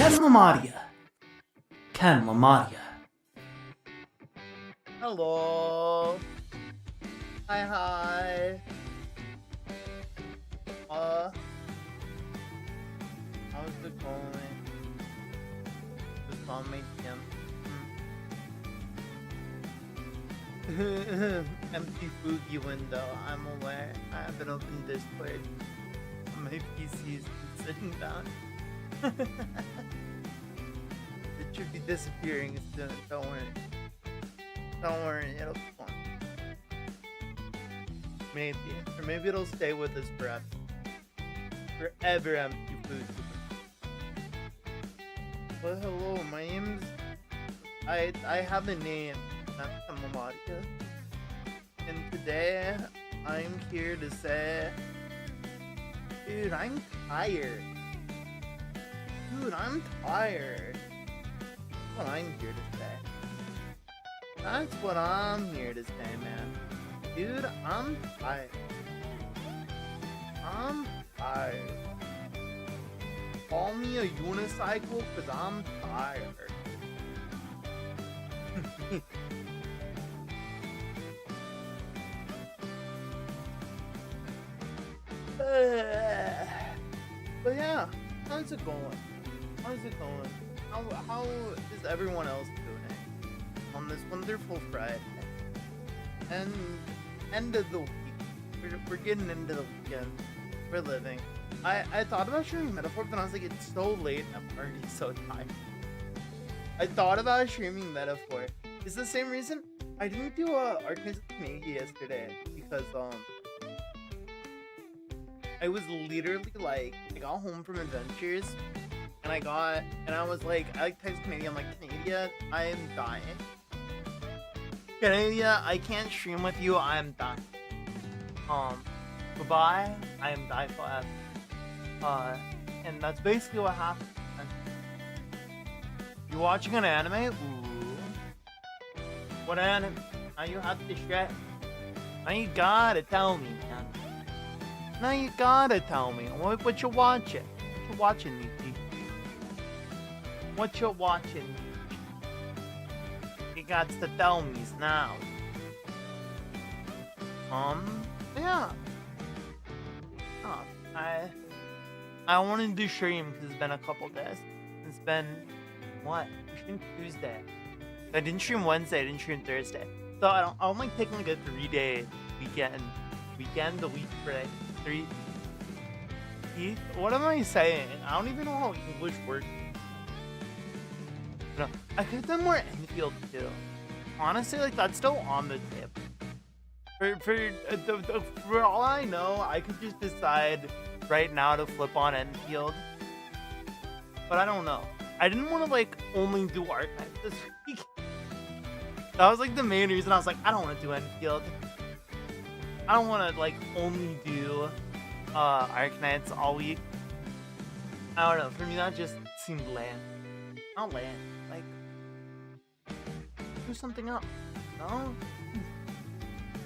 Ken Lamadia. Hello. Hi. How's it going? Just on my gym. Empty Fugi window. I'm aware. I haven't opened Discord. My PC is sitting down. It should be disappearing soon. Don't worry. Don't worry. It'll be fun. Maybe. Or maybe it'll stay with us forever. Forever, Empty Fugi. Well, hello. My name's... I have a name. I'm Amadia. And today, I'm here to say... Dude, I'm tired. Dude, I'm tired. That's what I'm here to say. That's what I'm here to say, man. Dude, I'm tired. I'm tired. Call me a unicycle, cause I'm tired. But yeah, how's it going? How's it going? How is everyone else doing on this wonderful Friday? And end of the week. We're getting into the weekend. We're living. I thought about streaming Metaphor, but I was like, it's so late and I'm already so tired. I thought about streaming Metaphor. It's the same reason I didn't do Arcades of Canada yesterday, because I was literally like, I got home from Adventures and I was like, I like text Canada. I'm like, Canada, I am dying. Canada, I can't stream with you. I am dying. Goodbye. I am dying forever. And that's basically what happened. You watching an anime? Ooh. What anime? Now you have to share. Now you gotta tell me, man. Now you gotta tell me what you watching. What you watching, Nikki? What you watching? You got to tell me now. Yeah. Oh, I wanted to stream because it's been a couple days. It's been what? I streamed Tuesday. I didn't stream Wednesday. I didn't stream Thursday. So I'm like taking like a 3-day weekend. The week for like 3. What am I saying? I don't even know how English works. No, I could have done more Enfield too. Honestly, like that's still on the tip. For all I know, I could just decide right now to flip on Enfield. But I don't know. I didn't want to like only do Archive this week. That was like the main reason. I was like, I don't want to do Enfield. I don't want to like only do Arknights all week. I don't know. For me, that just seemed lame. Not lame. Like, do something else. No.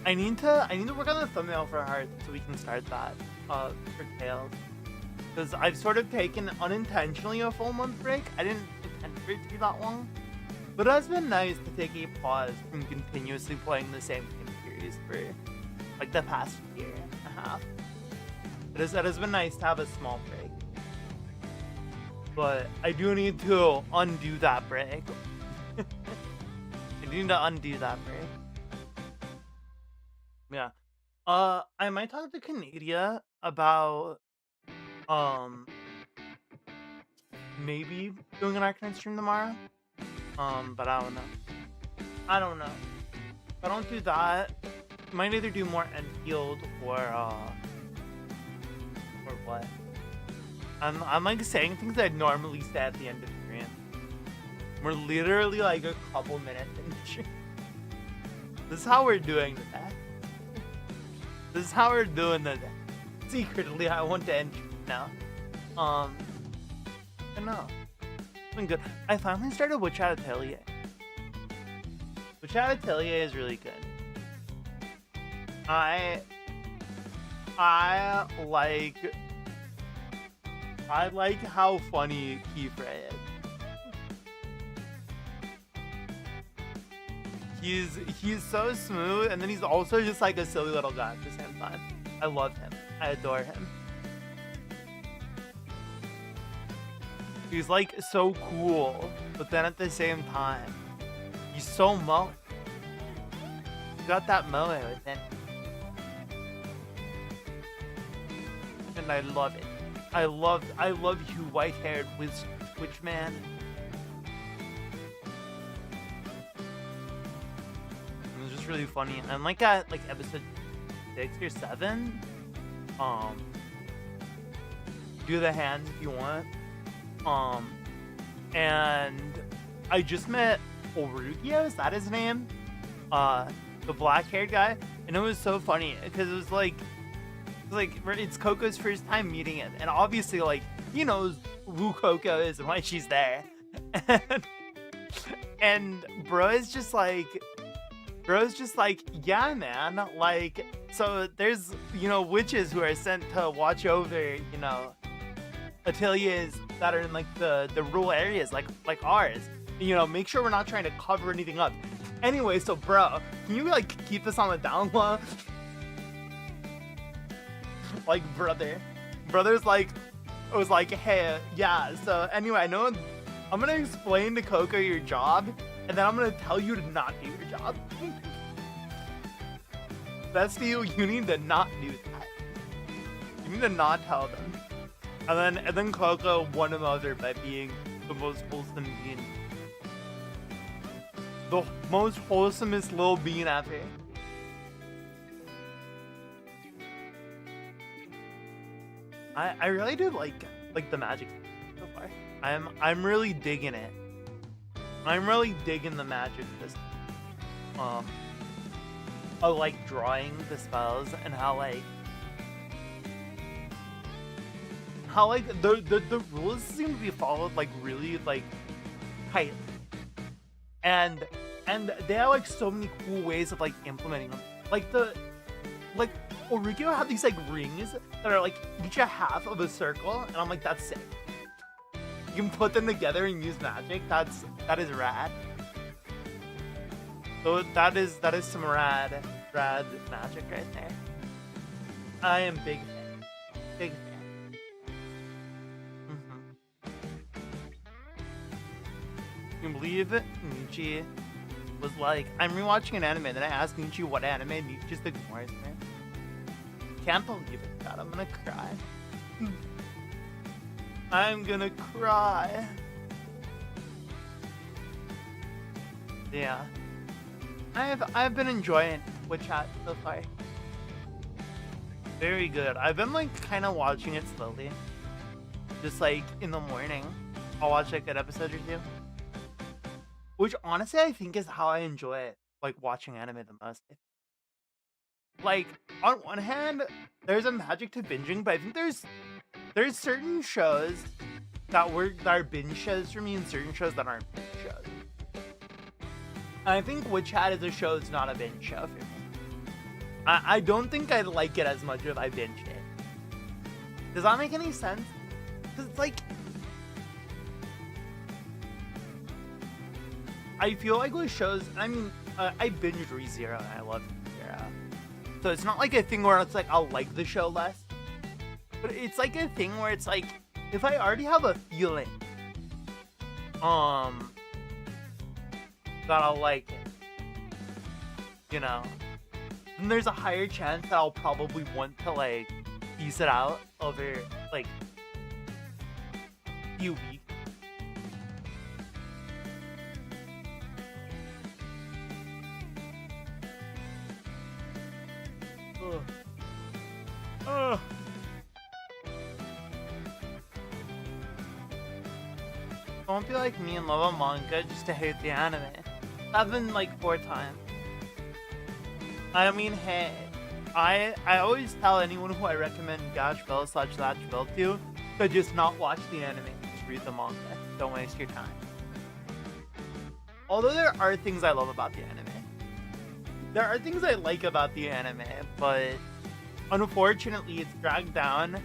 I need to work on the thumbnail for Heart so we can start that for Tales. Because I've sort of taken unintentionally a full month break. I didn't intend for it to be that long. But it has been nice to take a pause from continuously playing the same game series for like the past year and a half. It has been nice to have a small break. But I do need to undo that break. I need to undo that break. Yeah. I might talk to Canada about maybe doing an Arcanine stream tomorrow. But I don't know. If I don't do that, I might either do more Enfield or what? I'm like saying things I'd normally say at the end of the stream. We're literally like a couple minutes in the stream. This is how we're doing today. This is how we're doing today. Secretly, I want to end now. I know. It's been good. I finally started Witch Hat Atelier. Witch Hat Atelier is really good. I like how funny Kiefer is. He's so smooth, and then he's also just like a silly little guy at the same time. I love him. I adore him. He's like so cool, but then at the same time, he's so moe. He got that moe with him. And I love it. I love you white-haired witch man. It was just really funny. And like at like episode 6 or 7, do the hands if you want. And I just met Orugio, is that his name? The black-haired guy, and it was so funny because it was like it's Coco's first time meeting him, and obviously like he knows who Coco is and why she's there, and bro's just like, yeah man, like, so there's, you know, witches who are sent to watch over, you know, ateliers that are in like the rural areas like ours, you know, make sure we're not trying to cover anything up. Anyway, so bro, can you like keep this on the down low? Like brother's like, I was like, hey, yeah, so anyway, I know I'm gonna explain to Coco your job, and then I'm gonna tell you to not do your job. That's you need to not do that. You need to not tell them. And then Coco won him over by being the most wholesome being. The most wholesomest little bean ever. I really do like the magic so far. I'm really digging it. I'm really digging the magic system. Of like drawing the spells and how the rules seem to be followed like really like tightly. And they have like so many cool ways of like implementing them. Like Orugio have these like rings that are like each a half of a circle, and I'm like, that's sick. You can put them together and use magic. That is rad. So that is some rad magic right there. I am big fan. Big fan. You can believe Nietzsche was like, I'm rewatching an anime, then I asked Nietzsche what anime, and Nietzsche just ignores me. Can't believe it, God, I'm gonna cry. I'm gonna cry. Yeah. I've been enjoying Witch Hat so far. Very good. I've been like kind of watching it slowly. Just like in the morning, I'll watch like an episode or two. Which honestly I think is how I enjoy it, like watching anime the most. Like on one hand, there's a magic to binging, but I think there's certain shows that are binge shows for me, and certain shows that aren't binge shows. And I think Witch Hat is a show that's not a binge show for me. I don't think I like it as much if I binged it. Does that make any sense? Because it's like, I feel like with shows, I mean, I binged ReZero and I love ReZero. So it's not like a thing where it's like, I'll like the show less. But it's like a thing where it's like, if I already have a feeling, that I'll like it, you know, then there's a higher chance that I'll probably want to like piece it out over like a few weeks. Don't be like me and love a manga just to hate the anime. I've been like 4 times. I mean, hey, I always tell anyone who I recommend Gash Bell / Thatch Bell to just not watch the anime, just read the manga. Don't waste your time. Although there are things I love about the anime. There are things I like about the anime, but unfortunately it's dragged down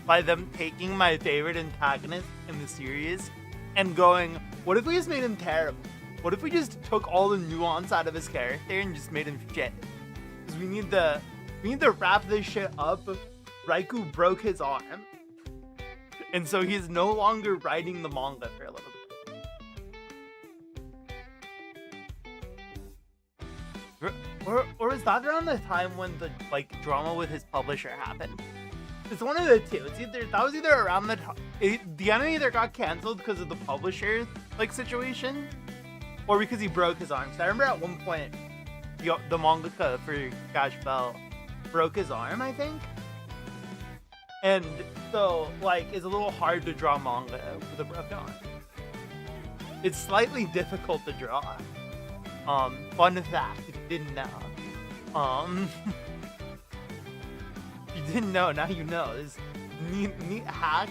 by them taking my favorite antagonist in the series and going, what if we just made him terrible? What if we just took all the nuance out of his character and just made him shit? Because we need to wrap this shit up. Raikou broke his arm, and so he's no longer writing the manga for a little bit. Or was that around the time when the like drama with his publisher happened? It's one of the two. That was either around the time the anime either got canceled because of the publisher like situation, or because he broke his arm. So I remember at one point the mangaka for Gash Bell broke his arm, I think. And so, like, it's a little hard to draw manga with a broken arm. It's slightly difficult to draw. Fun fact, if you didn't know. If you didn't know, now you know. This neat hack,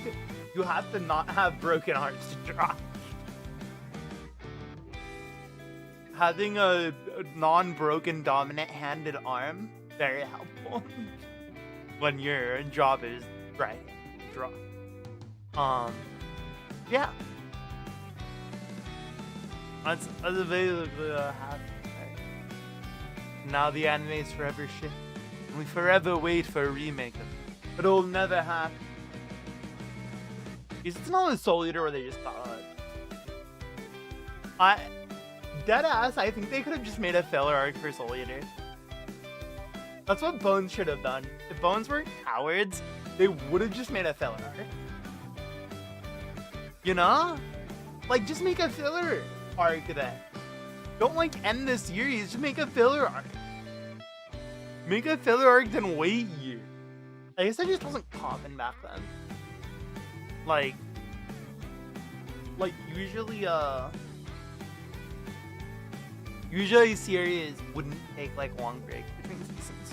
you have to not have broken arms to draw. Having a non-broken dominant-handed arm, very helpful. When your job is writing, draw. Yeah. That's basically what happened. Now the anime is forever shit. And we forever wait for a remake of it. But it'll never happen. Is it not a Soul Eater where they just got deadass, I think they could have just made a filler arc for Soul Eater. That's what Bones should have done. If Bones weren't cowards, they would have just made a filler arc. You know? Like, just make a filler arc then. Don't, like, end the series. Just make a filler arc. Make a filler arc, then wait a year. I guess that just wasn't common back then. Like, usually series wouldn't take, like, long breaks between seasons.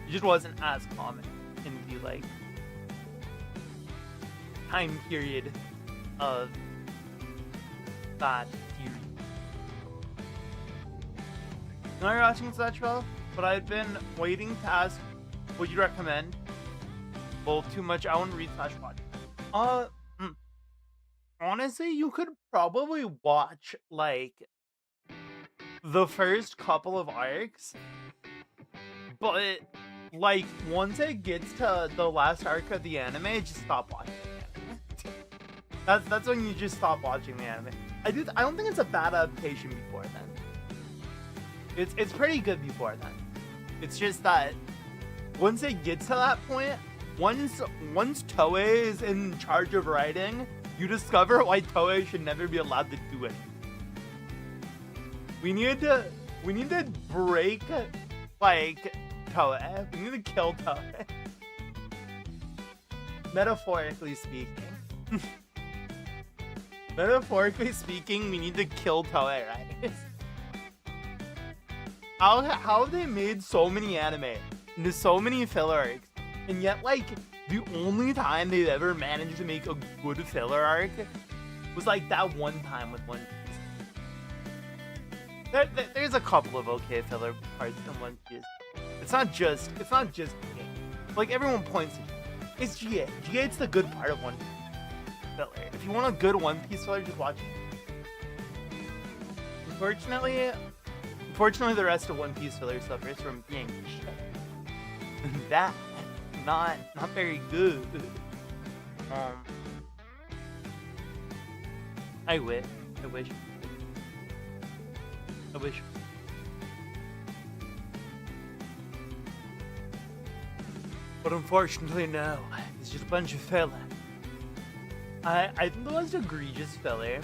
It just wasn't as common in the, like, time period of that series. Now you're watching such well, but I've been waiting to ask what you recommend. Well, too much. I want to read slash watch. Honestly, you could probably watch, like, the first couple of arcs, but, like, once it gets to the last arc of the anime, just stop watching the anime. That's when you just stop watching the anime. I don't think it's a bad adaptation before then. It's pretty good before then. It's just that once it gets to that point, once Toei is in charge of writing, you discover why Toei should never be allowed to do it. We need to break, like, Toei. We need to kill Toei. Metaphorically speaking. Metaphorically speaking, we need to kill Toei, right? How have they made so many anime into so many filler arcs, and yet, like, the only time they've ever managed to make a good filler arc was, like, that one time with One Piece. There's a couple of okay filler parts in One Piece. It's not just GA. Like, everyone points to it. It's GA. GA's the good part of One Piece filler. If you want a good One Piece filler, just watch it. Unfortunately, the rest of One Piece filler suffers from being shit. That not very good. I wish. But unfortunately, no. It's just a bunch of filler. I think the most egregious filler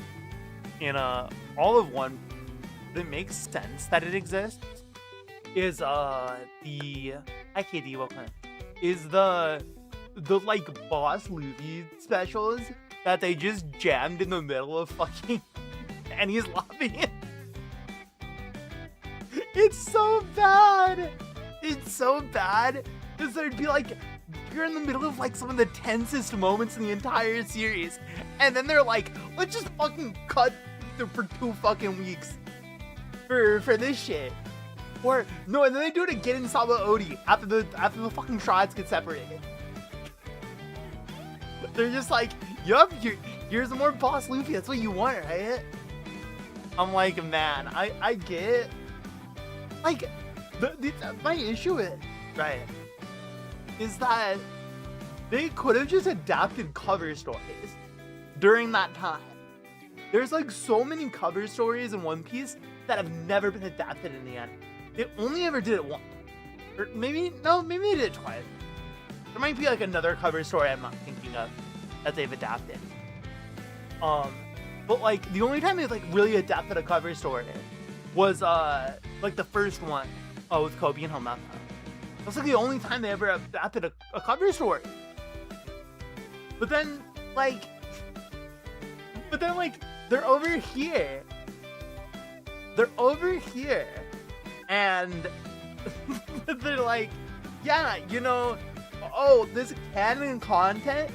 in all of One that makes sense that it exists is the like Boss Luffy specials that they just jammed in the middle of fucking Annie's lobby. It's so bad. Because there'd be like, you're in the middle of like some of the tensest moments in the entire series, and then they're like, let's just fucking cut for 2 fucking weeks for this shit. Or no, and then they do it again in Saba Odi after the fucking shots get separated. They're just like, yup, here's more Boss Luffy. That's what you want, right? I'm like, man, I get, like, my issue is, right, is that they could have just adapted cover stories during that time. There's like so many cover stories in One Piece that have never been adapted in the anime. They only ever did it once. Or maybe they did it twice. There might be like another cover story I'm not thinking of that they've adapted. But like the only time they like really adapted a cover story was like the first one, with Kobe and Homata. That's like the only time they ever adapted a cover story. But then like they're over here. And they're like, yeah, you know, oh, this canon content,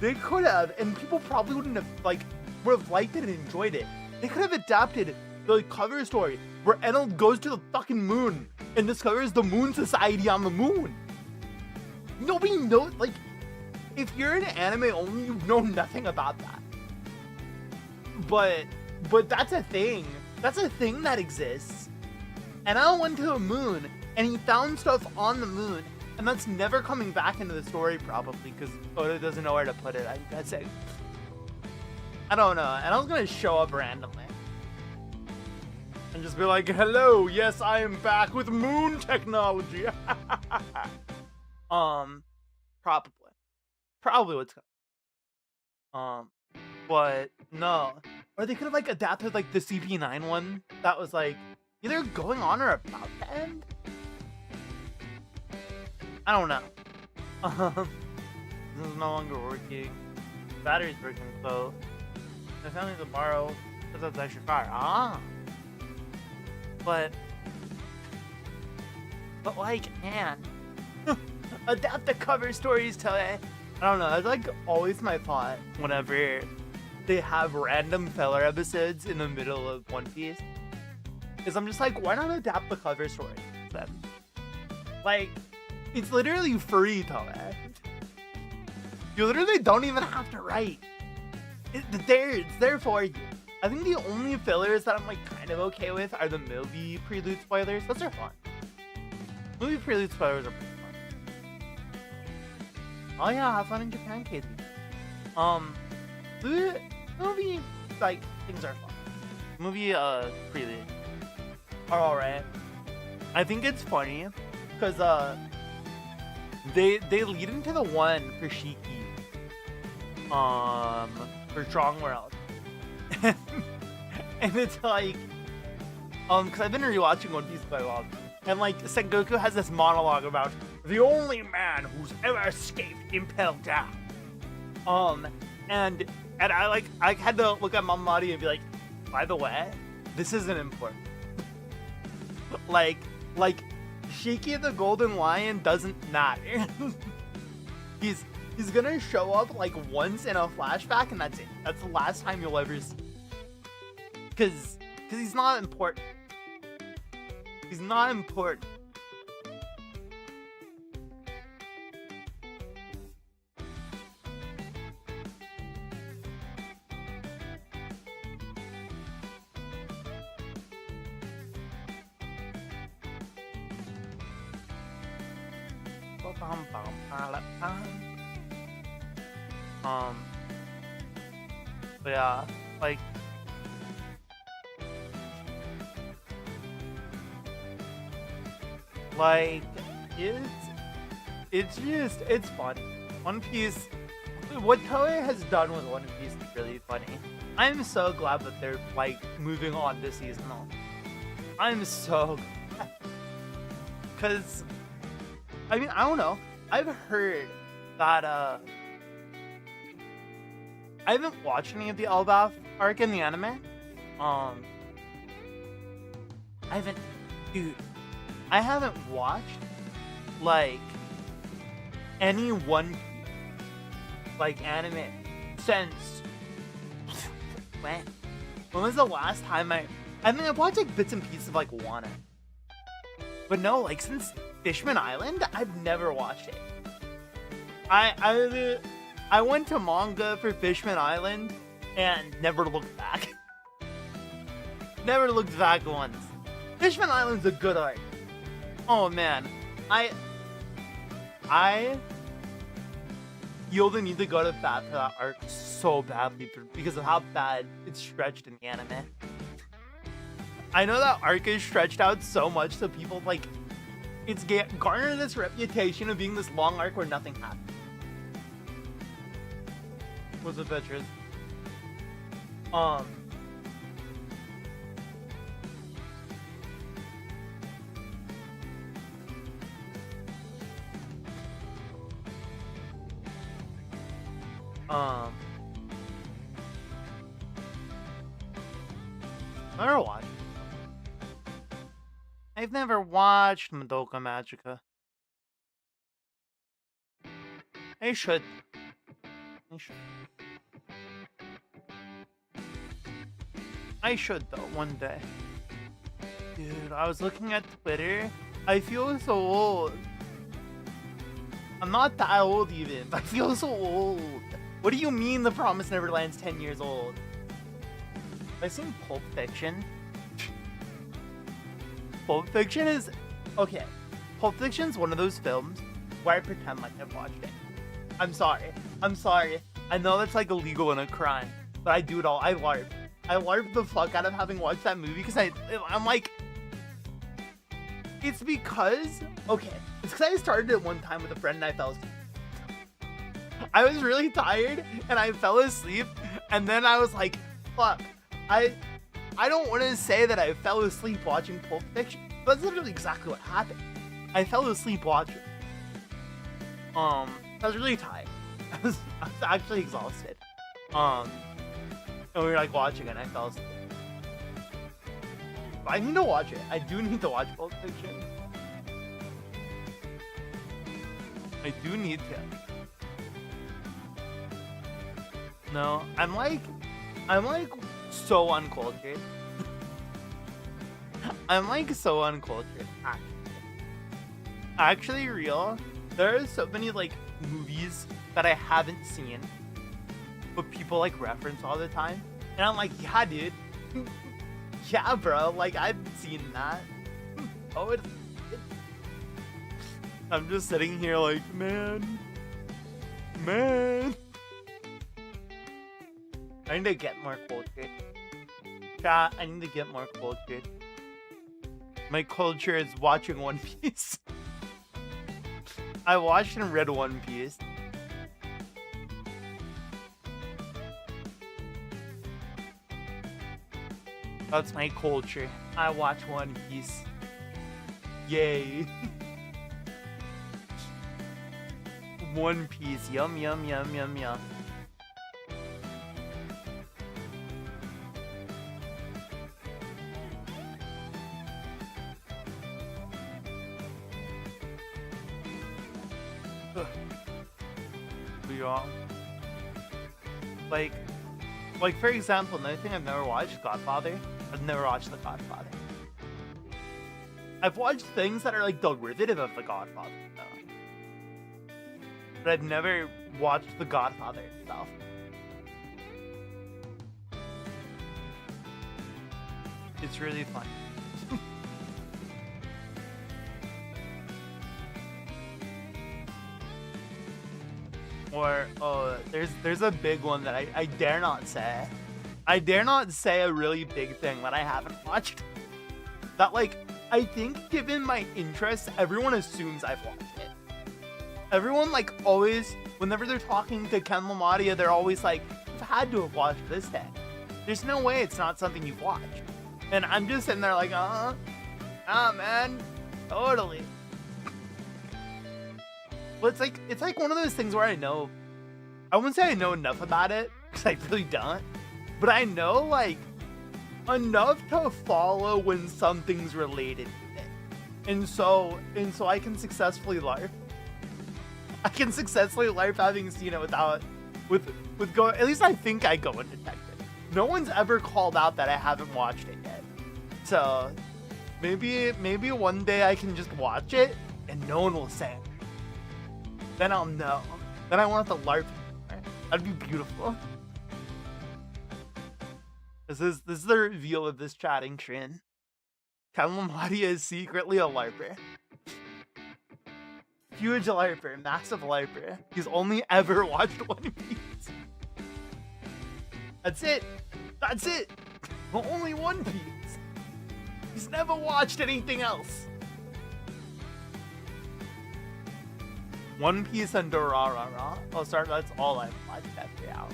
they could have, and people probably wouldn't have, like, would have liked it and enjoyed it. They could have adapted the cover story where Enel goes to the fucking moon and discovers the Moon Society on the moon. Nobody knows, like, if you're an anime only, you know nothing about that. But that's a thing. That's a thing that exists. And Enel went to the moon and he found stuff on the moon, and that's never coming back into the story probably because Oda doesn't know where to put it. I'm guessing. I don't know. Enel's gonna show up randomly and just be like, "Hello, yes, I am back with moon technology." Probably what's coming. But no. Or they could have like adapted like the CP9 one that was like either going on or about to end. I don't know. This is no longer working. Battery's working, so I found it tomorrow. That's actually fire. But like, man, adapt the cover stories to it. I don't know. That's like always my thought whenever they have random filler episodes in the middle of One Piece. Is I'm just like, why not adapt the cover story then? Like, it's literally free to it. You literally don't even have to write. It's there for you. I think the only fillers that I'm like kind of okay with are the movie prelude spoilers. Those are fun. Movie prelude spoilers are pretty fun. Oh yeah, have fun in Japan, Casey. Movie like things are fun. Movie prelude are alright. I think it's funny because they lead into the one for Shiki. For Strong World. And it's like, because I've been rewatching One Piece quite a lot, and like Sengoku has this monologue about the only man who's ever escaped Impel Down. And I had to look at Mamadi and be like, by the way, this isn't important. like Shiki the Golden Lion doesn't matter. He's gonna show up like once in a flashback, and that's it. That's the last time you'll ever see. Cause he's not important. He's not important. But yeah, like it's fun. One Piece, what Toei has done with One Piece is really funny. I'm so glad that they're like moving on this season. I'm so glad. Cause I mean, I don't know. I've heard that I haven't watched any of the Elbaf arc in the anime. I haven't watched like any One Piece like anime since when was the last time I mean I've watched like bits and pieces of like Wano. But no, like since Fishman Island, I've never watched it. I went to manga for Fishman Island and never looked back. Never looked back once. Fishman Island's a good arc. Oh man, I feel the need to go to bat for that arc so badly because of how bad it's stretched in the anime. I know that arc is stretched out so much so people like it's garnered this reputation of being this long arc where nothing happens. What's the pictures? Never watched. I've never watched Madoka Magica. I should. I should though, one day. Dude, I was looking at Twitter. I feel so old. I'm not that old even. I feel so old. What do you mean The Promised Neverland's 10 years old? Have I seen Pulp Fiction? Pulp Fiction is... Okay. Pulp Fiction's one of those films where I pretend like I've watched it. I'm sorry. I know that's like illegal and a crime, but I do it all. I LARP the fuck out of having watched that movie because I'm like... It's because... Okay. It's because I started it one time with a friend and I fell asleep. I was really tired and I fell asleep and then I was like, fuck. I don't want to say that I fell asleep watching Pulp Fiction. But that's literally exactly what happened. I fell asleep watching. I was really tired. I was actually exhausted. And we were like watching it and I fell asleep. But I need to watch it. I do need to watch Pulp Fiction. I do need to. No, I'm like so uncultured. I'm like so uncultured. Actually real. There are so many like movies that I haven't seen, but people like reference all the time, and I'm like, yeah, dude. Yeah, bro. Like I've seen that. Oh, I'm just sitting here like, man. I need to get more cultured. Chat, I need to get more cultured. My culture is watching One Piece. I watched and read One Piece. That's my culture. I watch One Piece. Yay. One Piece. Yum, yum, yum, yum, yum. Like for example, another thing I've never watched, Godfather. I've never watched The Godfather. I've watched things that are like derivative of The Godfather, though. But I've never watched The Godfather itself. It's really fun. Or, oh, there's a big one that I dare not say. I dare not say a really big thing that I haven't watched. That, like, I think given my interests, everyone assumes I've watched it. Everyone, like, always, whenever they're talking to Ken LaMotta, they're always like, you've had to have watched this thing. There's no way it's not something you've watched. And I'm just sitting there like, man, totally. But it's like one of those things where I wouldn't say I know enough about it, because I really don't, but I know like enough to follow when something's related to it. And so I can successfully LARP. I can successfully LARP having seen it with going, at least I think I go undetected. No one's ever called out that I haven't watched it yet. So maybe one day I can just watch it and no one will say it. Then I'll know. Then I won't have to LARP anymore. That'd be beautiful. This is the reveal of this chatting train. Kamamadia is secretly a LARPer. Huge LARPer, massive LARPer. He's only ever watched One Piece. That's it. That's it. Only One Piece. He's never watched anything else. One Piece and Dorarara. Oh, sorry, that's all I've watched every hour.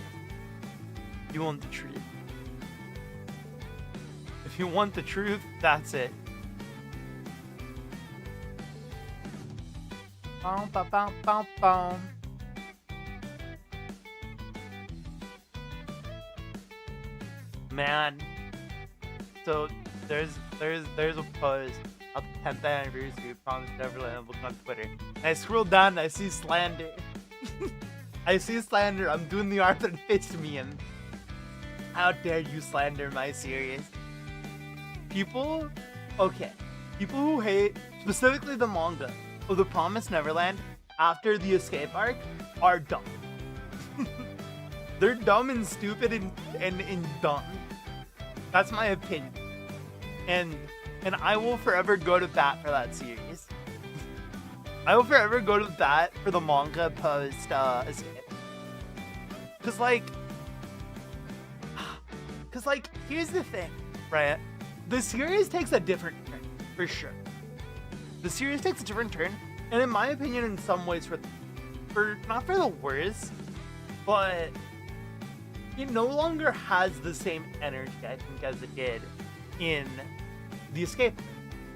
You want the truth. If you want the truth, that's it. Bum, bum, bum, bum, bum. Man, so there's a post of the 10th anniversary of Promised Neverland book on Twitter. And I scroll down and I see slander. I see slander. I'm doing the Arthur Fitz meme. How dare you slander my series? People who hate specifically the manga of The Promised Neverland after the Escape arc are dumb. They're dumb and stupid and dumb. That's my opinion. And I will forever go to bat for that series. I will forever go to bat for the manga post Escape. Cause like, here's the thing, right? The series takes a different turn, for sure. The series takes a different turn, and in my opinion, in some ways, for not for the worse, but it no longer has the same energy, I think, as it did in the Escape,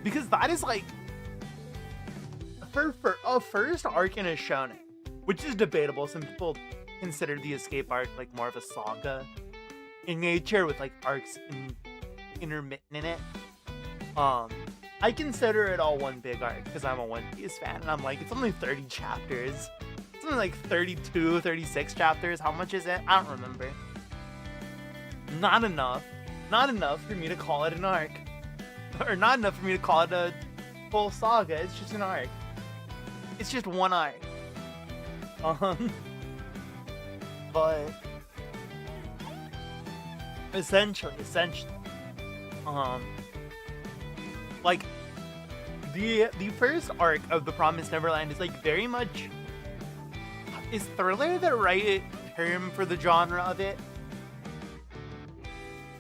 because that is like for a first arc in a shonen, which is debatable. Some people consider the Escape arc like more of a saga in nature, with like arcs intermittent in it. I consider it all one big arc because I'm a One Piece fan, and I'm like, it's only 30 chapters. It's only like 32, 36 chapters. How much is it? I don't remember. Not enough. Not enough for me to call it an arc. Or not enough for me to call it a full saga. It's just an arc. It's just one arc. But essentially, like the first arc of The Promised Neverland is like very much, is thriller the right term for the genre of it?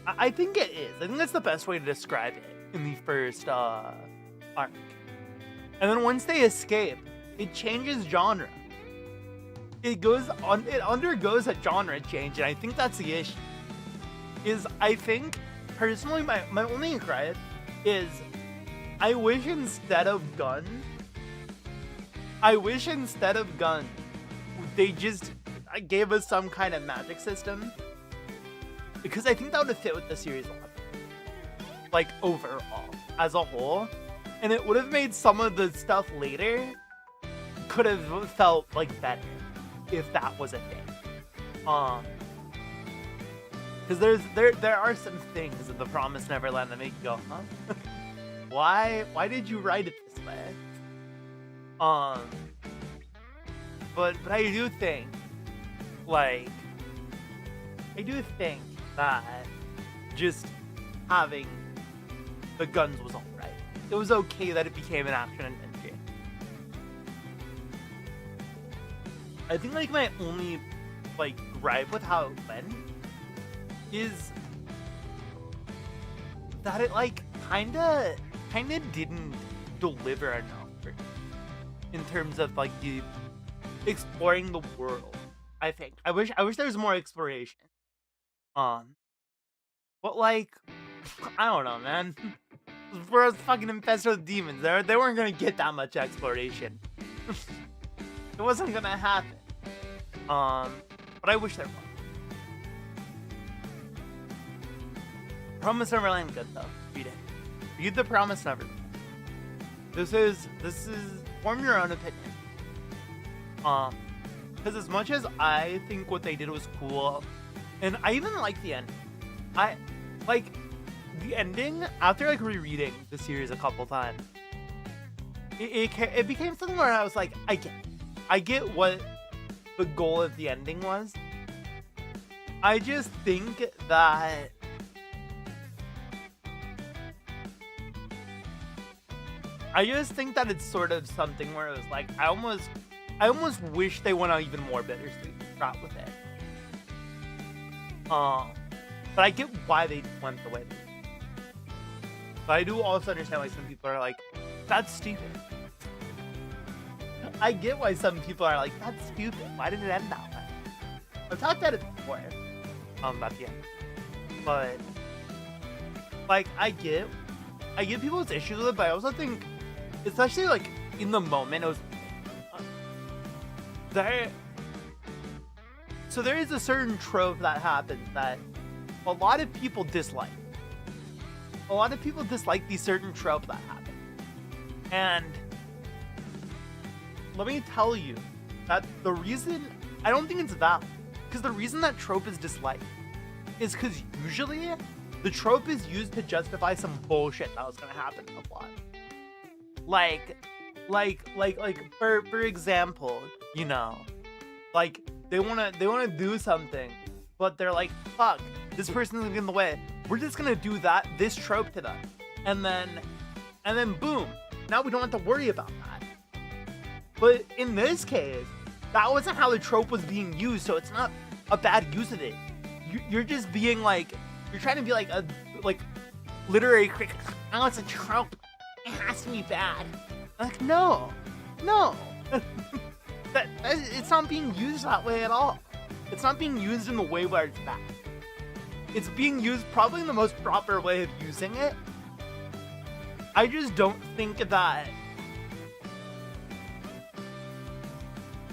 I think it is. I think that's the best way to describe it in the first arc. And then once they escape, it changes genre. It undergoes a genre change, and I think that's the issue. I think, personally, my only gripe is, I wish instead of guns, they just gave us some kind of magic system. Because I think that would have fit with the series a lot. Like, overall, as a whole. And it would have made some of the stuff later could have felt, like, better if that was a thing. Because there are some things in The Promised Neverland that make you go, huh? Why did you write it this way? But I do think, that just having the guns was alright. It was okay that it became an action adventure. I think like my only like gripe with how it went is that it like kinda didn't deliver enough for me in terms of like the exploring the world. I think I wish there was more exploration. But like, I don't know, man. We're fucking infested with demons. They weren't gonna get that much exploration. It wasn't gonna happen. But I wish there was. Promised Neverland good though. Read it. Read The Promised Neverland. This is form your own opinion. Because as much as I think what they did was cool, and I even like the ending. I like the ending after like rereading the series a couple times. It became something where I was like, I get what the goal of the ending was. I just think that I just think that it's sort of something where it was like, I almost wish they went on even more bittersweet route with it. But I get why they went the way they did. But I do also understand why some people are like, that's stupid. I get why some people are like, that's stupid. Why did it end that way? I've talked about it before. About the end. But like I get people's issues with it, but I also think, especially like in the moment, it was so there is a certain trope that happens that a lot of people dislike. A lot of people dislike these certain tropes that happen. And let me tell you that the reason, I don't think it's valid, because the reason that trope is disliked is because usually the trope is used to justify some bullshit that was gonna happen in the plot. Like for example, you know, like they wanna do something, but they're like, fuck, this person's in the way. We're just gonna do this trope to them, and then boom, now we don't have to worry about that. But in this case, that wasn't how the trope was being used, so it's not a bad use of it. You're just being like, you're trying to be like a literary critic. Oh, it's a trope. It has to be bad. Like, no. It's not being used that way at all. It's not being used in the way where it's bad. It's being used probably in the most proper way of using it. I just don't think that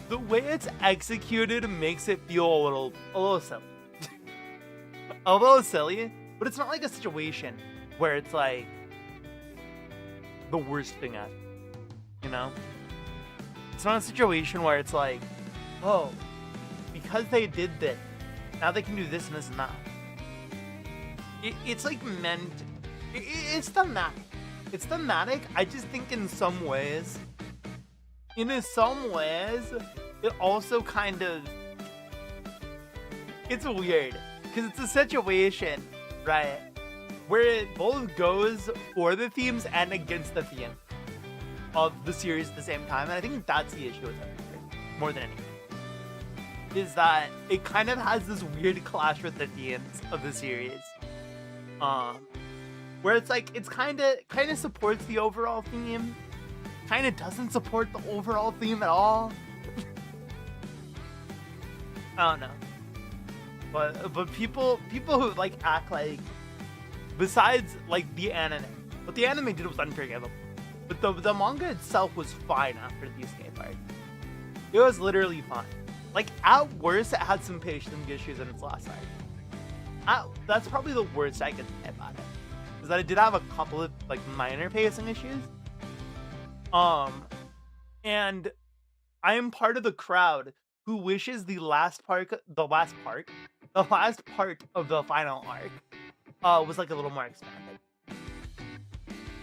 the way it's executed makes it feel a little silly. A little silly, but it's not like a situation where it's like the worst thing ever, you know? It's not a situation where it's like, oh, because they did this, now they can do this and this and that. It's like meant, it's thematic. It's thematic. I just think in some ways, it also kind of, it's weird. Because it's a situation, right, where it both goes for the themes and against the theme of the series at the same time. And I think that's the issue with it, more than anything. Is that it kind of has this weird clash with the themes of the series. Where it's like, it's kind of supports the overall theme, kind of doesn't support the overall theme at all. I don't know. But people who like act like, besides like the anime, what the anime did was unforgivable. But the manga itself was fine after the escape arc. It was literally fine. Like at worst, it had some pacing issues in its last arc. That's probably the worst I could say about it, is that it did have a couple of like minor pacing issues. And I am part of the crowd who wishes the last part of the final arc was like a little more expanded.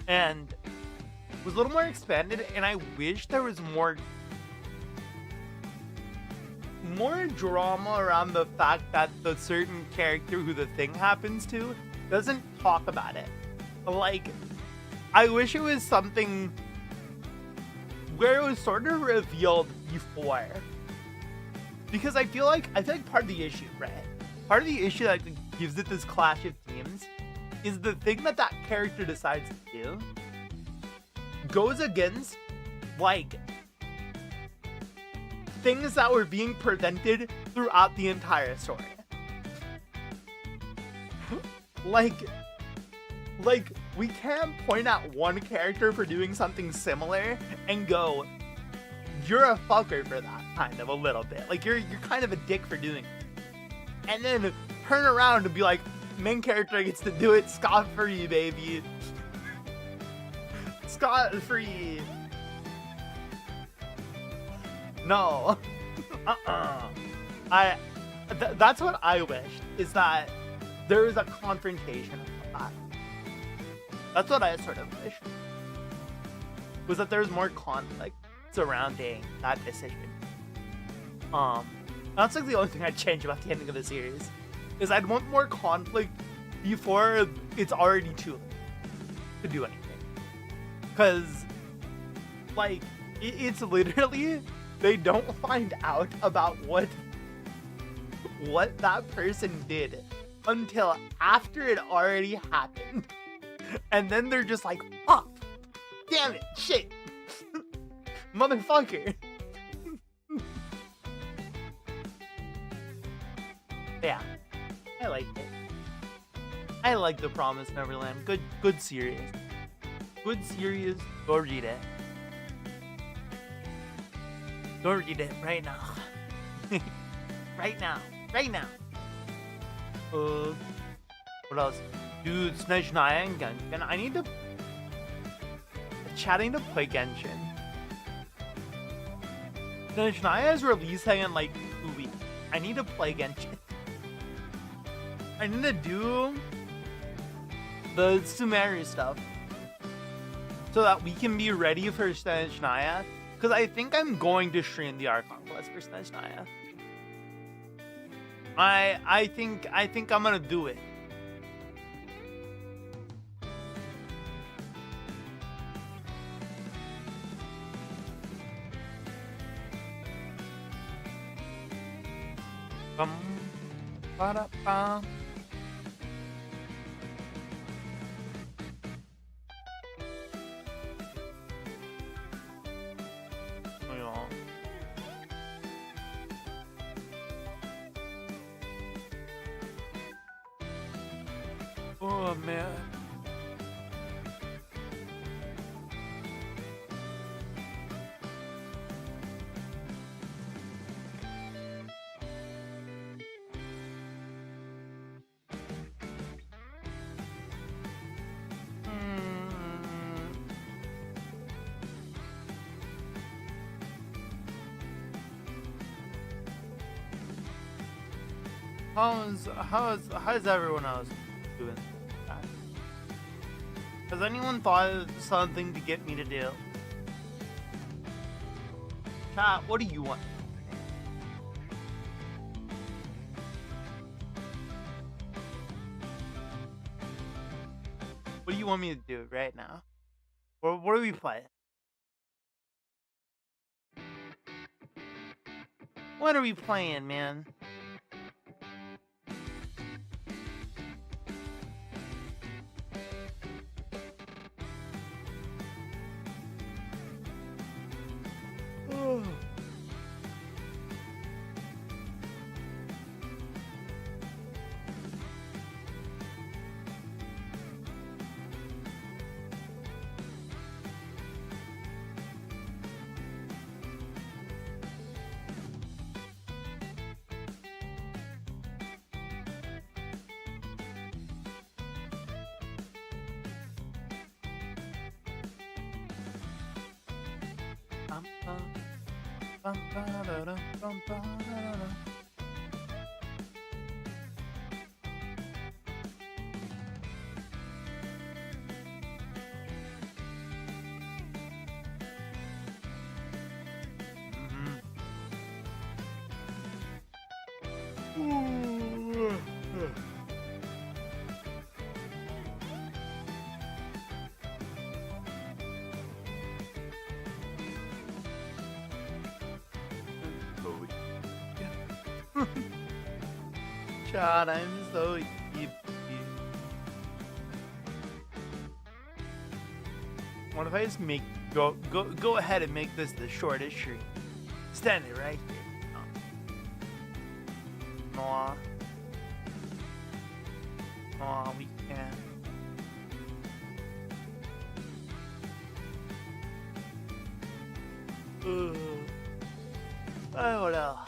And was a little more expanded, and I wish there was more drama around the fact that the certain character who the thing happens to doesn't talk about it. Like, I wish it was something where it was sort of revealed before. Because I feel like part of the issue, right? Part of the issue that gives it this clash of themes is the thing that character decides to do goes against, like, things that were being presented throughout the entire story. Like, we can't point at one character for doing something similar and go, you're a fucker for that, kind of, a little bit. Like, you're kind of a dick for doing it. And then turn around and be like, main character gets to do it scot-free, baby. Scot-free. No. That's what I wished, is that there was a confrontation of that. That's what I sort of wished. Was that there was more conflict surrounding that decision. That's like the only thing I'd change about the ending of the series, is I'd want more conflict before it's already too late to do anything. Because Like, it's literally, they don't find out about what that person did until after it already happened. And then they're just like, oh, damn it, shit. Motherfucker. Yeah, I liked it. I like The Promised Neverland. Good series. Good series. Go read it. Go read it right now. Right now. Right now. What else? Dude, Snezhnaya and Genshin. I need to... Chatting to play Genshin. Snezhnaya is releasing in like 2 weeks. I need to play Genshin. I need to do the Sumeru stuff so that we can be ready for Snezhnaya. Because I think I'm going to stream the Archon Quest for Snezhnaya. I think I'm gonna do it. Ba-da-ba. Oh man. How's everyone else doing? Has anyone thought of something to get me to do? Chat, what do you want? What do you want me to do right now? What are we playing? What are we playing, man? God, I'm so deep. What if I just go ahead and make this the shortest stream? Stand it right here. Aw. Aw, we can't. I don't know.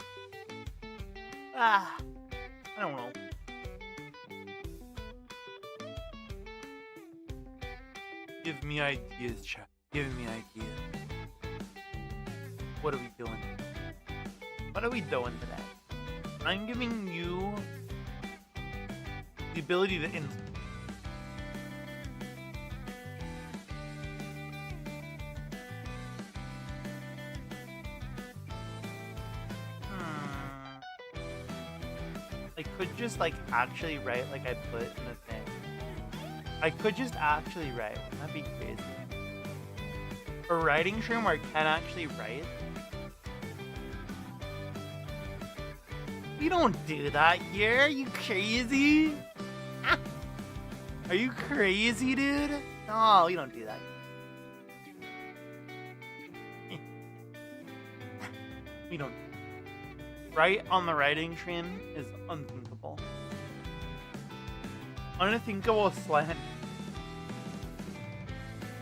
I don't know. Give me ideas, chat. Give me ideas. What are we doing? What are we doing today? I'm giving you the ability to influence. I could just like actually write like I put in the thing. I could just actually write. That'd be crazy. a writing stream where I can actually write. We don't do that here. Are you crazy? Are you crazy, dude? No, we don't do that. We don't. Write on the writing stream is unthinkable. Unthinkable slant.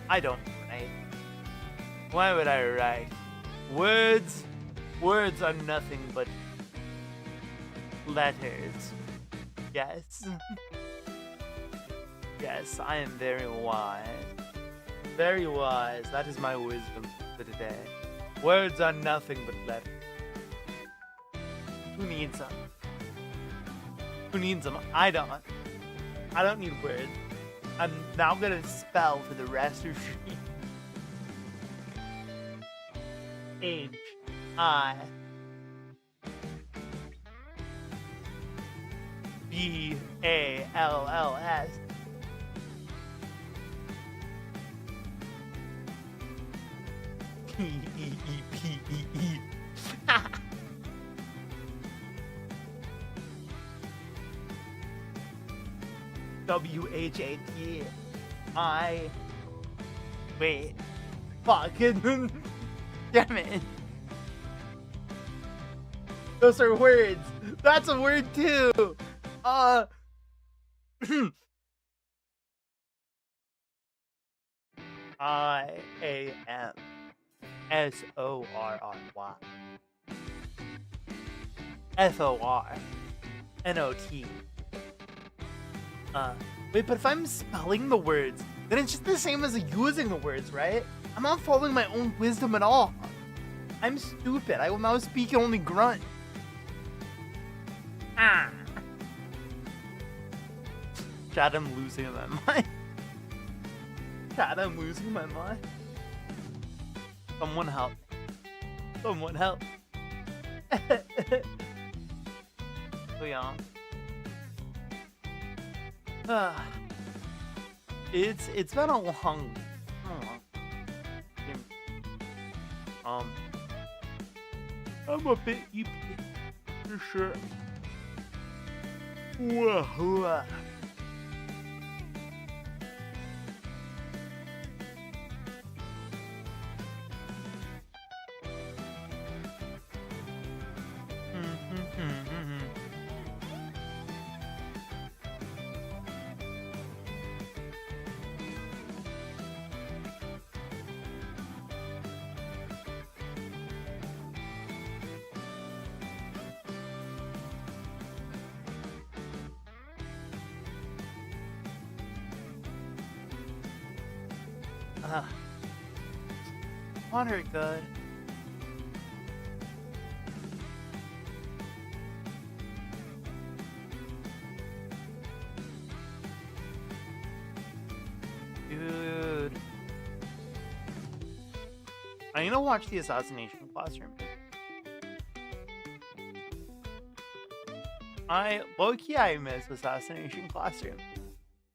I don't write. Why would I write? Words are nothing but letters. Yes. Yes, I am very wise. Very wise. That is my wisdom for today. Words are nothing but letters. Who needs them? Who needs them? I don't. I don't need words. I'm now gonna spell for the rest of the stream. H-I-B-A-L-L-S. P-E-E-P-E-E. W-H-A-T. Wait. Fucking. Damn it. Those are words. That's a word too. I-A-M-S-O-R-R-Y. F-O-R-N-O-T. Wait, but if I'm spelling the words, then it's just the same as using the words, right? I'm not following my own wisdom at all. I'm stupid. I will now speak only grunt. Chad, I'm losing my mind. Chad, I'm losing my mind. Someone help. Someone help. So yeah. It's been a long I'm a bit EP for sure. Whoa. Water good. Dude. I need to watch the Assassination Classroom. Low-key, I miss Assassination Classroom.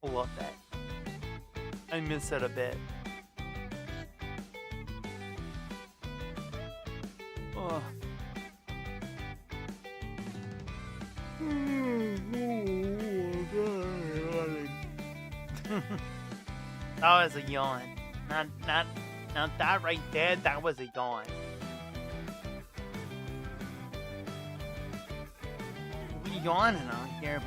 I love that. I miss it a bit. Oh. That was a yawn. Not that right there. That was a yawn. We yawning on here.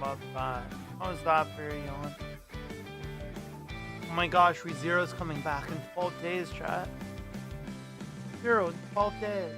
about that. How is that very on? Oh my gosh, ReZero's coming back in 12 days, chat. Zero in 12 days.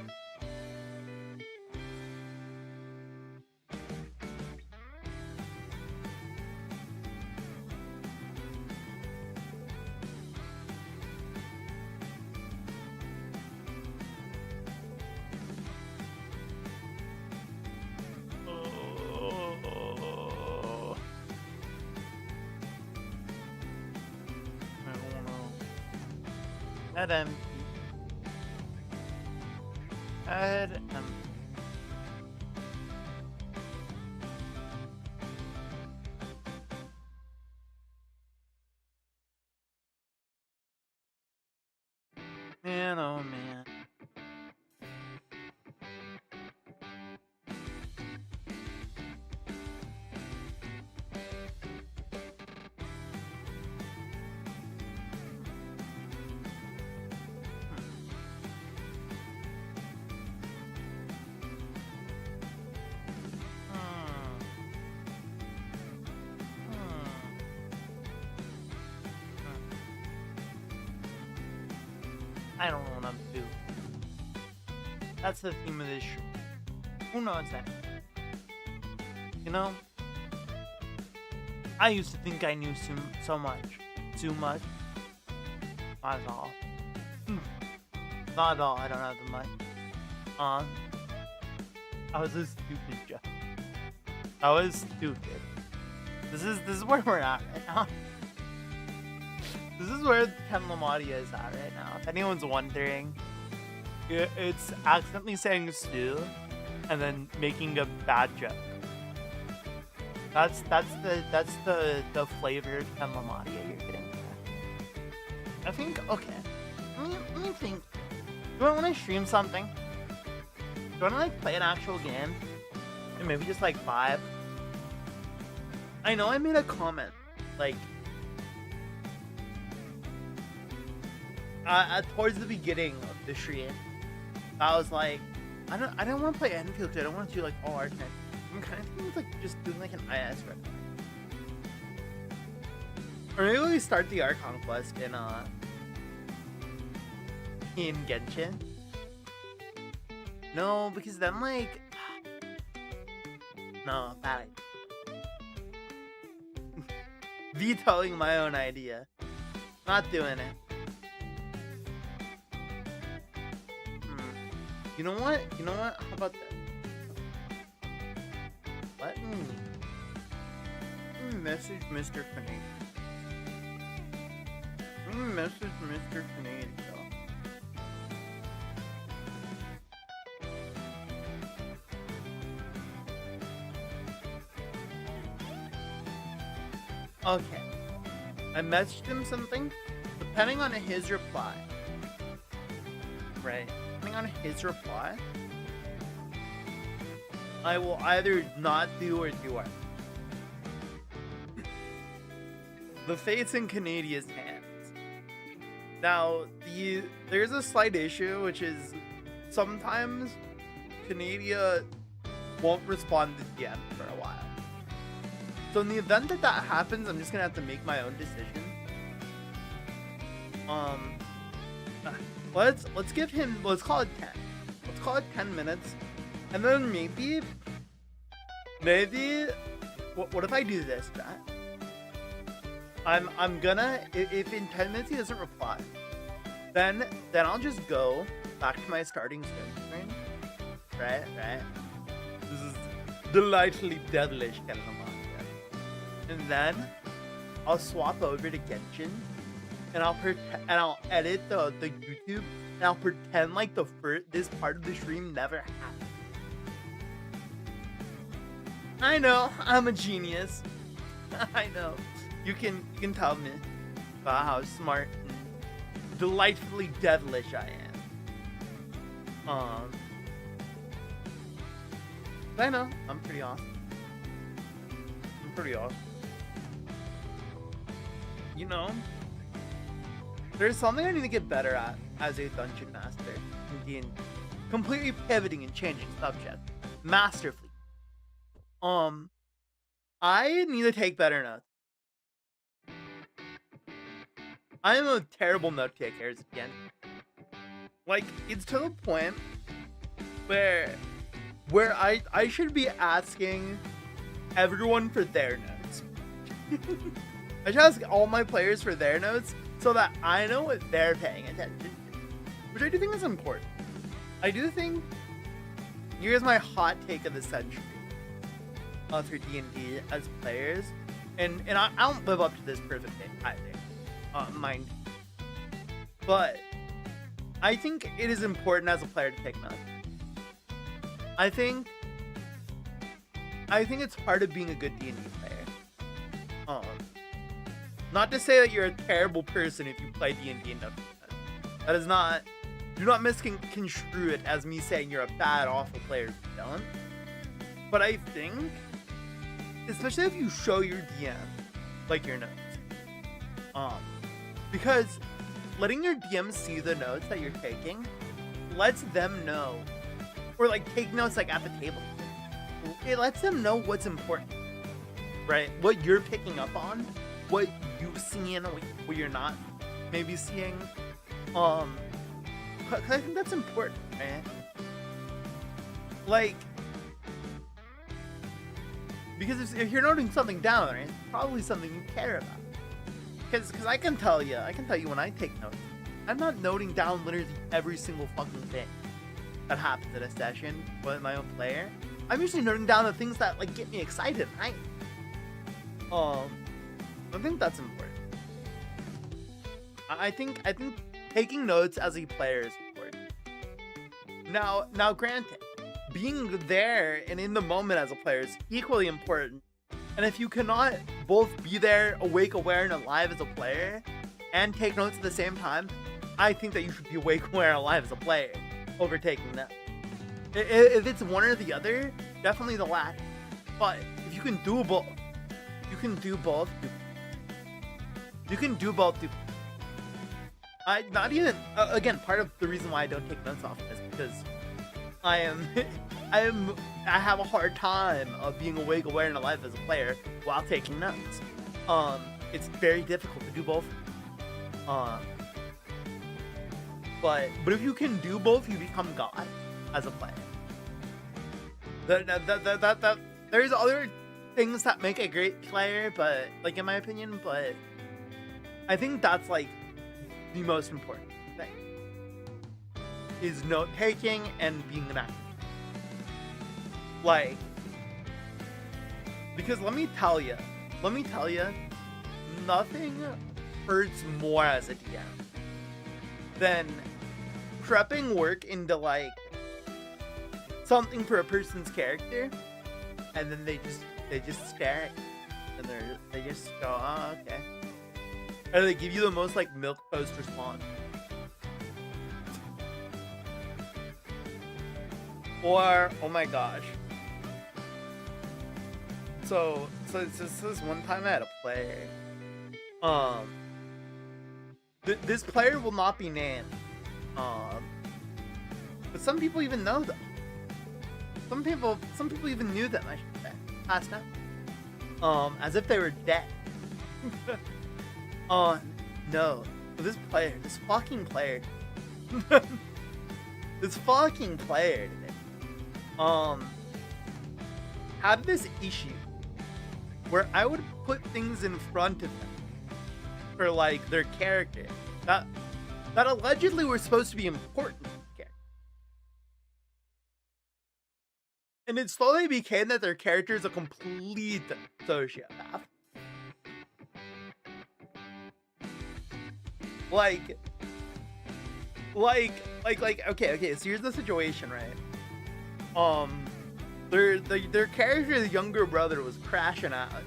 Head empty. Head empty. Man, oh man. I don't know what I'm doing. That's the theme of this show. Who knows that? You know, I used to think I knew so much. Too much. Not at all. Not at all. I don't have the much. I was a stupid joke. I was stupid. This is where we're at right now. This is where Ken Lamadia is at right now. If anyone's wondering, it's accidentally saying stew and then making a bad joke. That's the flavored Ken Lamadia you're getting there. I think okay. Let me think. Do I want to stream something? Do I want to like play an actual game? And maybe just like vibe? I know I made a comment like towards the beginning of the stream, I was like, I don't want to play Enfield because I don't want to do like all Arcane. I'm kind of thinking of like just doing like an IS right now. Or maybe we start the Arc Conquest in Genshin. No, because then like no, bad idea. Vetoing my own idea. Not doing it. You know what? How about this? Let me message Mr. Canadian. Let me message Mr. Canadian. Okay. I messaged him something. Depending on his reply. Right. On his reply, I will either not do or do it. The fate's in Canadia's hands. Now, there's a slight issue, which is sometimes Canada won't respond to DM for a while. So in the event that happens, I'm just gonna have to make my own decision. Let's give him, let's call it 10. Let's call it 10 minutes. And then maybe, what if I do this, chat? I'm gonna, if in 10 minutes he doesn't reply, then I'll just go back to my starting screen. Right? This is delightfully devilish, and then I'll swap over to Genshin. And I'll edit the YouTube, and I'll pretend like this part of the stream never happened. I know, I'm a genius. I know. You can tell me about how smart and delightfully devilish I am. I know, I'm pretty awesome. You know, there's something I need to get better at as a dungeon master in D&D. Completely pivoting and changing subject masterfully. I need to take better notes. I am a terrible note taker again. Like, it's to the point where I should be asking everyone for their notes. I should ask all my players for their notes so that I know what they're paying attention to, which I do think is important. I do think, here's my hot take of the century for D&D as players, and I don't live up to this perfectly either, mind. But I think it is important as a player to take notes. I think it's part of being a good D&D player. Not to say that you're a terrible person if you play D&D and don't take notes. That is not. Do not misconstrue it as me saying you're a bad, awful player if you don't. But I think, especially if you show your DM like your notes, because letting your DM see the notes that you're taking lets them know, or like take notes like at the table. It lets them know what's important, right? What you're picking up on, what you've seen, what you're not maybe seeing. I think that's important, man. Like, because if you're noting something down, right, it's probably something you care about. Because I can tell you when I take notes, I'm not noting down literally every single fucking thing that happens in a session with my own player. I'm usually noting down the things that like get me excited, right? I think that's important. I think taking notes as a player is important. Now granted, being there and in the moment as a player is equally important. And if you cannot both be there, awake, aware, and alive as a player, and take notes at the same time, I think that you should be awake, aware, and alive as a player over taking notes. If it's one or the other, definitely the latter. But if you can do both, you can do both. You can do both. Not even again, part of the reason why I don't take notes often is because I have a hard time of being awake, aware, and alive as a player while taking notes. It's very difficult to do both. But if you can do both, you become God as a player. There's other things that make a great player, but like in my opinion, but I think that's like the most important thing is note taking and being an actor. Like, because let me tell you, nothing hurts more as a DM than prepping work into like something for a person's character, and then they just stare at you, and they just go, oh, okay. Or they give you the most like milquetoast response. Or, oh my gosh. So this one time I had a player. This player will not be named. But some people even know them. Some people even knew them, I should say. Passed out. As if they were dead. No. This fucking player. This fucking player today. Had this issue where I would put things in front of them for like their character that allegedly were supposed to be important to the character. And it slowly became that their character is a complete sociopath. Like, okay, so here's the situation, right? Their character, the younger brother, was crashing out.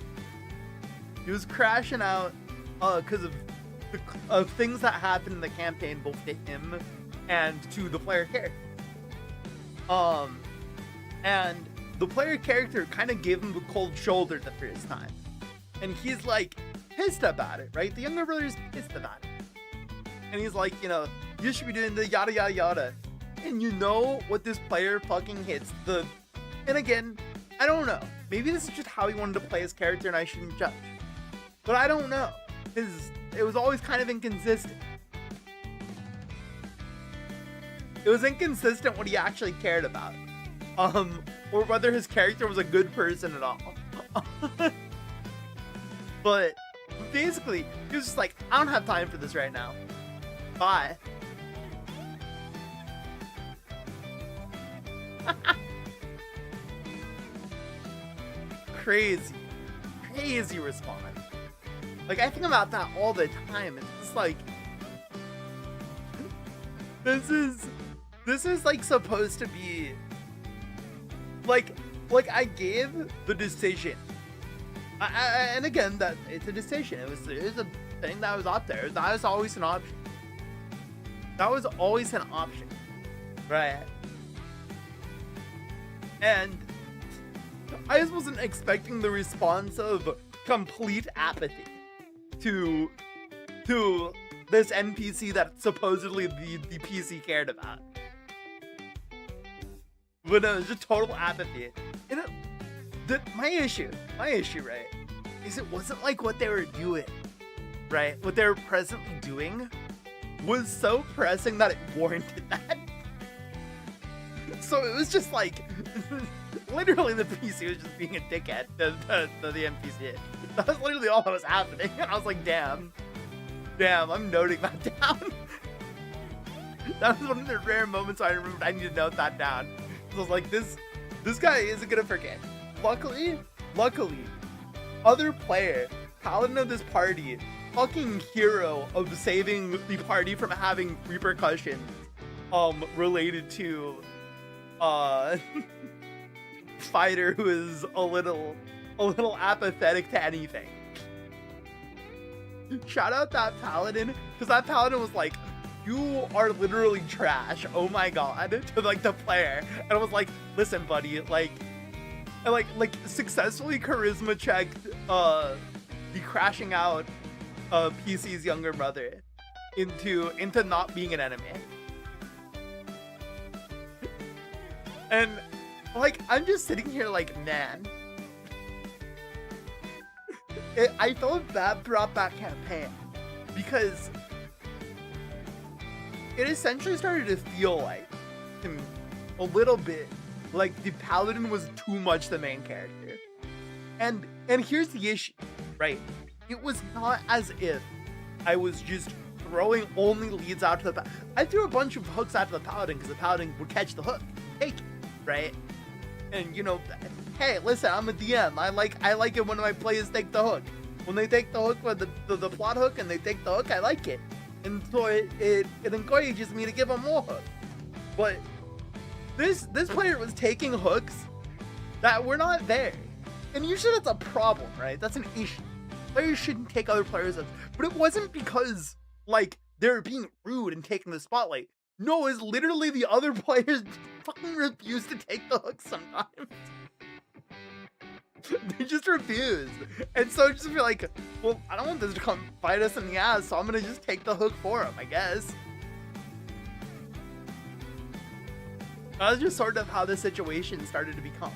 He was crashing out because of things that happened in the campaign, both to him and to the player character. And the player character kind of gave him the cold shoulder the first time, and he's like pissed about it, right? The younger brother's pissed about it, and he's like, you know, you should be doing the yada yada yada. And you know what this player fucking hits the. And again, I don't know. maybe this is just how he wanted to play his character and I shouldn't judge. But I don't know, because it was always kind of inconsistent. It was inconsistent what he actually cared about. Or whether his character was a good person at all. But basically, he was just like, I don't have time for this right now. Bye. Crazy response. Like, I think about that all the time. It's just like, this is like supposed to be like I gave the decision. And again, that it's a decision. It was a thing that was out there. That was always an option. Right? And I just wasn't expecting the response of complete apathy to this NPC that supposedly the PC cared about. But no, it's just total apathy. And my issue, right, is it wasn't like what they were doing, right? What they were presently doing was so pressing that it warranted that. So it was just like, literally the PC was just being a dickhead to the NPC. That was literally all that was happening. And I was like, damn, I'm noting that down. That was one of the rare moments I remembered I need to note that down. So I was like, this guy isn't gonna forget. Luckily, other player, paladin of this party, fucking hero of saving the party from having repercussions, related to, fighter who is a little apathetic to anything. Shout out that paladin, because that paladin was like, you are literally trash, oh my god, to like the player. And I was like, listen buddy, like successfully charisma checked the crashing out PC's younger brother into not being an enemy. And like, I'm just sitting here like, man, I felt bad throughout that campaign because it essentially started to feel like, a little bit, like the paladin was too much the main character. And here's the issue, right? It was not as if I was just throwing only leads out to the paladin. I threw a bunch of hooks out to the paladin because the paladin would catch the hook and take it, right? And you know, hey, listen, I'm a DM. I like it when my players take the hook. When they take the hook with the plot hook and they take the hook, I like it. And so it encourages me to give them more hooks. But this player was taking hooks that were not there. And usually that's a problem, right? That's an issue. Players shouldn't take other players' hooks. But it wasn't because, like, they're being rude and taking the spotlight. No, it's literally the other players fucking refuse to take the hook sometimes. They just refuse. And so just feel like, well, I don't want this to come bite us in the ass, so I'm gonna just take the hook for him, I guess. That was just sort of how the situation started to become.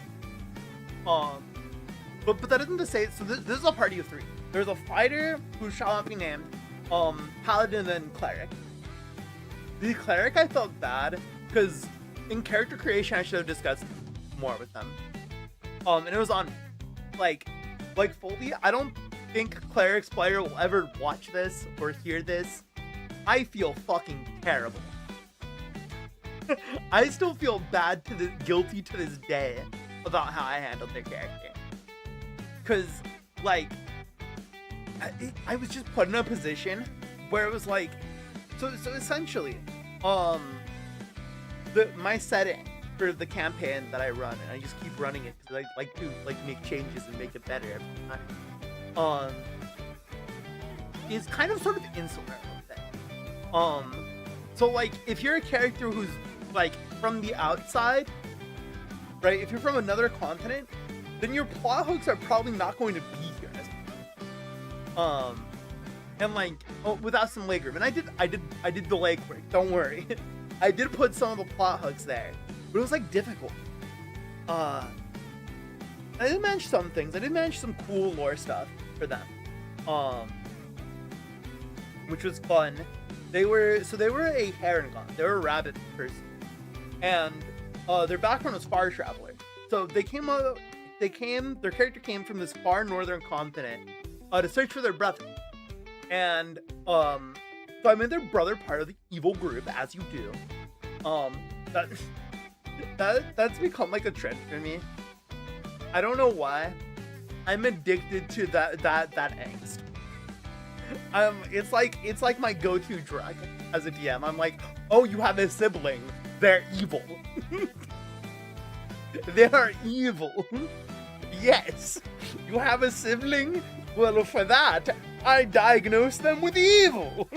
But that isn't to say, so this is a party of three. There's a fighter who shall not be named, paladin, and cleric. The cleric, I felt bad because in character creation I should have discussed more with them. And it was on me. Like fully, I don't think cleric's player will ever watch this or hear this. I feel fucking terrible. I still feel bad guilty to this day about how I handled their character. Cause like, I was just put in a position where it was like, so essentially, my setting for the campaign that I run, and I just keep running it because I like to make changes and make it better every time. Is kind of sort of insular with it. So like, if you're a character who's like from the outside, right? If you're from another continent, then your plot hooks are probably not going to be here as much. And like, without some legwork, and I did the legwork. Don't worry, I did put some of the plot hooks there, but it was like difficult. I did manage some things. I did manage some cool lore stuff for them, which was fun. They were a heron god. They were a rabbit person, and their background was far traveler. So their character came from this far northern continent to search for their brother, and so I made their brother part of the evil group, as you do. That's become like a trend for me. I don't know why. I'm addicted to that angst. It's like my go-to drug as a DM. I'm like, oh, you have a sibling. They're evil. They are evil. Yes. You have a sibling? Well, for that, I diagnose them with evil.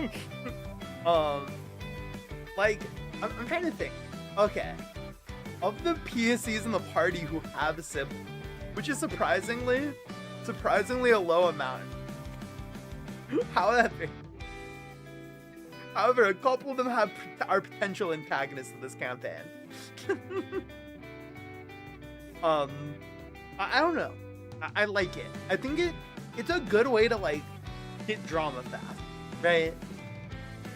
Like, I'm trying to think. Okay. Of the PSCs in the party who have siblings, which is surprisingly a low amount. However, a couple of them are potential antagonists of this campaign. I don't know. I like it. I think it's a good way to like get drama fast, right?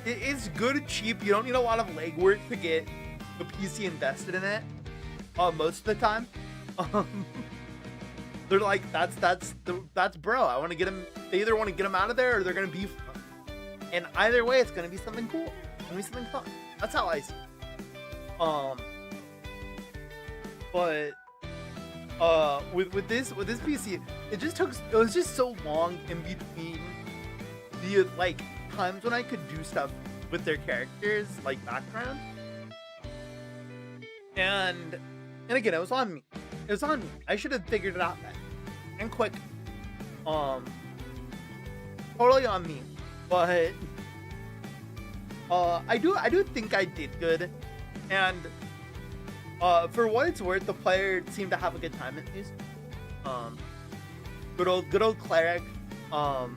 It's good, cheap. You don't need a lot of legwork to get the PC invested in it. Most of the time, they're like, that's bro. I want to get him. They either want to get him out of there or they're gonna beef him. And either way, it's gonna be something cool. It's gonna be something fun. That's how I see it. But with this PC, it was just so long in between the like times when I could do stuff with their characters, like background. And again, it was on me. It was on me. I should have figured it out then. And quick. Totally on me. But I do think I did good. And for what it's worth, the player seemed to have a good time at least. Good old cleric. And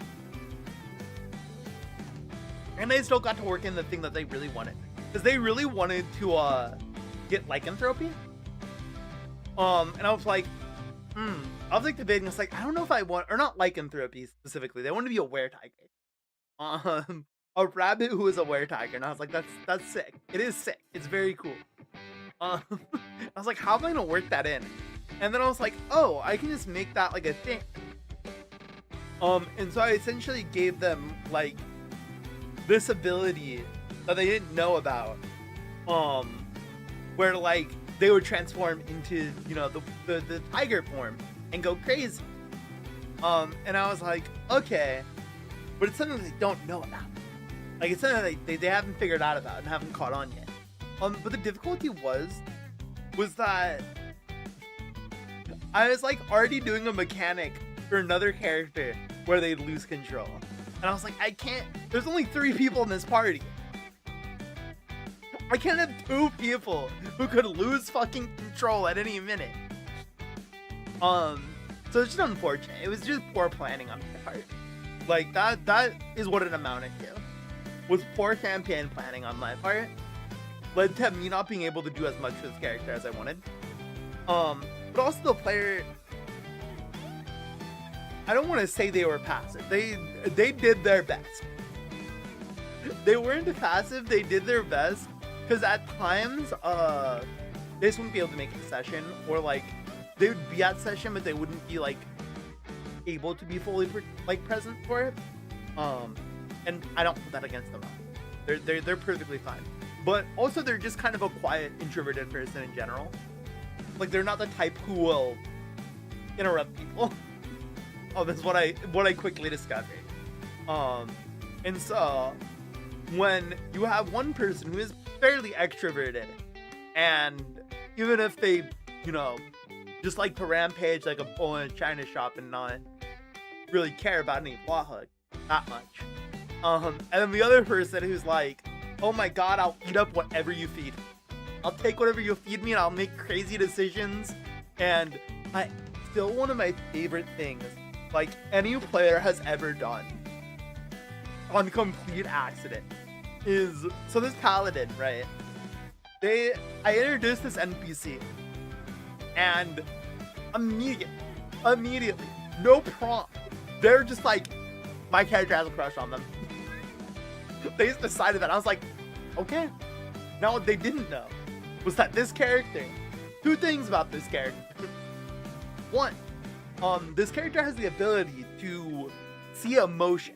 they still got to work in the thing that they really wanted. Because they really wanted to get lycanthropy. And I was like, I was like debating. It's like, I don't know if I want, or not lycanthropy specifically. They want to be a were-tiger. A rabbit who is a were-tiger. And I was like, that's sick. It is sick. It's very cool. I was like, how am I gonna work that in? And then I was like, oh, I can just make that like a thing. And so I essentially gave them like this ability that they didn't know about. Where like they would transform into, you know, the tiger form and go crazy. And I was like, okay, but it's something they don't know about. Like it's something they haven't figured out about and haven't caught on yet. But the difficulty was that I was like already doing a mechanic for another character where they'd lose control. And I was like, I can't, there's only 3 people in this party. I can't have 2 people who could lose fucking control at any minute. So it's just unfortunate. It was just poor planning on my part. Like that is what it amounted to. Was poor campaign planning on my part. Led to me not being able to do as much with this character as I wanted. But also the player, I don't want to say they were passive. They did their best. They weren't passive, they did their best. Because at times, they just wouldn't be able to make the session, or like they would be at session, but they wouldn't be like able to be fully present for it. And I don't put that against them. They're perfectly fine. But also they're just kind of a quiet, introverted person in general. Like they're not the type who will interrupt people. That's what I quickly discovered. And so when you have one person who is fairly extroverted, and even if they, you know, just like to rampage like a bull in a china shop and not really care about any plot hook that much. And then the other person who's like, oh my god, I'll eat up whatever you feed. I'll take whatever you feed me and I'll make crazy decisions. And still one of my favorite things like any player has ever done on complete accident is, so this paladin, right? I introduced this NPC and immediately Immediately. No prompt. They're just like, my character has a crush on them. They just decided that. I was like, okay. Now what they didn't know was that this character, two things about this character. One, this character has the ability to see emotion.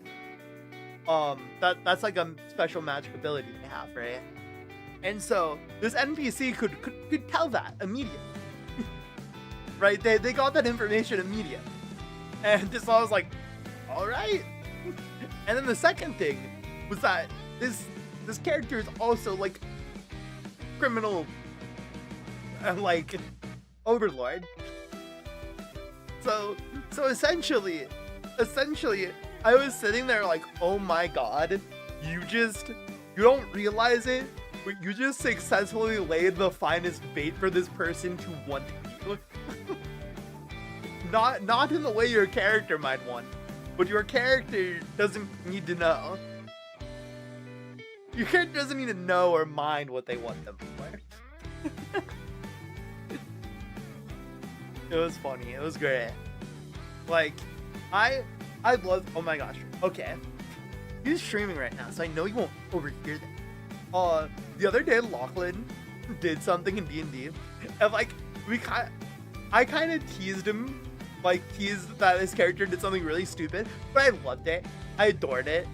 That's like a special magic ability they have, right? And so this NPC could tell that immediately. Right? They got that information immediately. And just I was like, all right. And then the second thing was that this character is also like criminal like overlord. So essentially I was sitting there like, oh my god, you don't realize it, but you just successfully laid the finest bait for this person to want you. Not in the way your character might want, but your character doesn't need to know. Your character doesn't need to know or mind what they want them for. It was funny. It was great. Like, I love. Oh my gosh. Okay, he's streaming right now, so I know you won't overhear that. The other day, Lachlan did something in D&D, and like I kind of teased him, like teased that his character did something really stupid, but I loved it. I adored it.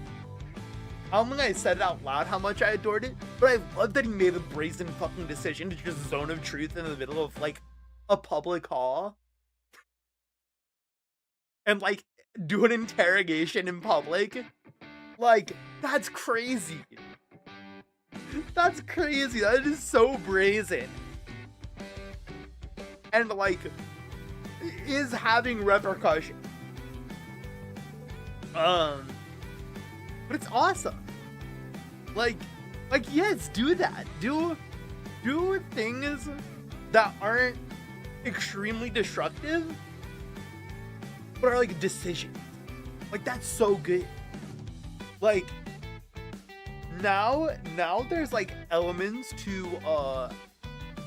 I don't think I said it out loud how much I adored it, but I loved that he made a brazen fucking decision to just zone of truth in the middle of like a public hall and like do an interrogation in public. Like, that's crazy. That's crazy. That is so brazen. And like is having repercussions. But it's awesome. Like yes, do that. Do things that aren't extremely destructive, but are like decisions. Like, that's so good. Like, now there's like elements to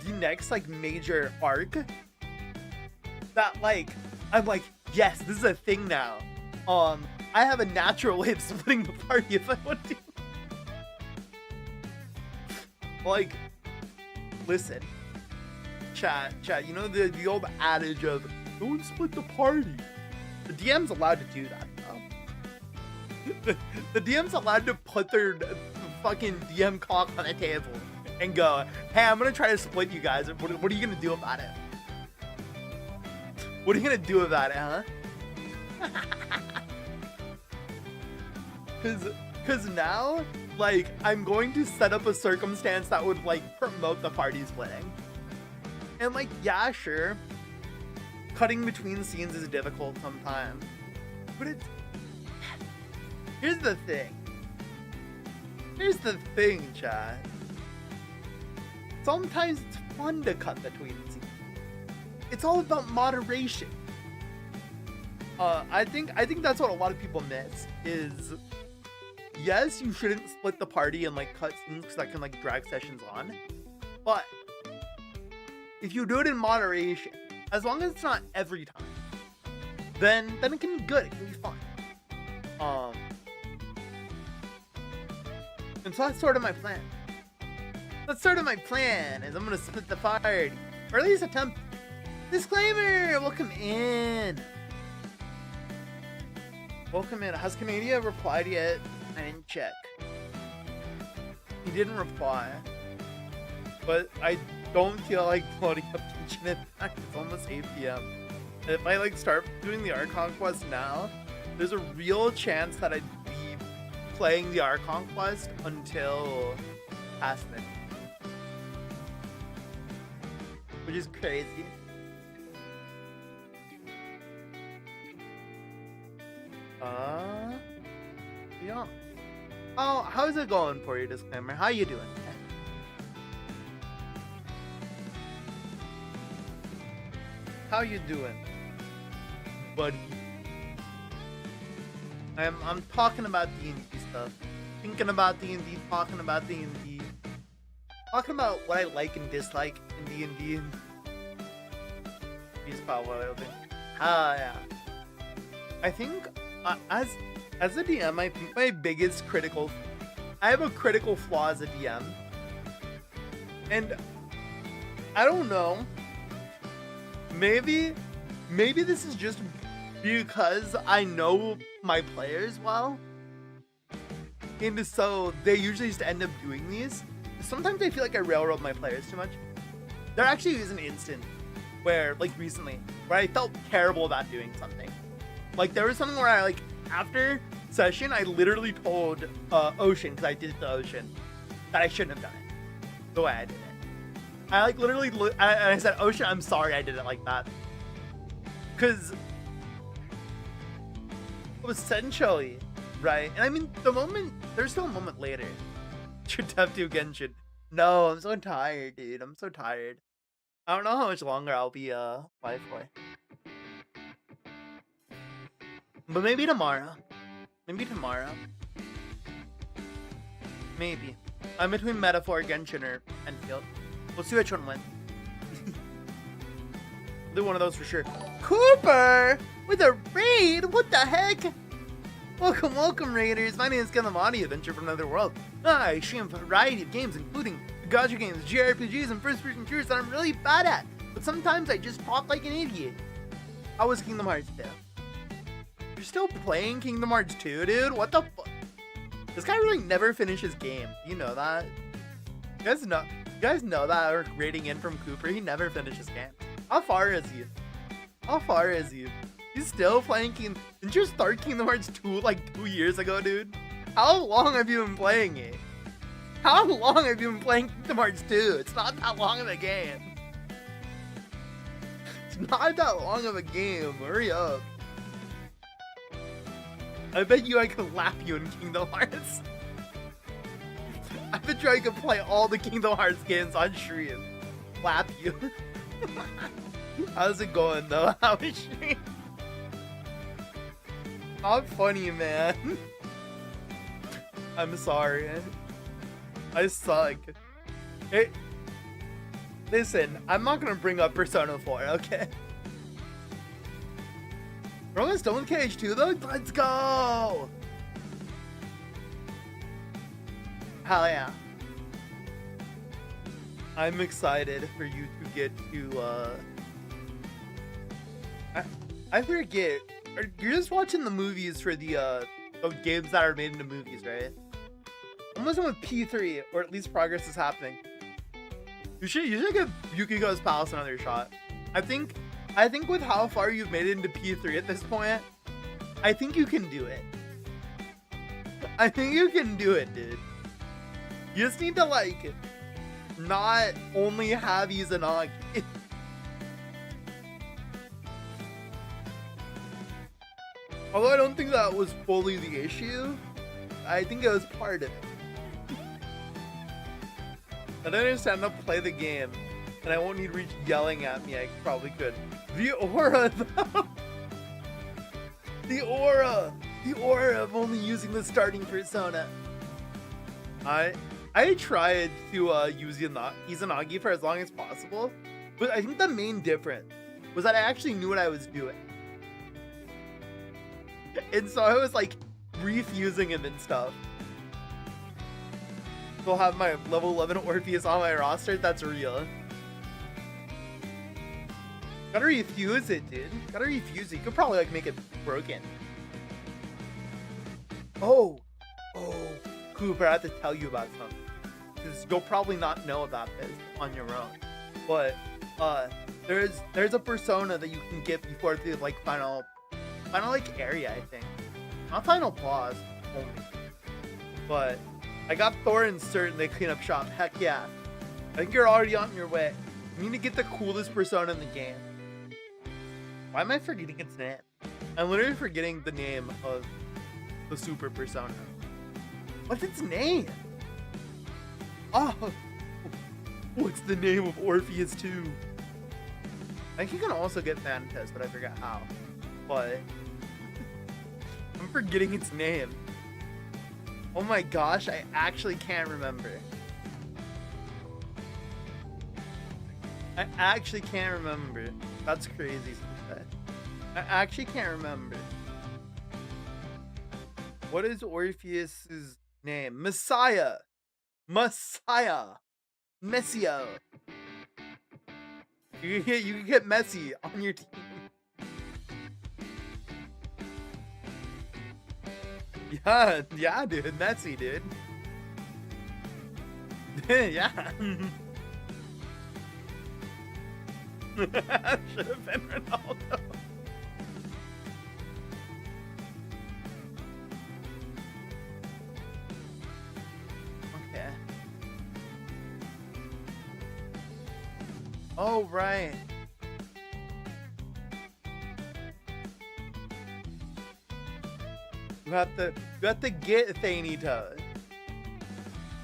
the next like major arc that like I'm like, yes, this is a thing now. I have a natural way of splitting the party if I want to. Like, listen, chat, you know the old adage of don't split the party. The DM's allowed to do that, though. The DM's allowed to put their fucking DM cock on the table and go, hey, I'm gonna try to split you guys. What are you gonna do about it? What are you gonna do about it, huh? Cause now, like, I'm going to set up a circumstance that would like promote the party splitting. And like, yeah, sure, cutting between scenes is difficult sometimes, but here's the thing, chat. Sometimes it's fun to cut between scenes. It's all about moderation. I think that's what a lot of people miss is, yes, you shouldn't split the party and like cut scenes because that can like drag sessions on. But if you do it in moderation, as long as it's not every time, then it can be good. It can be fun. And so that's sort of my plan. Is I'm gonna split the party, or at least attempt. Disclaimer. Welcome in. Has Canada replied yet? I didn't check. He didn't reply. But I don't feel like loading up Kitchen Impact. It's almost 8 p.m. If I like start doing the Archon quest now, there's a real chance that I'd be playing the Archon quest until past midnight. Which is crazy. Yeah. Oh, how's it going for you, Disclaimer? How you doing? How you doing, buddy? I'm talking about D&D stuff. Thinking about D&D, talking about D&D. Talking about what I like and dislike in D&D. He's about what I think. Yeah. I think as a DM, I think my biggest I have a critical flaw as a DM, and I don't know. Maybe this is just because I know my players well, and so they usually just end up doing these. Sometimes I feel like I railroad my players too much. There actually is an instant where, like recently, where I felt terrible about doing something. Like there was something where I, like, after session, I literally told Ocean, because I did it to Ocean, that I shouldn't have done it the way I did it. I like literally, I said, Ocean, I'm sorry I did it like that. Because essentially, right? And I mean, there's still a moment later. Should have to Genshin. No, I'm so tired, dude. I'm so tired. I don't know how much longer I'll be live for. But maybe tomorrow. Maybe tomorrow. Maybe. I'm between Metaphor, Genshin, or Enfield. We'll see which one wins. Do one of those for sure. Cooper! With a raid? What the heck? Welcome, Raiders. My name is Kalamani, Adventure from Another World. I stream a variety of games, including gacha games, JRPGs, and first-person shooters that I'm really bad at. But sometimes I just talk like an idiot. How was Kingdom Hearts 2? You're still playing Kingdom Hearts 2, dude? What the fuck? This guy really never finishes games. You know that? You guys know that we're rating in from Cooper. He never finishes games. How far is he? How far is he? He's still playing Didn't you start Kingdom Hearts 2 like 2 years ago, dude? How long have you been playing it? How long have you been playing Kingdom Hearts 2? It's not that long of a game. It's not that long of a game. Hurry up. I bet you I could lap you in Kingdom Hearts. I bet you I could play all the Kingdom Hearts games on stream. Lap you. How's it going though? How is stream? Not funny, man. I'm sorry. I suck. Hey, listen, I'm not gonna bring up Persona 4, okay? We're almost done with KH2 though? Let's go! Hell yeah. I'm excited for you to get to, I forget. You're just watching the movies for the games that are made into movies, right? Almost done with P3, or at least progress is happening. You should give Yukiko's Palace another shot. I think with how far you've made it into P3 at this point, I think you can do it. I think you can do it, dude. You just need to, like, not only have Izanagi. Although I don't think that was fully the issue, I think it was part of it. I don't understand how to play the game, and I won't need Reach yelling at me. I probably could. The aura, though. The aura of only using the starting persona. I tried to use Izanagi for as long as possible, but I think the main difference was that I actually knew what I was doing. And so I was like refusing him and stuff. Still have my level 11 Orpheus on my roster. That's real. Gotta refuse it, dude. Gotta refuse it. You could probably like make it broken. Oh, Cooper, I have to tell you about something, because you'll probably not know about this on your own. But there's a persona that you can get before the like final like area, I think. Not final boss only. But I got Thorin's cert in the cleanup shop. Heck yeah. I think you're already on your way. You need to get the coolest persona in the game. Why am I forgetting its name? I'm literally forgetting the name of the super persona. What's its name? Oh, what's the name of Orpheus 2? I think you can also get Thanatos, but I forgot how. But I'm forgetting its name. Oh my gosh, I actually can't remember. I actually can't remember. That's crazy. I actually can't remember. What is Orpheus's name? Messiah. Messiah. Messio. You can get Messi on your team. Yeah, dude, Messi, dude. Yeah. Should have been Ronaldo. Okay. Oh, right. You have to get Thaney Toes.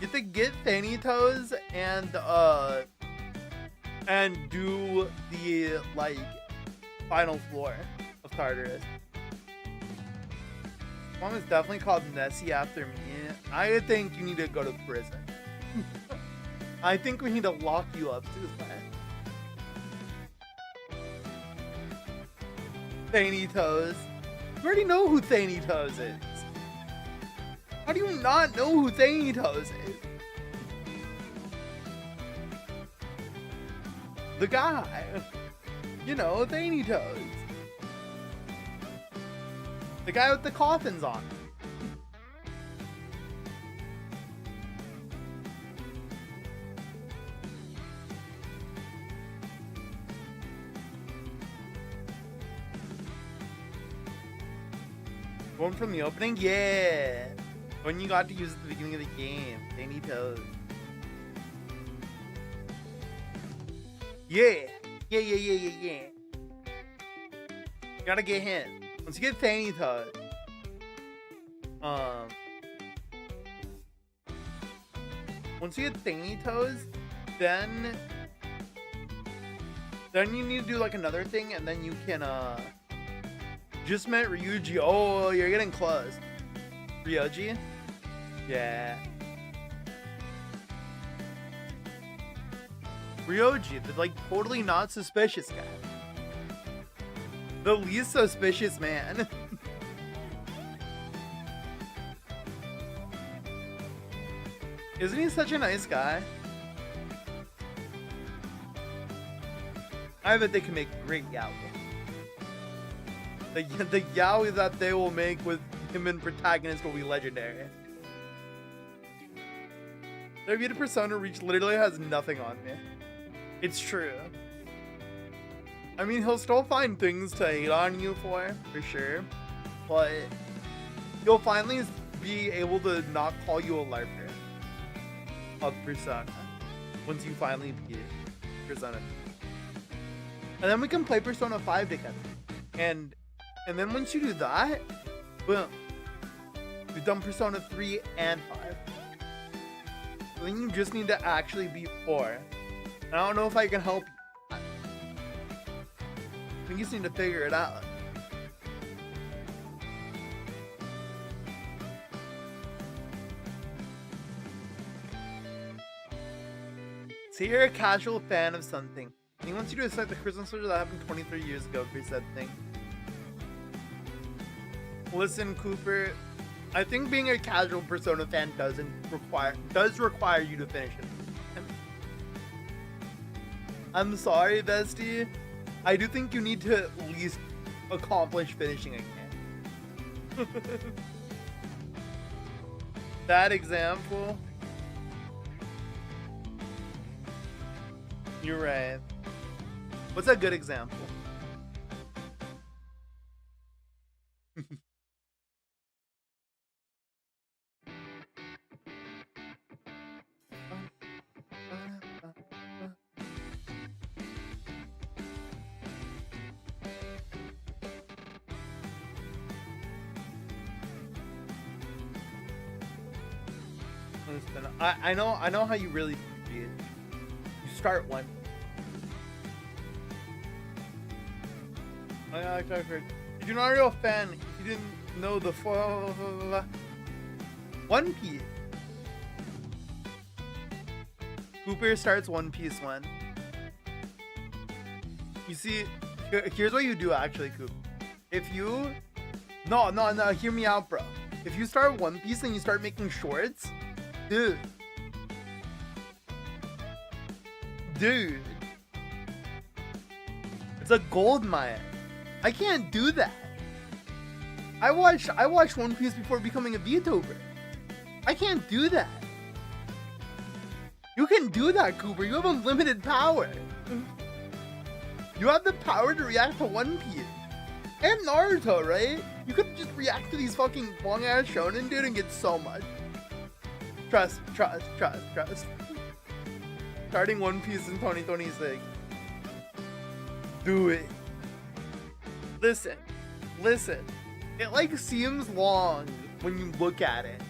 You have to get Thaney Toes and do the like final floor of Tartarus. Mom is definitely called Nessie after me. I think you need to go to prison. I think we need to lock you up too, man. Thaney Toes. You already know who Thaney Toes is. How do you not know who Thaney Toes is? The guy. You know, Thaney Toes. The guy with the coffins on. One from the opening? Yeah. When you got to use it at the beginning of the game. Thaney Toes. Yeah. Yeah. You gotta get him. Once you get Thaney Toes, once you get Thaney Toes, then you need to do like another thing, and then you can just met Ryuji. Oh, you're getting close. Ryoji? Yeah. Ryoji, the like totally not suspicious guy. The least suspicious man. Isn't he such a nice guy? I bet they can make great yaoi. The yaoi that they will make with him and protagonist will be legendary. Their Vita Persona Reach literally has nothing on me. It's true. I mean, he'll still find things to hate on you for sure. But you'll finally be able to not call you a LARPer of Persona once you finally beat Persona. And then we can play Persona 5 together. And then once you do that, boom. We've done Persona 3 and 5. So then you just need to actually beat 4. And I don't know if I can help you. We just need to figure it out. So you're a casual fan of something. And he wants you to accept the Christmas special that happened 23 years ago for said thing. Listen, Cooper, I think being a casual Persona fan does require you to finish it. I'm sorry, bestie. I do think you need to at least accomplish finishing a game. That example. You're right. What's a good example? I know how you really feel. You start one. I've heard. If you're not a real fan, if you didn't know the One Piece. Cooper starts One Piece 1. You see, here's what you do actually, Coop. if you, no, hear me out, bro. If you start One Piece and you start making shorts, dude, it's a gold mine. I can't do that. I watched One Piece before becoming a VTuber. I can't do that. You can do that, Cooper. You have unlimited power. You have the power to react to One Piece. And Naruto, right? You could just react to these fucking long-ass shonen, dude, and get so much. Trust. Starting One Piece in 2026. Do it. Listen. It like seems long when you look at it.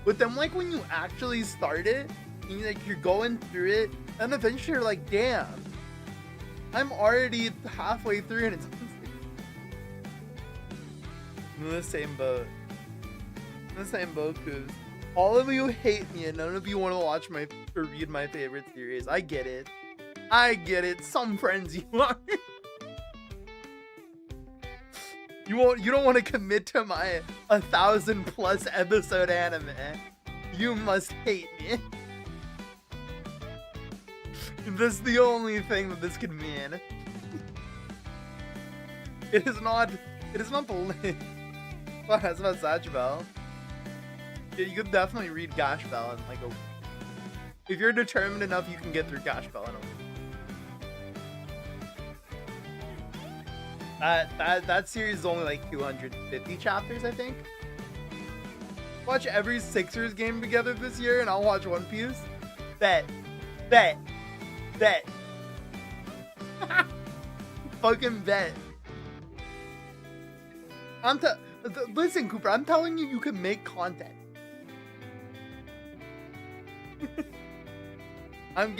But then like when you actually start it, and you're going through it, and eventually you're like, damn. I'm already halfway through and it's I'm in the same boat. Cause all of you hate me and none of you want to watch or read my favorite series. I get it. Some friends you are. You don't want to commit to my 1,000+ episode anime. You must hate me. This is the only thing that this can mean. It is not the Well, that's about Zatch Bell. Yeah, you could definitely read Gash Bell in like a week. If you're determined enough, you can get through Gash Bell in a week. That series is only like 250 chapters, I think. Watch every Sixers game together this year, and I'll watch One Piece. Bet. Fucking bet. Listen, Cooper, I'm telling you, you can make content. I'm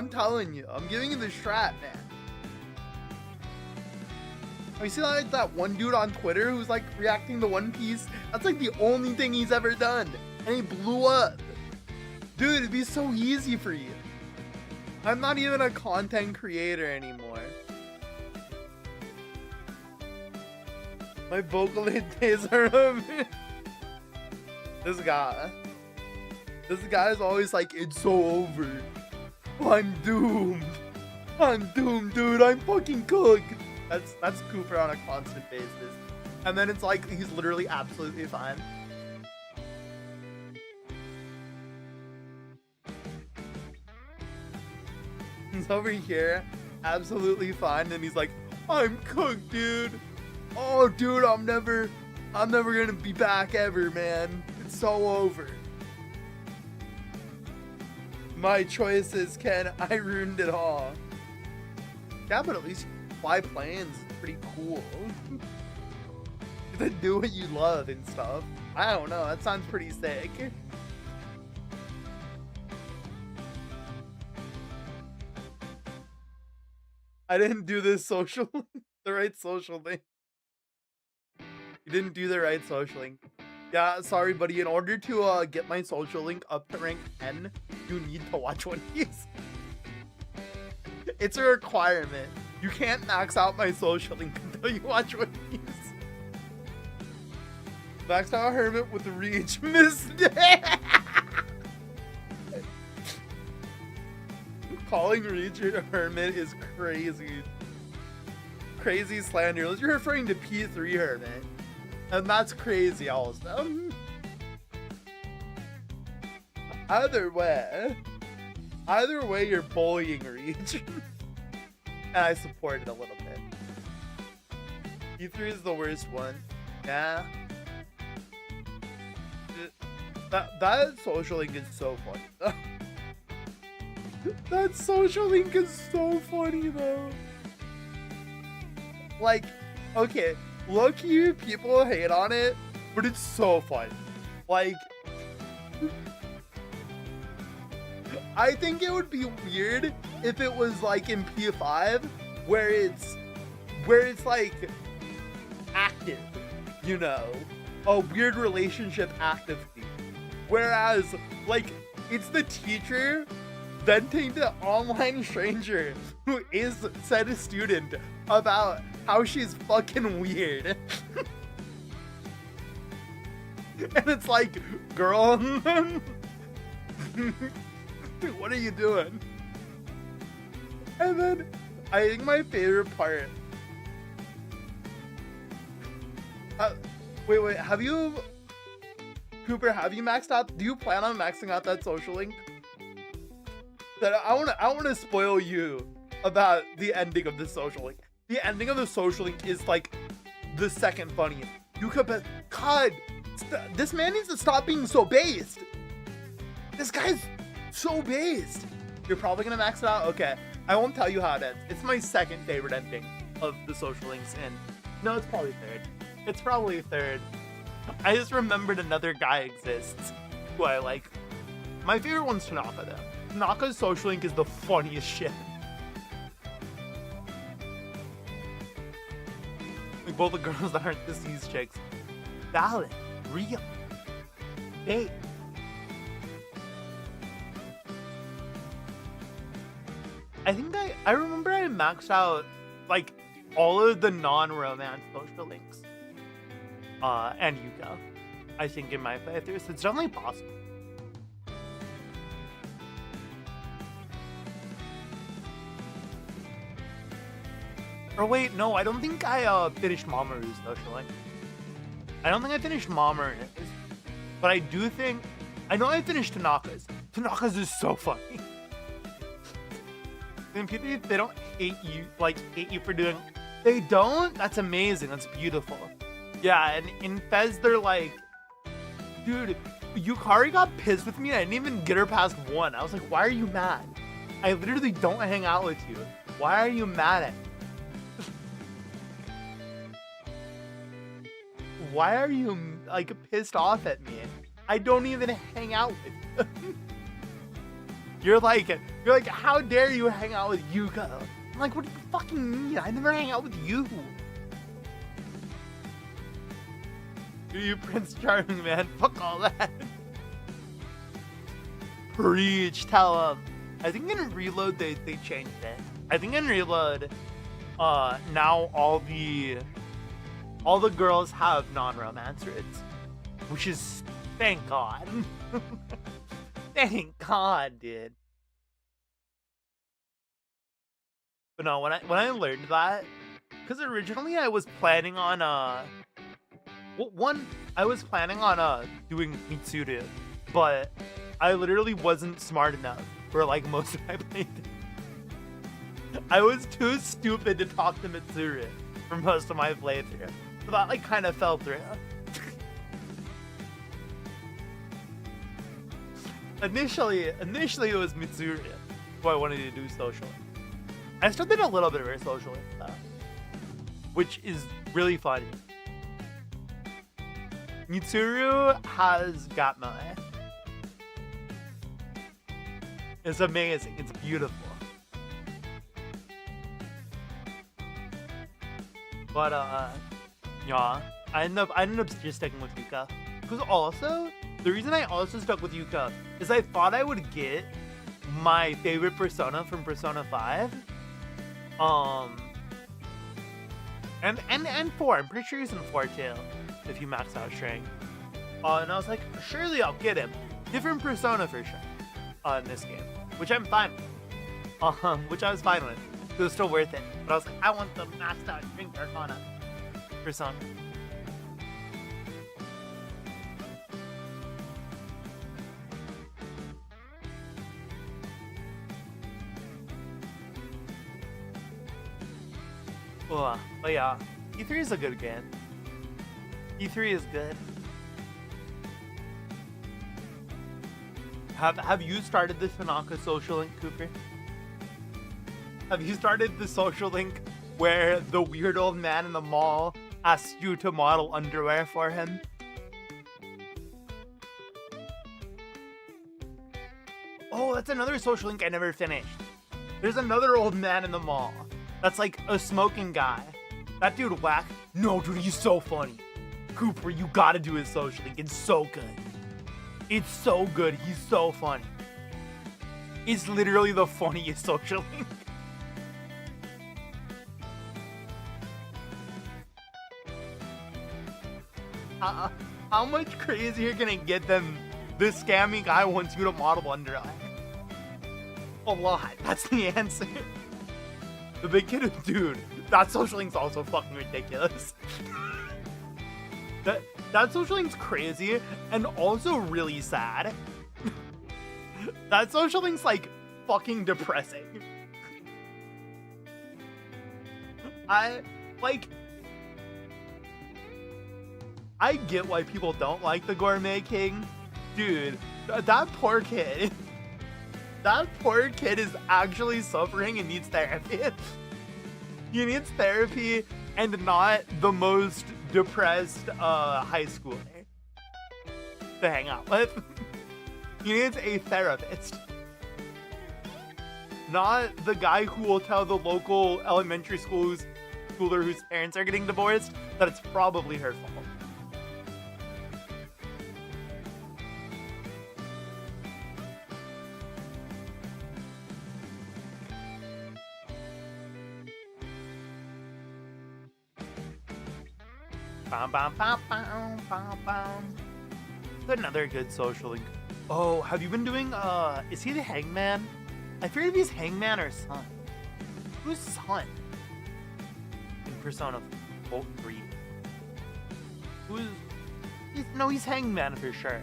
telling you, I'm giving you the strat, man. You see like that one dude on Twitter who's like reacting to One Piece? That's like the only thing he's ever done. And he blew up. Dude, it'd be so easy for you. I'm not even a content creator anymore. My Vocaloid days are over. This guy is always like, it's so over. I'm doomed, dude. I'm fucking cooked. That's Cooper on a constant basis. And then it's like he's literally absolutely fine. He's over here, absolutely fine, and he's like, I'm cooked, dude. Oh, dude, I'm never gonna be back ever, man. It's so over. My choices, Ken. I ruined it all. Yeah, but at least fly planes is pretty cool. Then do what you love and stuff. I don't know. That sounds pretty sick. I didn't do this social, the right social thing. You didn't do the right social link. Yeah, sorry, buddy. In order to get my social link up to rank 10, you need to watch One Piece. It's a requirement. You can't max out my social link until you watch One Piece. Maxed out Hermit with the reach mistake. Calling Reach a Hermit is crazy. Crazy slander. Unless you're referring to P3 Hermit. And that's crazy also. Either way, you're bullying Reach. And I support it a little bit. P3 is the worst one. Yeah. That social link is so funny. That social link is so funny though. Like, okay, low-key people hate on it, but it's so fun. Like, I think it would be weird if it was like in P5 where it's like active, you know, a weird relationship actively. Whereas like it's the teacher venting to online stranger who is said a student about how she's fucking weird. And it's like, girl, dude, what are you doing? And then I think my favorite part. Wait, have you, Cooper? Have you maxed out? Do you plan on maxing out that social link? That I want to spoil you about the ending of the social link. The ending of the social link is like the second funniest. You could bet, God, this man needs to stop being so based. This guy's so based. You're probably gonna max it out. Okay, I won't tell you how it ends. It's my second favorite ending of the social links, and no, it's probably third. It's probably third. I just remembered another guy exists who I like. My favorite one's Tanaka though. Tanaka's social link is the funniest shit. Like both the girls that aren't deceased chicks. Valid. Real. Hey. I think I remember I maxed out like all of the non-romance social links. And Yuka. I think in my playthrough, so it's definitely possible. Or wait, no, I don't think I finished Mamoru's social link. I don't think I finished Mamoru's, but I do think, I know I finished Tanaka's. Tanaka's is so funny. And people, if they don't hate you for doing, they don't? That's amazing, that's beautiful. Yeah, and in Fez, they're like, dude, Yukari got pissed with me and I didn't even get her past 1. I was like, why are you mad? I literally don't hang out with you. Why are you mad at me? Why are you like pissed off at me? I don't even hang out with you. You're like, how dare you hang out with Yuka? I'm like, what do you fucking mean? I never hang out with you. You Prince Charming, man. Fuck all that. Preach, tell him. I think in Reload they changed it. I think in Reload, now all the girls have non-romance roots, which is, thank God. Thank God, dude. But no, when I learned that, because originally I was planning on I was planning on doing Mitsuru, but I literally wasn't smart enough for like most of my playthrough. I was too stupid to talk to Mitsuru for most of my playthrough. So that like kind of fell through. Initially it was Mitsuru who I wanted to do social. I still did a little bit of her social though, which is really funny. Mitsuru has got my. It's amazing. It's beautiful. But yeah, I ended up just sticking with Yuka. Because also, the reason I also stuck with Yuka is I thought I would get my favorite persona from Persona 5. And 4. I'm pretty sure he's in 4 too, if you max out String. And I was like, surely I'll get him. Different persona for sure in this game, which I'm fine with. Which I was fine with. It was still worth it. But I was like, I want the maxed out String Arcana persona. But yeah, E3 is a good game. E3 is good. Have you started the Tanaka social link, Cooper? Have you started the social link where the weird old man in the mall asks you to model underwear for him? Oh, that's another social link I never finished. There's another old man in the mall that's like a smoking guy. That dude whack. No, dude, he's so funny. Cooper, you gotta do his social link. It's so good. It's so good. He's so funny. It's literally the funniest social link. how much crazier can it get than this scammy guy wants you to model under eye? A lot. That's the answer. The big kid, dude. That social link's also fucking ridiculous. that social link's crazy and also really sad. That social link's like fucking depressing. I get why people don't like the Gourmet King. Dude, that poor kid. That poor kid is actually suffering and needs therapy. He needs therapy and not the most depressed high schooler to hang out with. He needs a therapist. Not the guy who will tell the local elementary schooler whose parents are getting divorced that it's probably her fault. Another good social link. Oh, have you been doing, is he the Hangman? I forget if he's Hangman or Sun. Who's Sun? In Persona 3. He's Hangman for sure.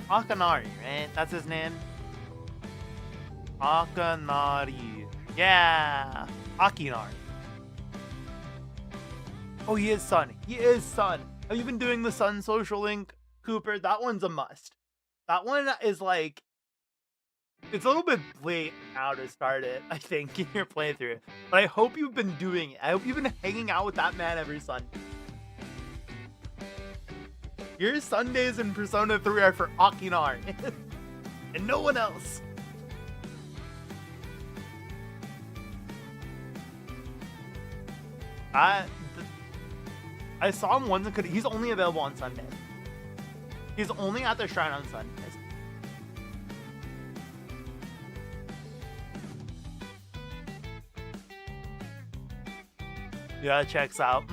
Akanari, right? That's his name? Akanari. Yeah! Akinari. Oh, he is Sun. He is Sun. Have you been doing the Sun social link, Cooper? That one's a must. That one is like, it's a little bit late now to start it, I think, in your playthrough. But I hope you've been doing it. I hope you've been hanging out with that man every Sunday. Your Sundays in Persona 3 are for Akinari. And no one else. I saw him once and he's only available on Sundays. He's only at the shrine on Sundays. Yeah, checks out.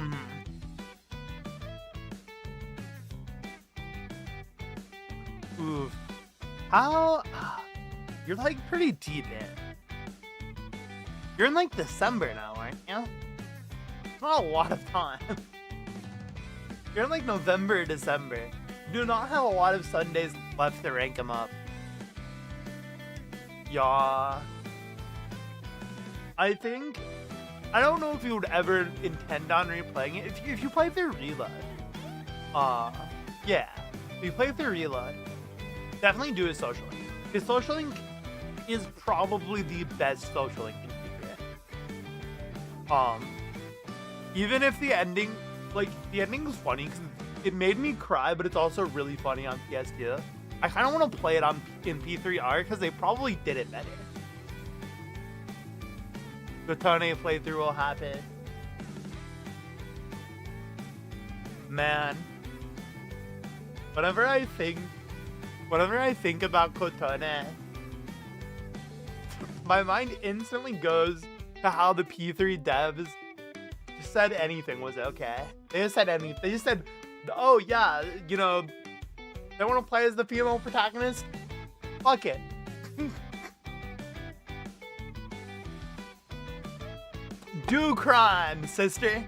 Oof. How? You're like pretty deep in. You're in like December now, aren't you? It's not a lot of time. You're in like November, December. You do not have a lot of Sundays left to rank them up. Yeah. I don't know if you would ever intend on replaying it. If you play through Reload. Yeah. If you play through Reload, definitely do a social link. His social link is probably the best social link in Fictional. Even if the ending, the ending was funny because it made me cry, but it's also really funny on PS2. I kind of want to play it in P3R because they probably did it better. The Tone playthrough will happen. Man. Whenever I think about Kotone, my mind instantly goes to how the P3 devs just said anything was okay. They just said anything. They just said, oh yeah, you know, they want to play as the female protagonist? Fuck it. Do crime, sister.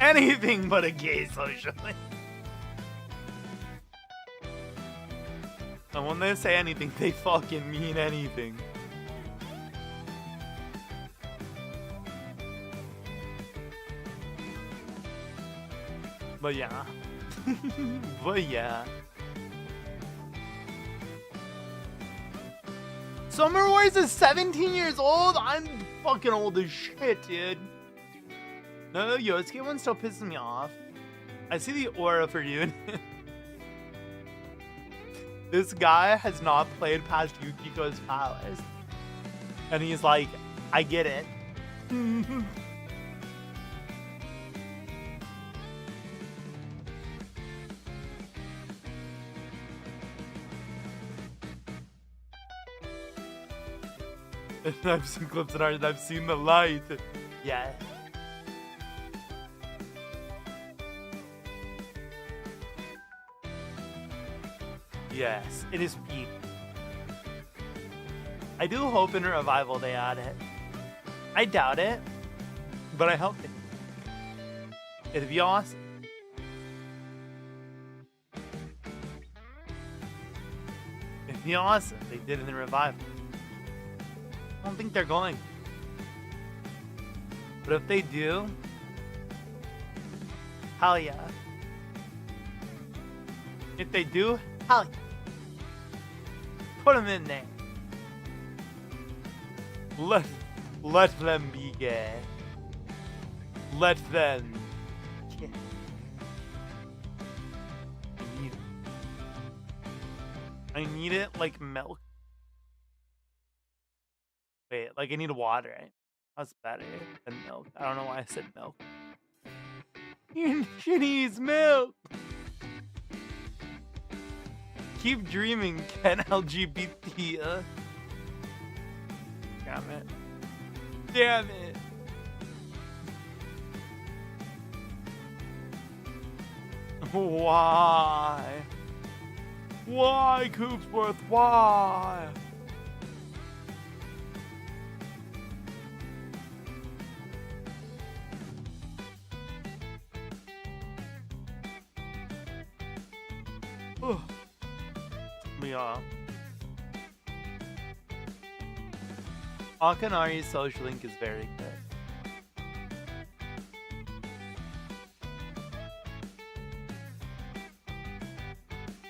Anything but a gay socially. And when they say anything, they fucking mean anything. But yeah. But yeah. Summer Wars is 17 years old? I'm fucking old as shit, dude. No, Yosuke one still pisses me off. I see the aura for you. This guy has not played past Yukiko's Palace. And he's like, I get it. I've seen clips in art and I've seen the light. Yeah. Yes, it is peak. I do hope in a revival they add it. I doubt it, but I hope it. It'd be awesome. It'd be awesome. They did in the revival. I don't think they're going. But if they do, hell yeah. If they do, hell yeah. Put them in there. Let them be gay. Let them. Yeah. I need it like milk. Wait, like I need water, right? That's better than milk. I don't know why I said milk. She needs milk. Keep dreaming, Ken LGBT. Damn it. Damn it. Why? Why, Coopsworth? Why? Yeah. Akanari's social link is very good.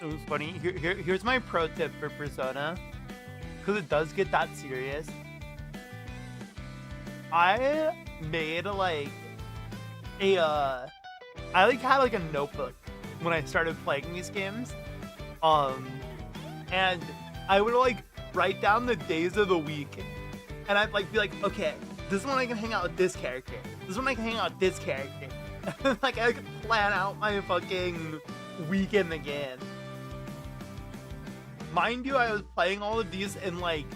It was funny. Here's my pro tip for Persona, because it does get that serious. I made like a I like had like a notebook when I started playing these games, and I would like write down the days of the week, and I'd like be like, okay, this is when I can hang out with this character. This is when I can hang out with this character. Like I could plan out my fucking week in the game. Mind you, I was playing all of these in like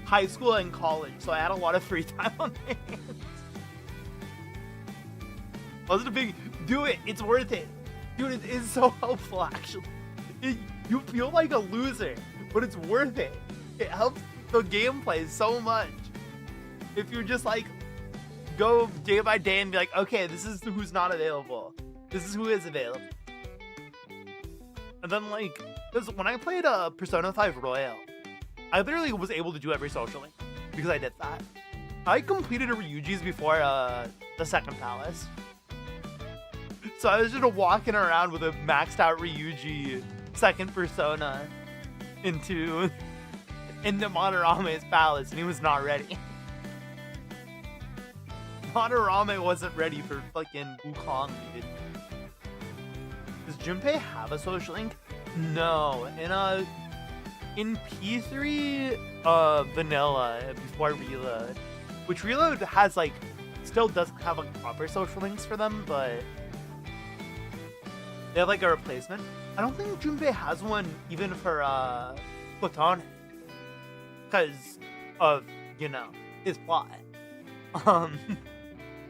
high school and college, so I had a lot of free time on my hands. Wasn't a big do it. It's worth it, dude. It is so helpful actually. You feel like a loser, but it's worth it. It helps the gameplay so much. If you just like go day by day and be like, okay, this is who's not available. This is who is available. And then like, because when I played Persona 5 Royal, I literally was able to do every social link because I did that. I completed a Ryuji's before the second palace. So I was just walking around with a maxed out Ryuji second persona into Monораme's palace, and he was not ready. Monorame wasn't ready for fucking Wukong, dude. Does Junpei have a social link? No. In P3 vanilla before Reload, which Reload has like still doesn't have like proper social links for them, but they have like a replacement. I don't think Junpei has one even for Platonic, because of, you know, his plot.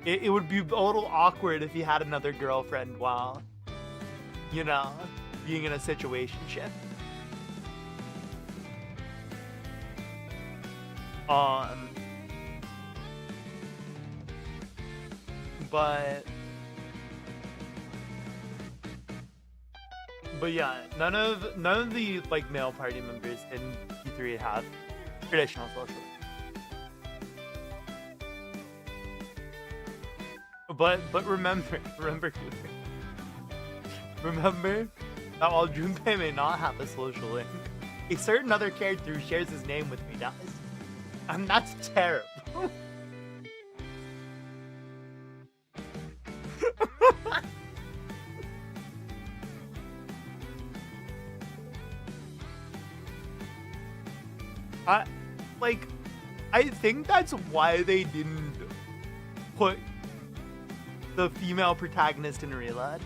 It would be a little awkward if he had another girlfriend while, you know, being in a situationship. But yeah, none of the like male party members in P3 have traditional social links. But remember that while Junpei may not have a social link, a certain other character who shares his name with me does. And that's terrible. I think that's why they didn't put the female protagonist in Reload.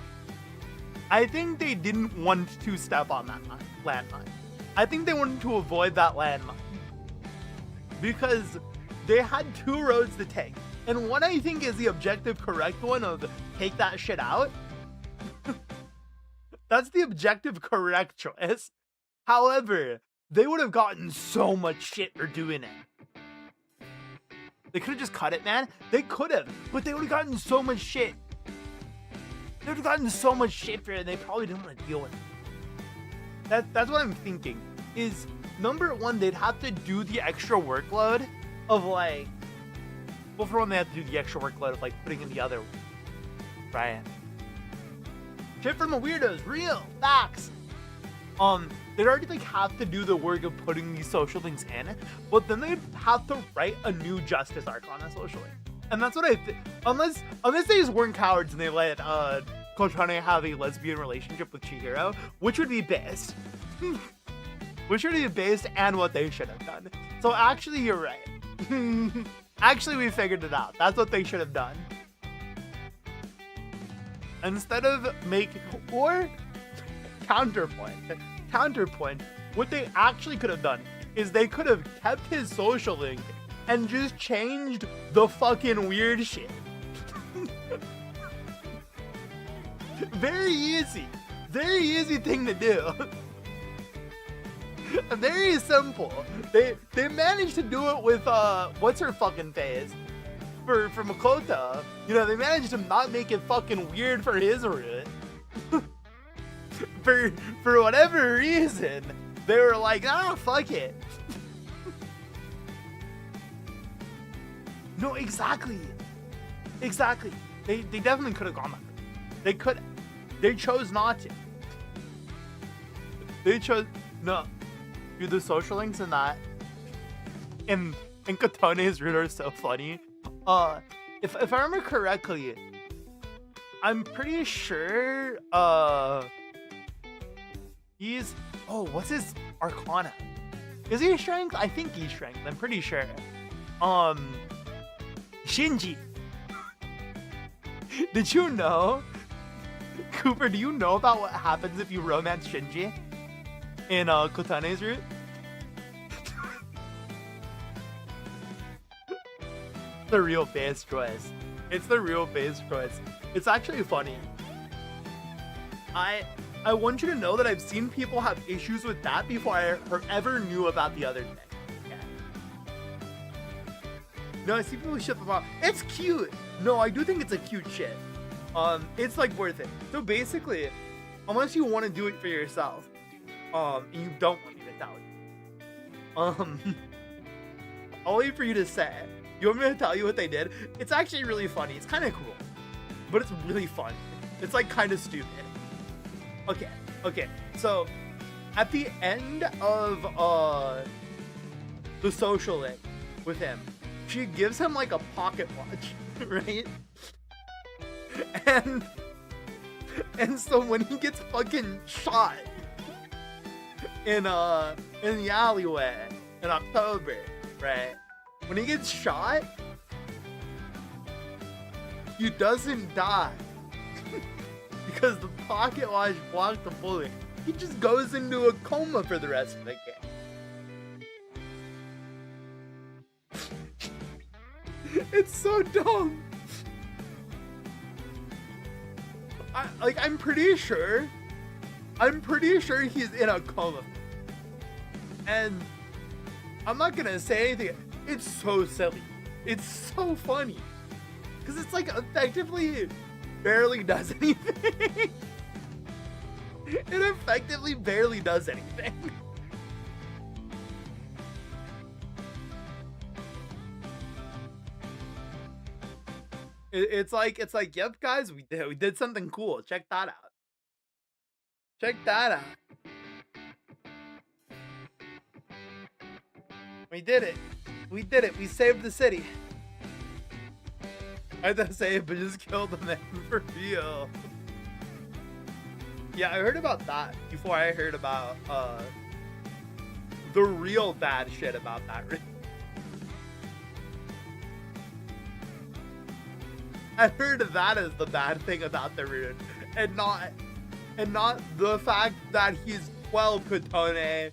I think they didn't want to step on that landmine. I think they wanted to avoid that landmine. because they had two roads to take. And one I think is the objective correct one of take that shit out. That's the objective correct choice. However, they would have gotten so much shit for doing it. They could have just cut it, man. They could have, but they would have gotten so much shit. They would have gotten so much shit for it, and they probably didn't want to deal with it. That's what I'm thinking. Is number one, they'd have to do the extra workload of like, well, for one, they have to do the extra workload of like putting in the other one, right? Shit from the weirdos, real facts. They'd already like have to do the work of putting these social links in, but then they'd have to write a new justice arc on a social link. And that's what I think. Unless they just weren't cowards and they let Kotane have a lesbian relationship with Chihiro, which would be best. Which would be best and what they should have done. So actually, you're right. Actually, we figured it out. That's what they should have done. Instead of making, or counterpoint, what they actually could have done is they could have kept his social link and just changed the fucking weird shit. Very easy thing to do. Very simple. They managed to do it with what's her fucking face for Makoto. You know, they managed to not make it fucking weird for his route. for whatever reason, they were like, ah, fuck it. No, exactly. They definitely could have gone that way. They chose not to. They chose no. Dude, the social links in that and Katane's route are so funny. If I remember correctly, I'm pretty sure he's what's his arcana? Is he strength? I think he's strength. I'm pretty sure. Shinji. Did you know? Cooper, do you know about what happens if you romance Shinji in Kotane's route? The real base choice. It's the real base choice. It's actually funny. I want you to know that I've seen people have issues with that before I ever knew about the other thing. No, I see people shit them off. It's cute. No, I do think it's a cute shit. It's like worth it. So basically, unless you want to do it for yourself, and you don't want me to tell you, I'll wait for you to say. You want me to tell you what they did? It's actually really funny. It's kind of cool, but it's really fun. It's like kind of stupid. Okay. So at the end of the social link with him, she gives him like a pocket watch, right? And so when he gets fucking shot in the alleyway in October, right? When he gets shot, he doesn't die because the pocket watch blocked the bullet. He just goes into a coma for the rest of the game. It's so dumb. I'm pretty sure he's in a coma. And I'm not gonna say anything. It's so silly. It's so funny. Because it's like effectively barely does anything. It effectively barely does anything. It's like, yep, guys, we did something cool. Check that out. We did it. We saved the city. I had to say it, but just killed the man for real. Yeah, I heard about that before I heard about the real bad shit about that. I heard that is the bad thing about the rune, and not the fact that he's 12 Kotone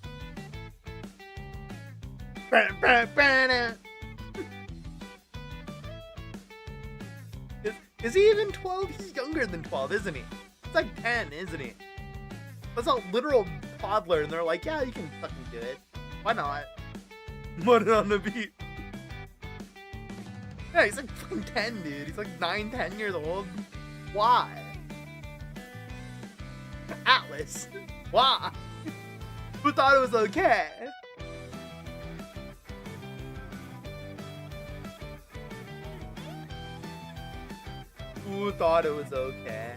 Is he even 12? He's younger than 12, isn't he? It's like 10, isn't he? That's a literal toddler, and they're like, yeah, you can fucking do it. Why not? Put it on the beat. Yeah, he's like fucking 10, dude. He's like 9, 10 years old. Why? Atlas. Why? Who thought it was okay? Who thought it was okay?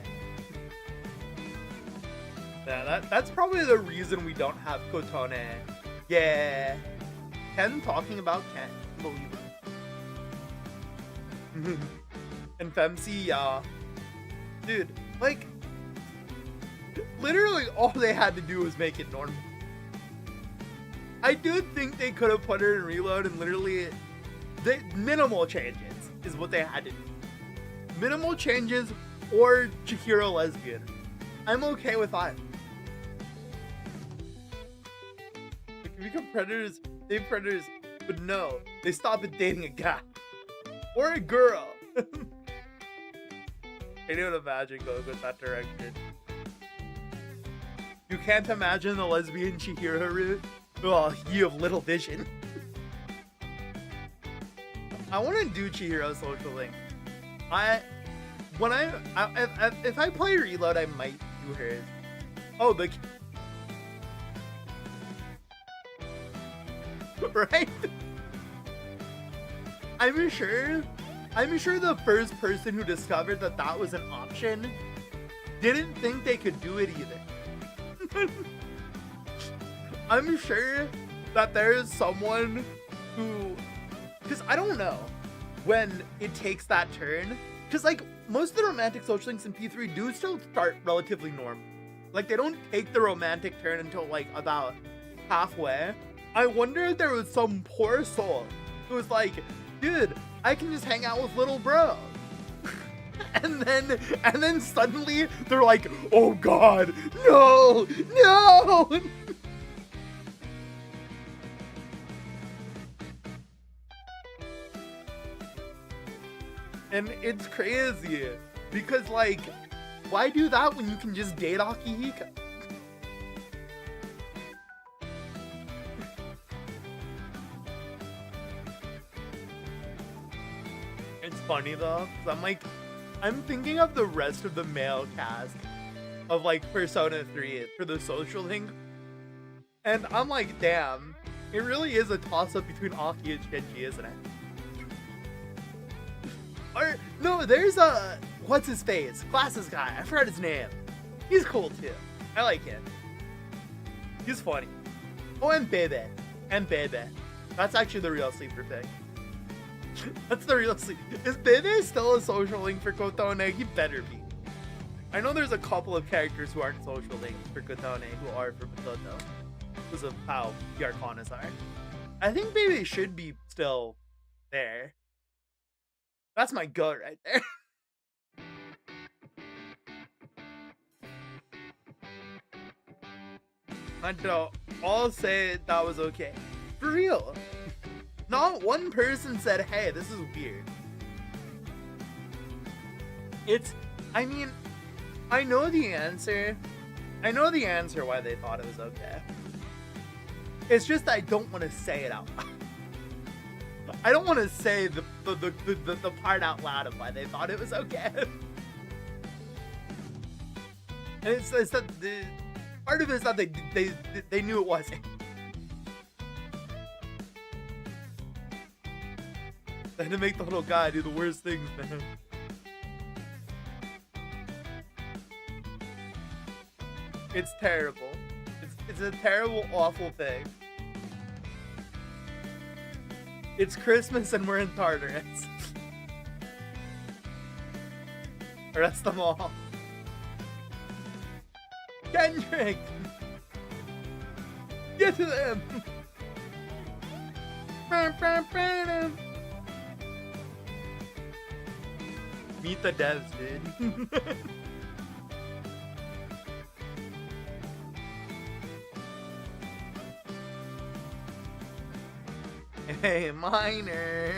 Yeah, that's probably the reason we don't have Kotone. Yeah. Ken talking about Ken. Unbelievable. And Femsi, yeah. Dude, like, literally all they had to do was make it normal. I do think they could have put her in Reload and literally, the minimal changes is what they had to do. Minimal changes or Chihiro lesbian. I'm okay with that. Like, if you become predators, they predators, but no, they stop at dating a guy. Or a girl. I don't imagine going with that direction. You can't imagine the lesbian Chihiro route? Well, you have little vision. I want to do Chihiro's social link. If I play Reload, I might do hers. Oh, the right? I'm sure the first person who discovered that was an option didn't think they could do it either. I'm sure that there's someone who, because I don't know when it takes that turn, because like most of the romantic social links in P3 do still start relatively normal. Like they don't take the romantic turn until like about halfway. I wonder if there was some poor soul who was like, dude, I can just hang out with little bro. and then suddenly they're like, oh god, no. And it's crazy because like, why do that when you can just date Akihiko? It's funny though, 'cause I'm thinking of the rest of the male cast of like Persona 3 for the social link, and I'm like, damn, it really is a toss-up between Aki and Shinji, isn't it? Or no, there's a what's his face? Glasses guy. I forgot his name. He's cool too. I like him. He's funny. Oh, and Bebe. That's actually the real sleeper thing. That's the real sleep. Is Bebe still a social link for Kotone? He better be. I know there's a couple of characters who aren't social links for Kotone who are for Makoto because of how the Arcanas are. I think Bebe should be still there. That's my goat right there. I don't. All say that was okay. For real. Not one person said, hey, this is weird. I mean, I know the answer. I know the answer why they thought it was okay. It's just I don't want to say it out loud. I don't want to say the part out loud of why they thought it was okay. And it's that the part of it is that they knew it wasn't. They had to make the little guy do the worst things, man. It's terrible. It's a terrible, awful thing. It's Christmas and we're in Tartarus. Arrest them all. Kendrick! Get to them! Meet the devs, dude. A minor.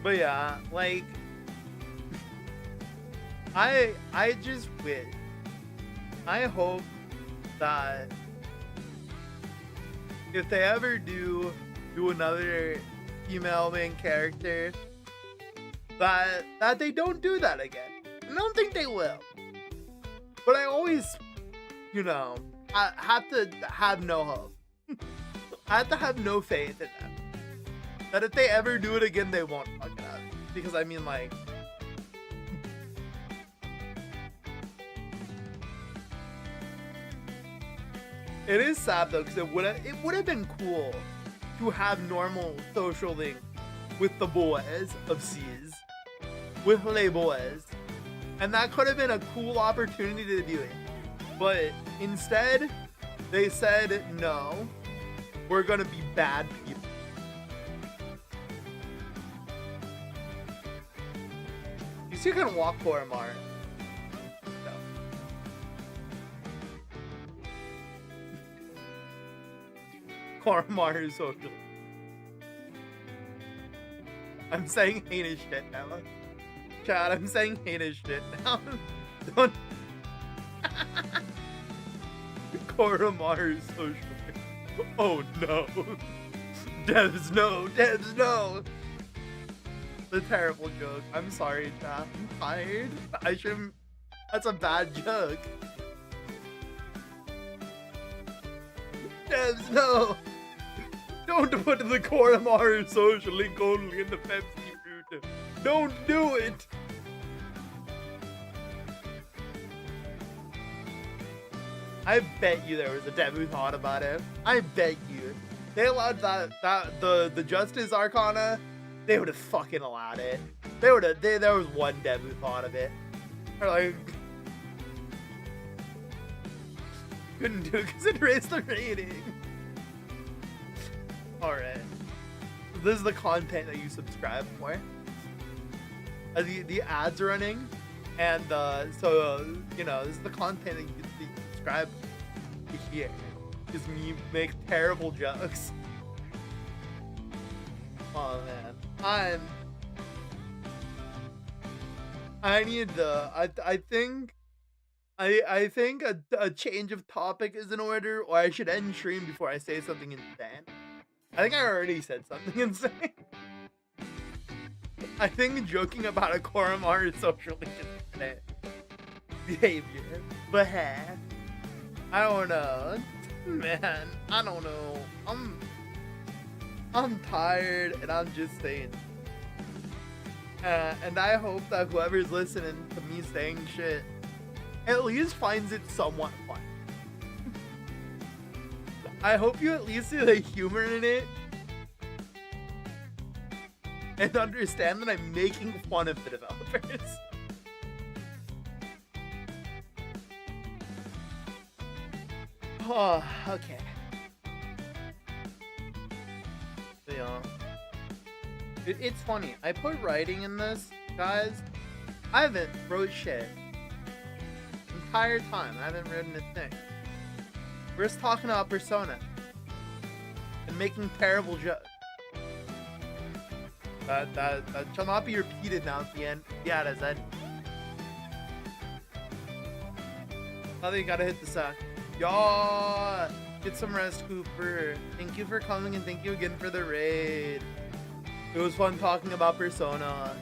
But yeah, like, I just wish, I hope that if they ever do another female main character, that they don't do that again. I don't think they will. But I always, I have to have no hope. I have to have no faith in them. That if they ever do it again, they won't fuck it up. Because I mean, like, it is sad though, because it would have been cool to have normal social link with the boys of C's, with les boys, and that could have been a cool opportunity to do it. But instead, they said no, we're gonna be bad people. You still can walk Koramar. No. Koramar is social. I'm saying heinous shit now. Chad, I'm saying heinous shit now. Don't. Koramar is social. Oh no. Devs, no. Devs, no. The terrible joke. I'm sorry, chat. I'm tired. I shouldn't. That's a bad joke. Devs, no. Don't put the Koramar social link only in the Pepsi fruit. Don't do it. I bet you there was a dev who thought about it. I bet you. They allowed the Justice Arcana. They would have fucking allowed it. There was one dev who thought of it. Or like, couldn't do it because it raised the rating. Alright. This is the content that you subscribe for. The ads running. And so, this is the content that you subscribe to hear. Is me make terrible jokes. Oh man. I think a change of topic is in order, or I should end stream before I say something insane. I think I already said something insane. I think joking about a Koramar is socially insane behavior. But I don't know. Man, I don't know. I'm tired, and I'm just saying. And I hope that whoever's listening to me saying shit at least finds it somewhat fun. I hope you at least see the humor in it and understand that I'm making fun of the developers. Oh, okay. Yeah. It's funny. I put writing in this, guys. I haven't wrote shit. Entire time, I haven't written a thing. We're just talking about Persona and making terrible jokes. That shall not be repeated now at the end. Yeah, that's it. Now that you gotta hit the sack. Yo, get some rest, Cooper. Thank you for coming and thank you again for the raid. It was fun talking about Persona.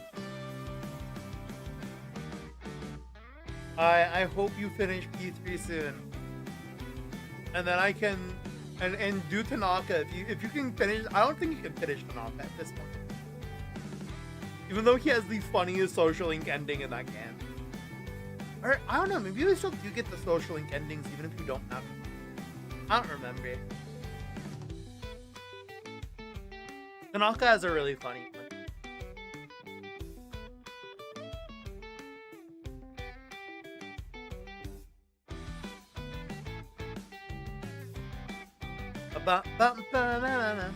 I hope you finish P3 soon. And then I can and do Tanaka. If you can finish, I don't think you can finish Tanaka at this point. Even though he has the funniest social link ending in that game. Or I don't know, maybe they still do get the social link endings even if you don't have them. I don't remember. Tanaka has a really funny one. Oh, man.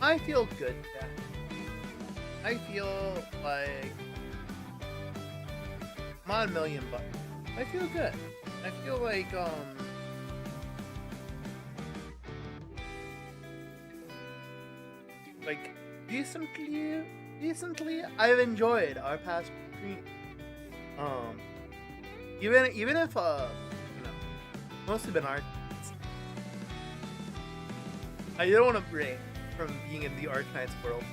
I feel good, Jack. I feel like I'm on $1 million. I feel good. I feel like decently I've enjoyed our past stream. Even if you know, mostly been art. I don't want to break from being in the Arknights world.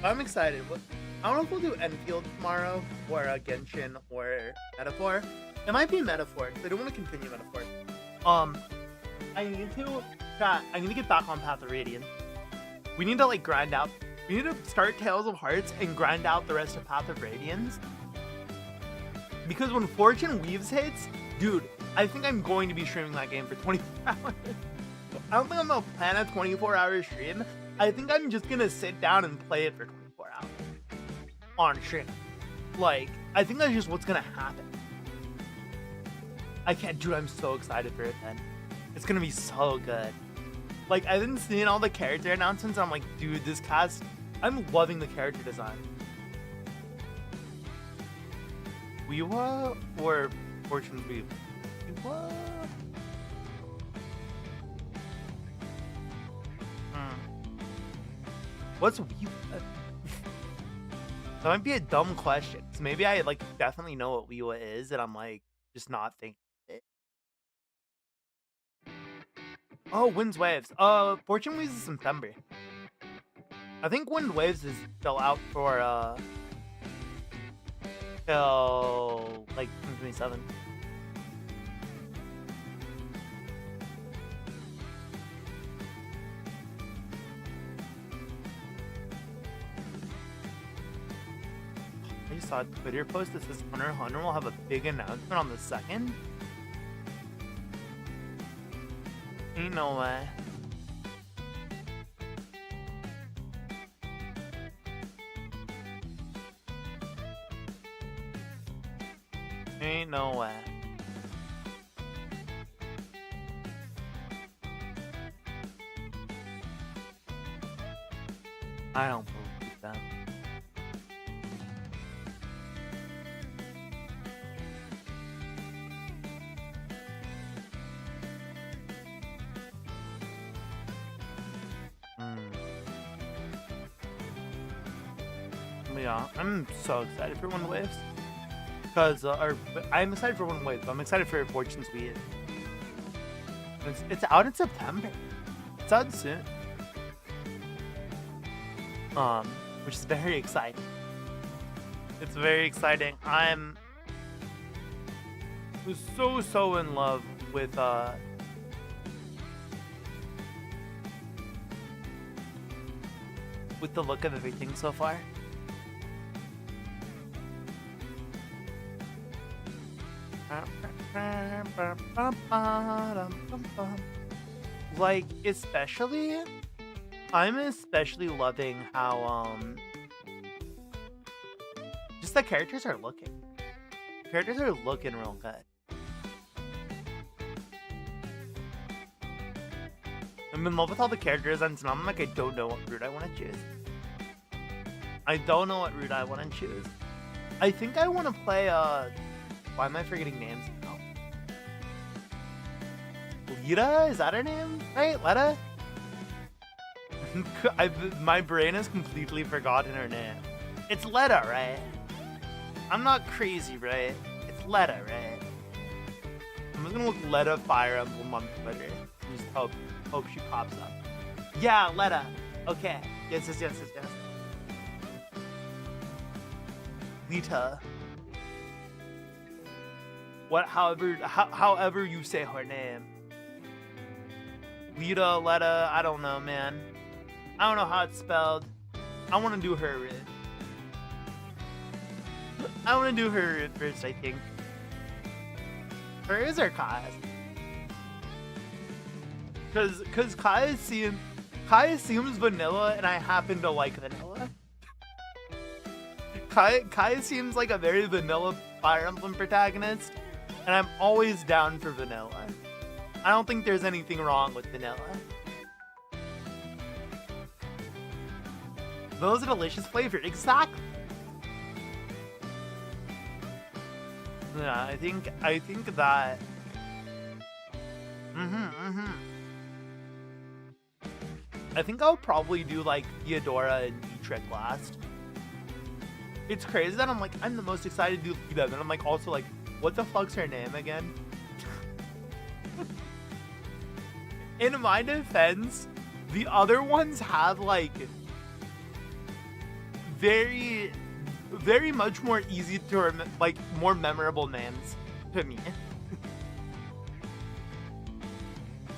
I'm excited. I don't know if we'll do Enfield tomorrow, or Genshin, or Metaphor. It might be Metaphor, because I don't want to continue Metaphor. I need to get back on Path of Radiance. We need to, like, grind out. We need to start Tales of Hearts and grind out the rest of Path of Radiance. Because when Fortune Weaves hits, dude, I think I'm going to be streaming that game for 24 hours. I don't think I'm going to plan a 24-hour stream. I think I'm just going to sit down and play it for 24 hours. On stream. Like, I think that's just what's going to happen. Dude, I'm so excited for it, then. It's going to be so good. Like, I've been seeing all the character announcements, and I'm like, dude, this cast, I'm loving the character design. Weewa or Fortune's Weave? Weewa? What's Weewa? That might be a dumb question. So maybe I, like, definitely know what Weewa is, and I'm, like, just not thinking it. Oh, Wind's Waves. Fortune Waves is September. I think Wind Waves is still out for, till, like, 2027. I just saw a Twitter post that says Hunter x Hunter will have a big announcement on the 2nd. Ain't no way. Ain't no way. I don't believe that. Yeah, I'm so excited for Wind Waves. Because, I'm excited for Wind Waves, but I'm excited for Fortune's Weave. It's out in September. It's out soon. Which is very exciting. It's very exciting. I'm so in love with, the look of everything so far. Like, especially, I'm especially loving how, just the characters are looking. Characters are looking real good. I'm in love with all the characters, and I'm like, I don't know what route I want to choose. I don't know what route I want to choose. I think I want to play, why am I forgetting names now? Lita? Is that her name? Right? Letta? My brain has completely forgotten her name. It's Letta, right? I'm not crazy, right? It's Letta, right? I'm just gonna look Letta Fire Emblem on Twitter and just hope she pops up. Yeah, Letta. Okay. Yes. Lita. However you say her name. Lita, Letta, I don't know, man. I don't know how it's spelled. I want to do her route. I want to do her route first, I think. Or is there Kai's? Because Kai seems vanilla, and I happen to like vanilla. Kai seems like a very vanilla Fire Emblem protagonist, and I'm always down for vanilla. I don't think there's anything wrong with vanilla. Those are delicious flavor, exactly. Yeah, I think that. I think I'll probably do like Theodora and Dietrich last. It's crazy that I'm the most excited to do them, and I'm like also like, what the fuck's her name again? In my defense, the other ones have like very much more easy to like more memorable names to me.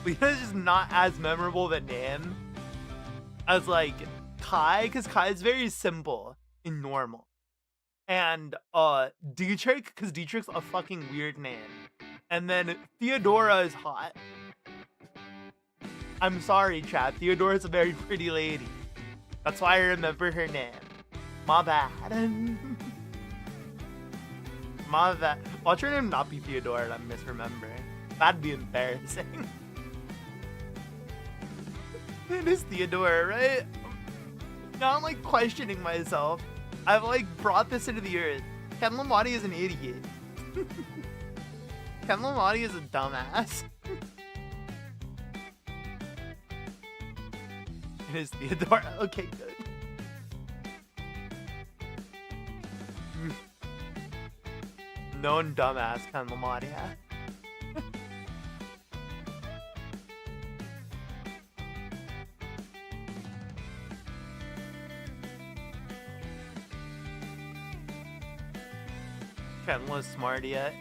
Lena's just not as memorable of a name as like Kai, because Kai is very simple and normal. And Dietrich, because Dietrich's a fucking weird name. And then Theodora is hot. I'm sorry, chat. Theodora's a very pretty lady. That's why I remember her name. My bad. My bad. Watch her name not be Theodora and I'm misremembering. That'd be embarrassing. It is Theodora, right? Now I'm like questioning myself. I've like brought this into the earth. Ken Lamati is an idiot. Ken Lamati is a dumbass. It is Theodora. Okay, good. Known dumbass Ken Lamati. Ken was smart yet.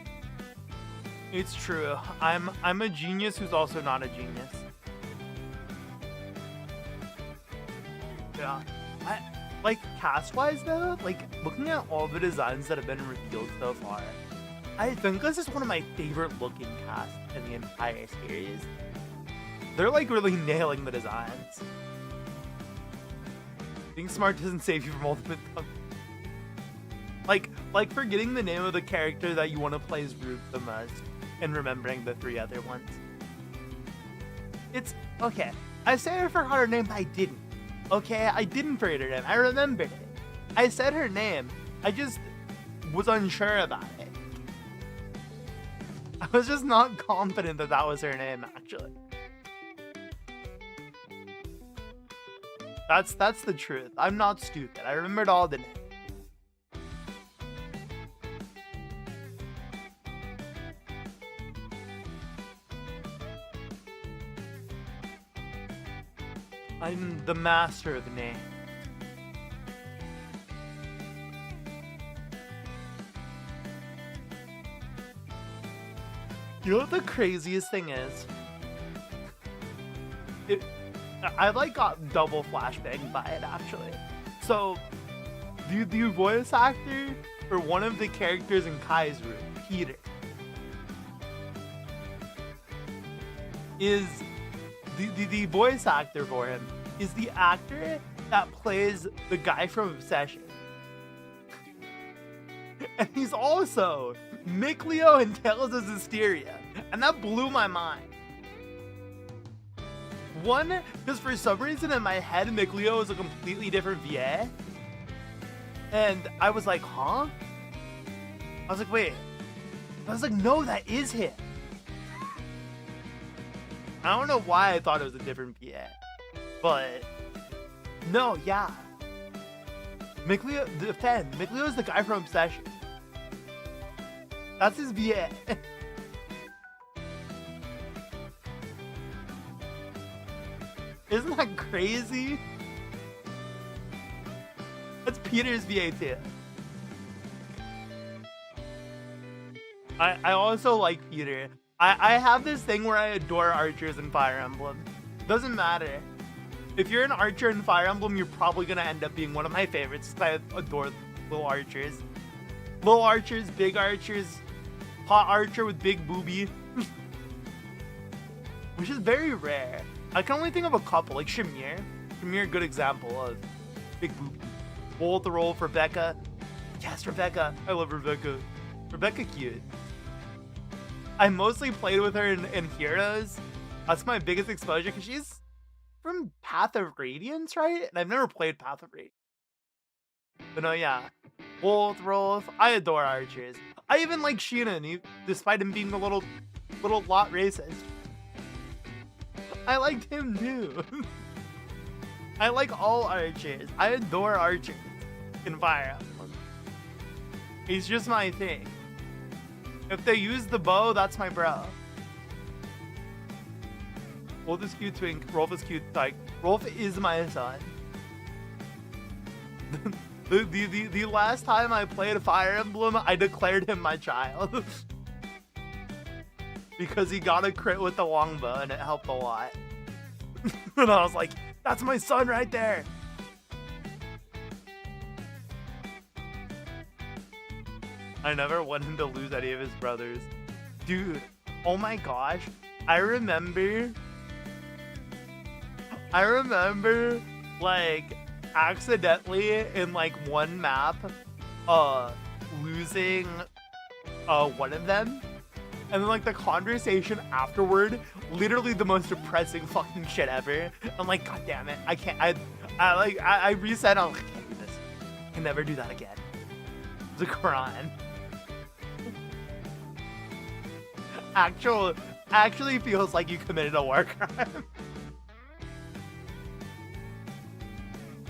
It's true. I'm a genius who's also not a genius. Yeah. Like cast-wise though, like looking at all the designs that have been revealed so far, I think this is one of my favorite looking casts in the entire series. They're like really nailing the designs. Being smart doesn't save you from ultimate dumb. Like forgetting the name of the character that you want to play as Root the most and remembering the three other ones. It's okay. I said I forgot her name, but I didn't. Okay, I didn't forget her name. I remembered it. I said her name. I just was unsure about it. I was just not confident that that was her name, actually. That's the truth. I'm not stupid. I remembered all the names. I'm the master of names. You know what the craziest thing is? I like got double flashbang by it actually. So the voice actor for one of the characters in Kai's room, Peter, is the voice actor for him is the actor that plays the guy from Obsession. And he's also Mick Leo in Tales of Hysteria. And that blew my mind. One, because for some reason in my head, Mick Leo is a completely different VA. And I was like, huh? I was like, wait. I was like, no, that is him. I don't know why I thought it was a different VA. But, no, yeah. Mick Leo, Mick Leo is the guy from Obsession. That's his VA. Isn't that crazy? That's Peter's VA too. I also like Peter. I have this thing where I adore archers in Fire Emblem. Doesn't matter. If you're an archer in Fire Emblem, you're probably gonna end up being one of my favorites. I adore little archers. Little archers, big archers, hot archer with big boobie. Which is very rare. I can only think of a couple, like Shamir. Shamir, a good example of big boobie. Roll the roll for Rebecca. Yes, Rebecca. I love Rebecca. Rebecca cute. I mostly played with her in Heroes. That's my biggest exposure because she's from Path of Radiance, right? And I've never played Path of Radiance. But no, yeah. Both roles. I adore archers. I even like Sheenan, despite him being a little lot racist. I liked him too. I like all archers. I adore archers in Fire Emblem. He's just my thing. If they use the bow, that's my bro. Wolf is cute twink. Rolf is cute tyke. Rolf is my son. The last time I played Fire Emblem, I declared him my child. Because he got a crit with the longbow and it helped a lot. And I was like, that's my son right there. I never want him to lose any of his brothers. Dude, oh my gosh. I remember like accidentally in like one map losing one of them, and then like the conversation afterward, literally the most depressing fucking shit ever. I'm like, god damn it, I can't. I reset. I'm like, I can't do this. I can never do that again. It's a crime. Actually feels like you committed a war crime.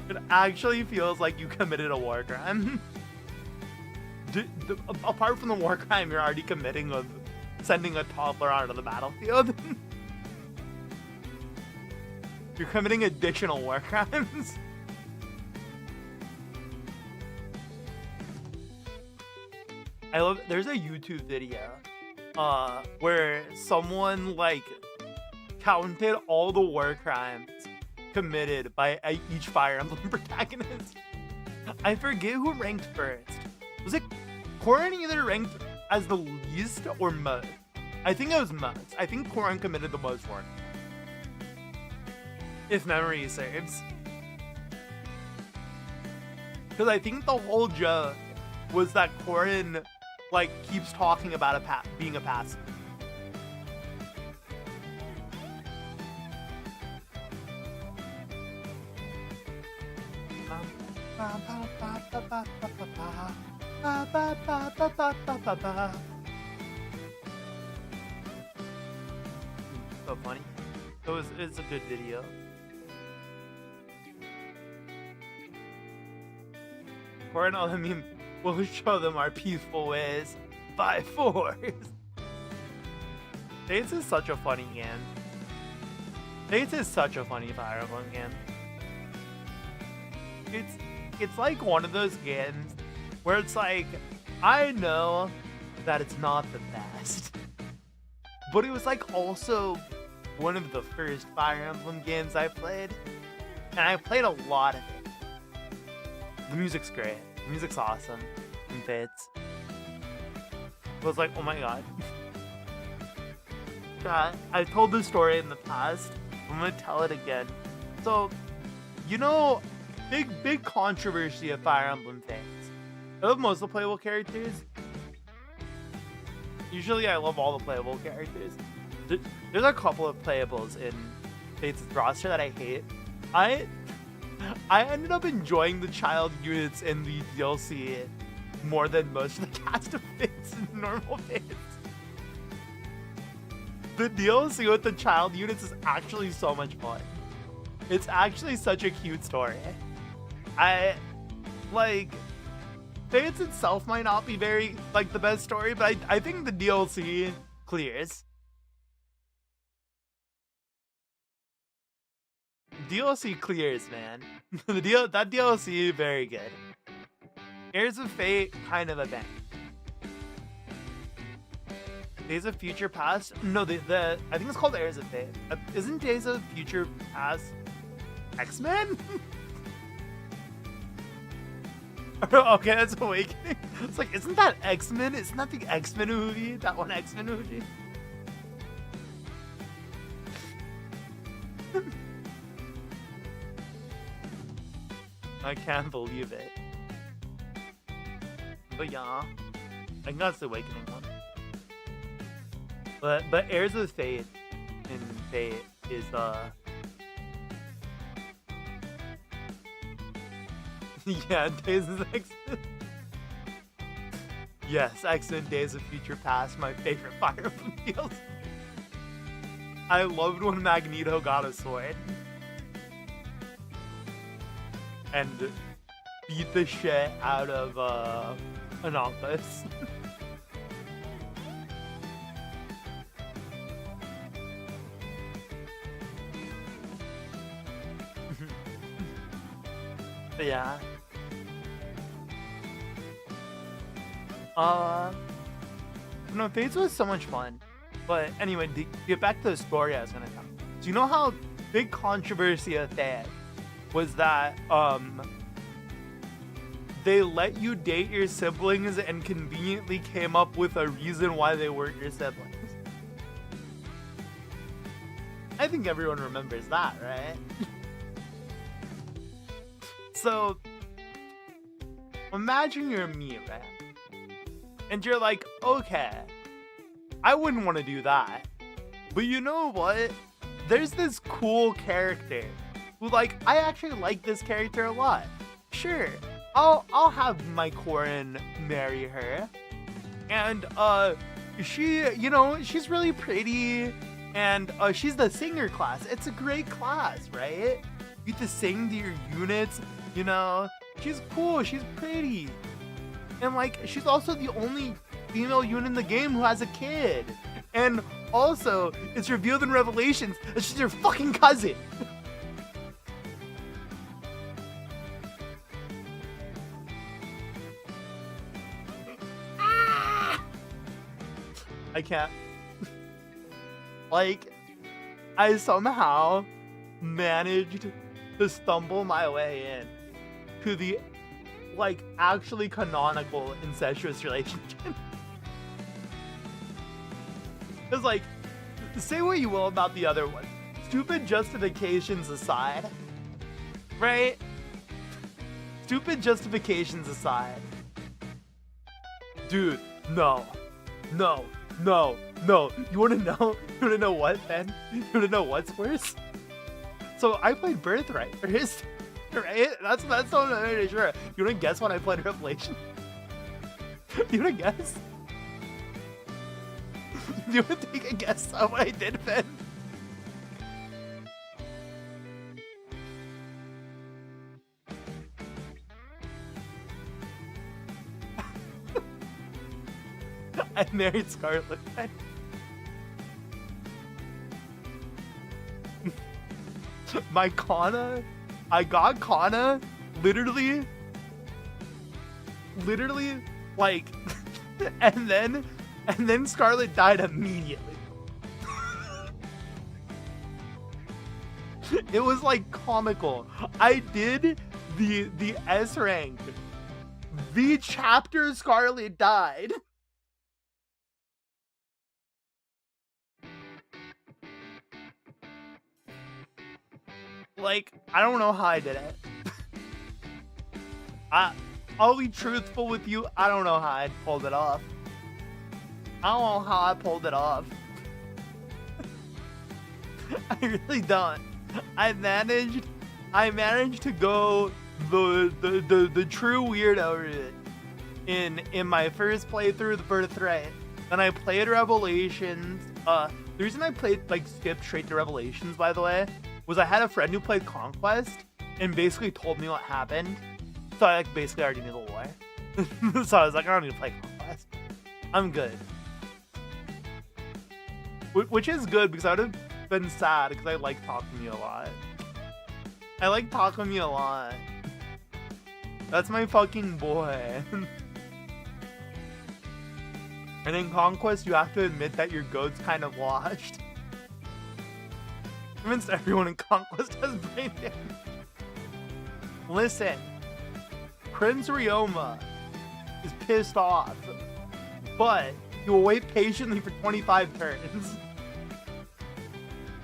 It actually feels like you committed a war crime. Apart from the war crime you're already committing of sending a toddler onto the battlefield. You're committing additional war crimes. I love, there's a YouTube video where someone like counted all the war crimes committed by each Fire Emblem protagonist. I forget who ranked first. Was it Corrin either ranked as the least or most? I think it was most. I think Corrin committed the most war, if memory serves. Because I think the whole joke was that Corrin like keeps talking about being a passive. So funny. It's a good video. Corrin, I mean, we'll show them our peaceful ways by force. Cedits is such a funny game. Cedits is such a funny Fire Emblem game. It's like one of those games where it's like, I know that it's not the best, but it was like also one of the first Fire Emblem games I played, and I played a lot of it. The music's great. The music's awesome. And fits. I was like, oh my god. I've told this story in the past. I'm gonna tell it again. So, you know, big controversy of Fire Emblem fans. I love most of the playable characters. Usually I love all the playable characters. There's a couple of playables in Fates' roster that I hate. I ended up enjoying the child units in the DLC more than most of the cast of Fates in normal Fates. The DLC with the child units is actually so much fun. It's actually such a cute story. Fates itself might not be very, like, the best story, but I think the DLC clears. DLC clears, man. That DLC, very good. Heirs of Fate, kind of a bang. Days of Future Past? No, I think it's called Heirs of Fate. Isn't Days of Future Past X-Men? Okay, that's Awakening. It's like, isn't that X-Men? Isn't that the X-Men movie? That one X-Men movie? I can't believe it. But yeah, I think that's the Awakening one. But Heirs of Fate in Fate is yeah, Days of X-Men. Yes, X-Men Days of Future Past, my favorite Fire Emblem DLC. I loved when Magneto got a sword and beat the shit out of Anonymous. But yeah. No, Fates was so much fun. But anyway, to get back to the story I was gonna tell. So you know how big controversy of Fate was that they let you date your siblings and conveniently came up with a reason why they weren't your siblings. I think everyone remembers that, right? So imagine you're me, right? And you're like, okay, I wouldn't want to do that. But you know what? There's this cool character who, like, I actually like this character a lot. Sure, I'll have my Corin marry her. And she, you know, she's really pretty, and she's the singer class. It's a great class, right? You get to sing to your units, you know. She's cool, she's pretty. And like, she's also the only female unit in the game who has a kid. And also, it's revealed in Revelations that she's your fucking cousin. I can't. Like, I somehow managed to stumble my way in to the, like, actually canonical incestuous relationship. Because, like, say what you will about the other one. Stupid justifications aside, right? Stupid justifications aside. Dude, no. You wanna know? You wanna know what, Ben? You wanna know what's worse? So I played Birthright first, right? That's what I'm really sure. You wanna guess when I played Revelation? You wanna guess? You wanna take a guess on what I did, Ben? I married Scarlet, Ben. My Kana, I got Kana literally like and then Scarlet died immediately. It was like comical. I did the S rank. The chapter Scarlet died. Like, I don't know how I did it. I'll be truthful with you. I don't know how I pulled it off. I don't know how I pulled it off. I really don't. I managed to go the true weirdo route in my first playthrough of the Birthright. Then I played Revelations. The reason I played, like, skipped straight to Revelations, by the way, was I had a friend who played Conquest and basically told me what happened. So I, like, basically already knew the lore. So I was like, I don't need to play Conquest. I'm good. Which is good, because I would have been sad, because I like Takumi a lot. I like Takumi a lot. That's my fucking boy. And in Conquest, you have to admit that your goat's kind of washed. Convinced everyone in Conquest has brain damage. Listen, Prince Ryoma is pissed off, but he will wait patiently for 25 turns.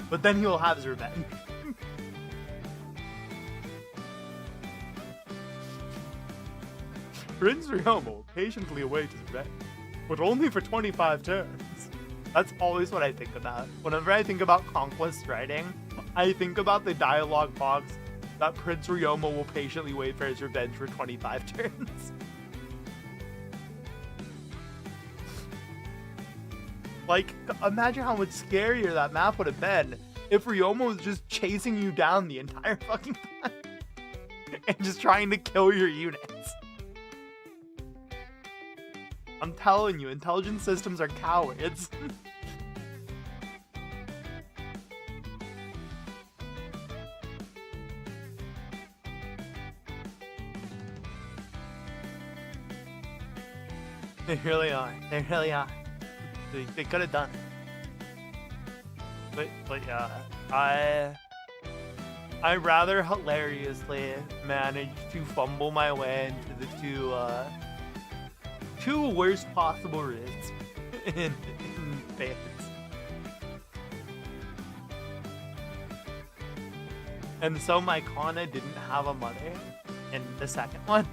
But then he will have his revenge. Prince Ryoma will patiently await his revenge, but only for 25 turns. That's always what I think about. Whenever I think about conquest writing, I think about the dialogue box that Prince Ryoma will patiently wait for his revenge for 25 turns. Like, imagine how much scarier that map would have been if Ryoma was just chasing you down the entire fucking time and just trying to kill your units. I'm telling you, intelligent systems are cowards. They really are. They really are. They could have done it. But yeah, I rather hilariously managed to fumble my way into the two worst possible routes in Fates. And so my Kana didn't have a mother in the second one.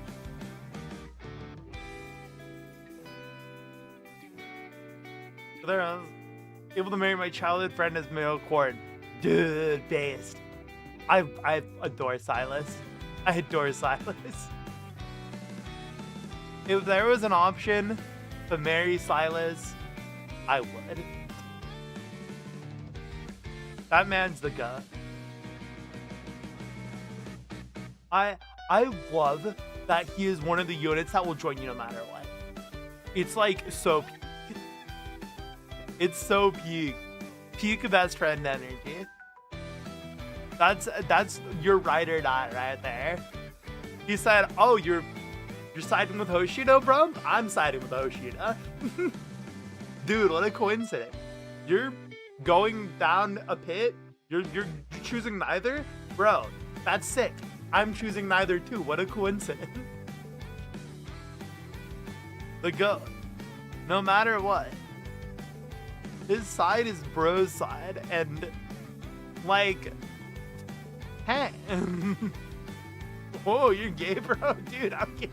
There I was able to marry my childhood friend as male corn. Dude, based. I adore Silas. I adore Silas. If there was an option to marry Silas, I would. That man's the guy. I love that he is one of the units that will join you no matter what. It's like so peak. It's so peak. Peak best friend energy. That's your ride or die right there. He said, "Oh, you're siding with Hoshino, bro? I'm siding with Hoshino." Dude, what a coincidence. You're going down a pit. You're choosing neither, bro. That's sick. I'm choosing neither too. What a coincidence. The GOAT. No matter what. His side is bro's side, and like, hey. Whoa, you're gay, bro? Dude, I'm gay.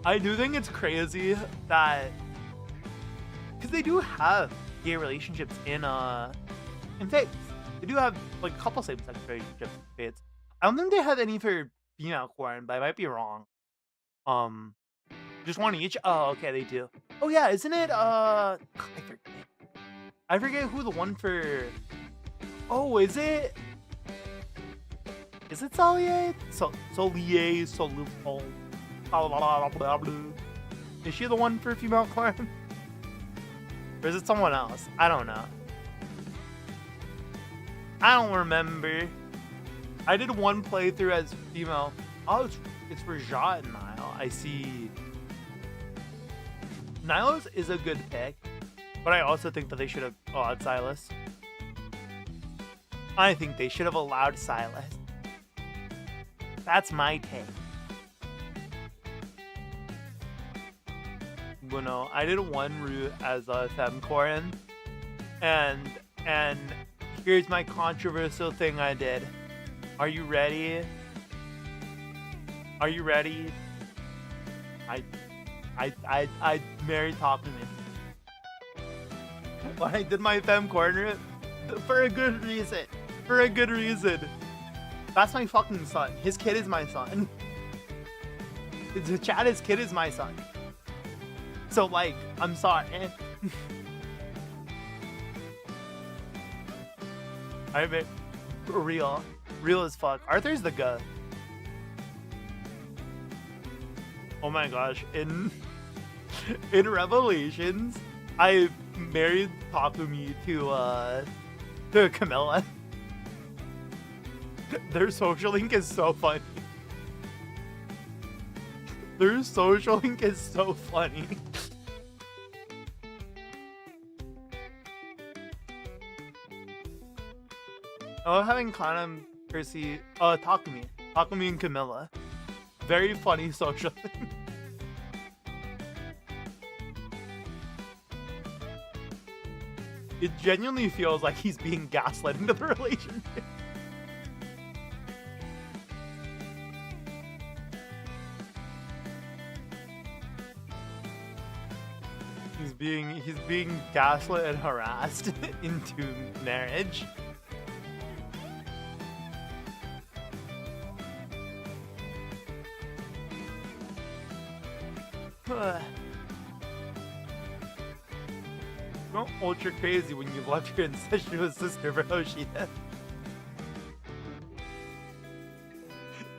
I do think it's crazy that, because they do have gay relationships in Fates. They do have like a couple same-sex relationships in Fates. I don't think they have any for female Corn, but I might be wrong. Just one each? Oh, okay, they do. Oh yeah, isn't it, I forget who the one for, oh, is it Solier? Solier, Solupol, blah, blah, blah, blah. Is she the one for female Corn? Or is it someone else? I don't know. I don't remember. I did one playthrough as female. Oh, it's for Ja and Nile. I see. Niles is a good pick, but I also think that they should have allowed Silas. I think they should have allowed Silas. That's my take. Bueno, I did one route as a Femcorin, and here's my controversial thing I did. Are you ready? Are you ready? I married Takumi. When I did my femme corner, for a good reason. For a good reason. That's my fucking son. His kid is my son. His kid is my son. So like, I'm sorry. I mean, real as fuck. Arthur's the guy. Oh my gosh, in Revelations, I married Takumi to Camilla. Their social link is so funny. Their social link is so funny. I love having Kana, Percy, Takumi and Camilla. Very funny social thing. It genuinely feels like he's being gaslit into the relationship. He's he's being gaslit and harassed into marriage. Don't ultra crazy when you left your incestuous sister for Hoshida.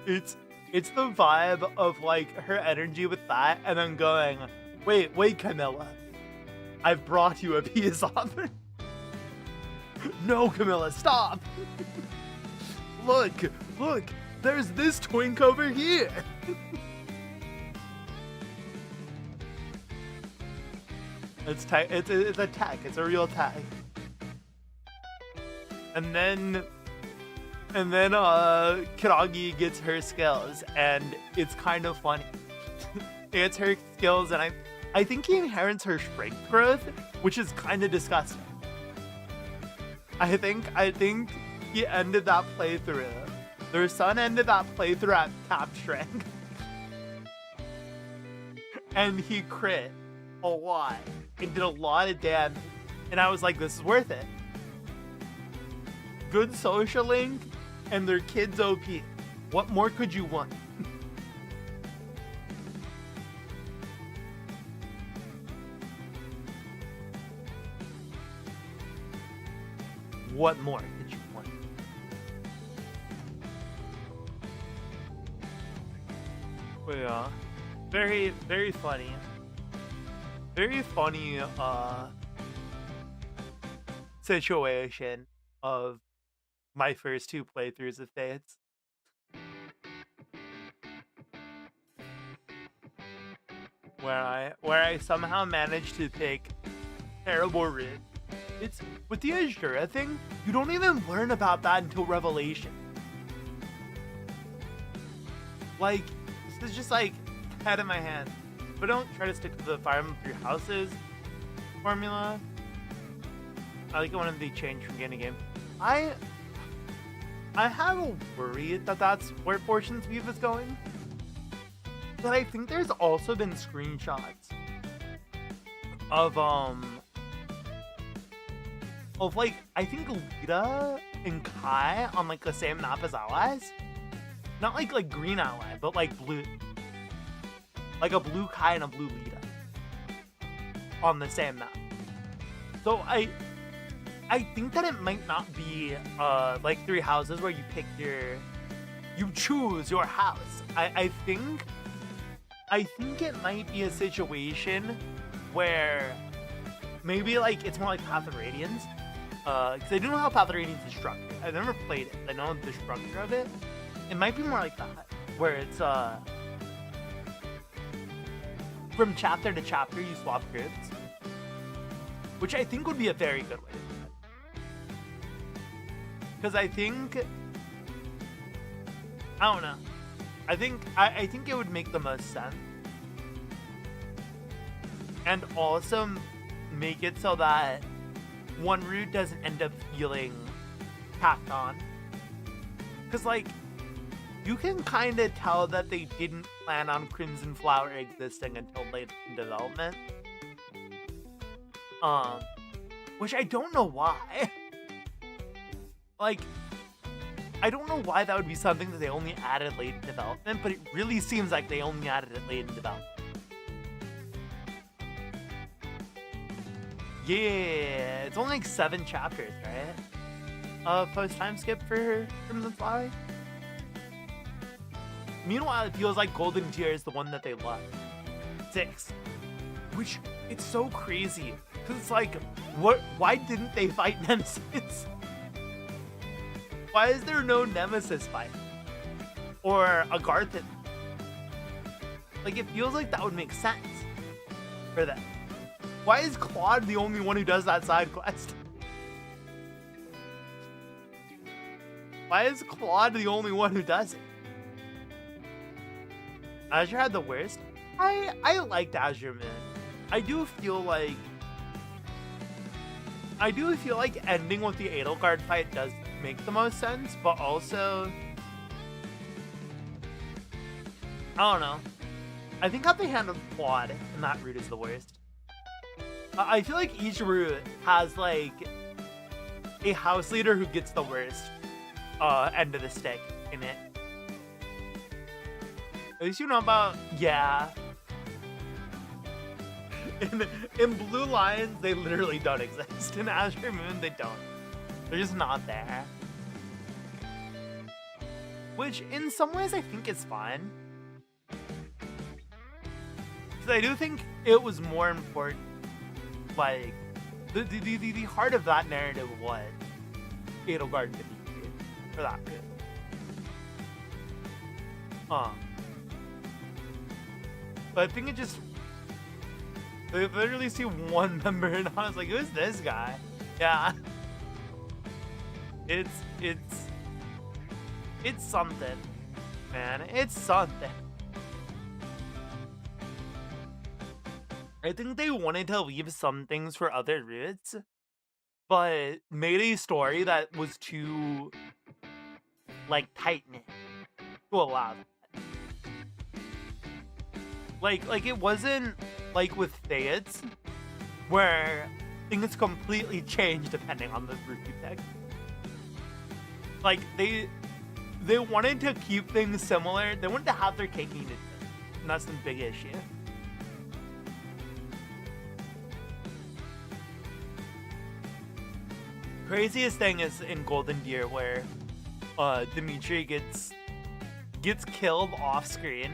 It's the vibe of like her energy with that, and then going, wait, Camilla, I've brought you a peace offer. No, Camilla, stop. Look, there's this twink over here. It's a tag. It's a real tag. And then Kiragi gets her skills, and it's kind of funny. It's her skills, and I think he inherits her strength growth, which is kind of disgusting. I think he ended that playthrough. Their son ended that playthrough at top strength, and he crit a lot. It did a lot of damage, and I was like, this is worth it. Good social link, and their kids OP. What more could you want? What more could you want? But yeah, very, very funny. Very funny situation of my first two playthroughs of Fates. Where I somehow managed to pick terrible route. It's with the Azura thing, you don't even learn about that until Revelation. Like, this is just like head in my hand. But don't try to stick to the Fire Emblem 3 Houses formula. I like it when they change from game to game. I have a worry that that's where Fortune's Weave is going. But I think there's also been screenshots of like, I think Lita and Kai on like the same map as allies. Not like green ally, but like blue. Like a blue Kai and a blue Lita on the same map. So I think that it might not be like 3 houses where you pick you choose your house. I think it might be a situation where maybe like it's more like Path of Radiance. Because I don't know how Path of Radiance is structured. I've never played it. I know the structure of it. It might be more like that, where it's from chapter to chapter, you swap groups, which I think would be a very good way to do it. Because I think I think it would make the most sense, and also make it so that one route doesn't end up feeling tacked on. Because like, you can kind of tell that they didn't plan on Crimson Flower existing until late in development. Which I don't know why. Like, I don't know why that would be something that they only added late in development, but it really seems like they only added it late in development. Yeah, it's only like 7 chapters, right? Post time skip for Crimson Flower. Meanwhile, it feels like Golden Tier is the one that they love. 6. Which, it's so crazy. Because it's like, why didn't they fight Nemesis? Why is there no Nemesis fight? Or a Garthan? Like, it feels like that would make sense for them. Why is Claude the only one who does that side quest? Why is Claude the only one who does it? Azure had the worst. I liked Azure Moon. I do feel like ending with the Edelgard fight does make the most sense, but also I don't know. I think how they handled Claude in that route is the worst. I feel like each route has like a house leader who gets the worst end of the stick in it. At least you know about, yeah. In Blue Lions, they literally don't exist. In Azure Moon, they don't. They're just not there. Which, in some ways, I think is fine. Because I do think it was more important, like, the heart of that narrative was Edelgard to be created for that reason. But I think it just, they literally see one member and I was like, who's this guy? Yeah. It's something, man. It's something. I think they wanted to leave some things for other routes, but made a story that was too, like, tight-knit to allow that. Like it wasn't like with Cedits, where things completely change depending on the route you pick. Like, they wanted to keep things similar. They wanted to have their cake and eat it, and that's the big issue. Craziest thing is in Golden Deer where Dimitri gets killed off screen.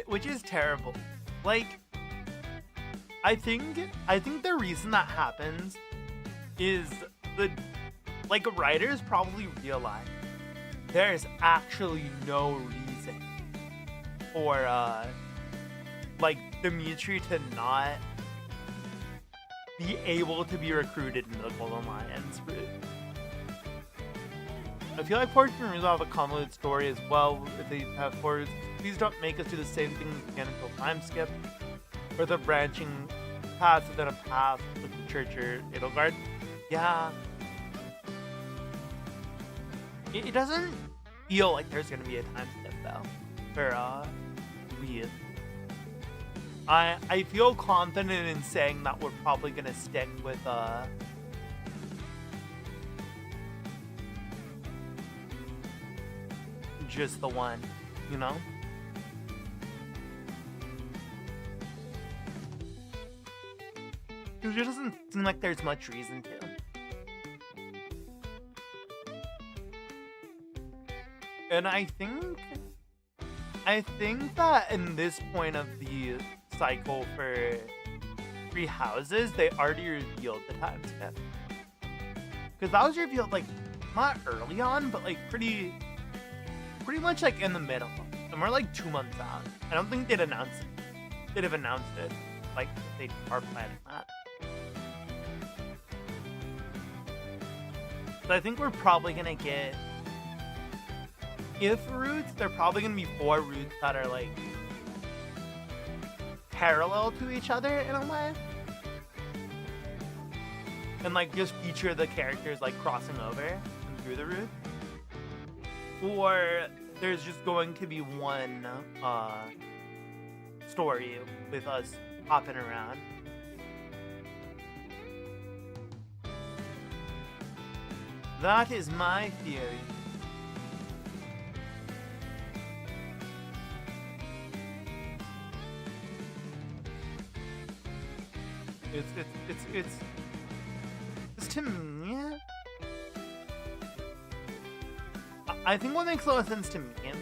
Which is terrible. Like, I think the reason that happens is writers probably realize there's actually no reason for like Dimitri to not be able to be recruited into the Golden Lions route. I feel like Forks can resolve a convoluted story as well if they have Forks. Please don't make us do the same thing again until time skip. Or the branching paths within a path with the church or Edelgard. Yeah. It doesn't feel like there's gonna be a time skip though for Reed. I feel confident in saying that we're probably gonna stick with just the one, you know? Because it doesn't seem like there's much reason to. And I think that in this point of the cycle for 3 houses, they already revealed the time skip. Because that was revealed, like, not early on, but, like, pretty much, like, in the middle. And we're, like, 2 months out. I don't think they'd announced it. They'd have announced it, like, if they are planning that. So I think we're probably gonna get, if routes, they're probably gonna be 4 routes that are, like, parallel to each other in a way. And, like, just feature the characters, like, crossing over and through the route. Or there's just going to be one story with us hopping around. That is my theory. It's to me. I think what makes a lot of sense to me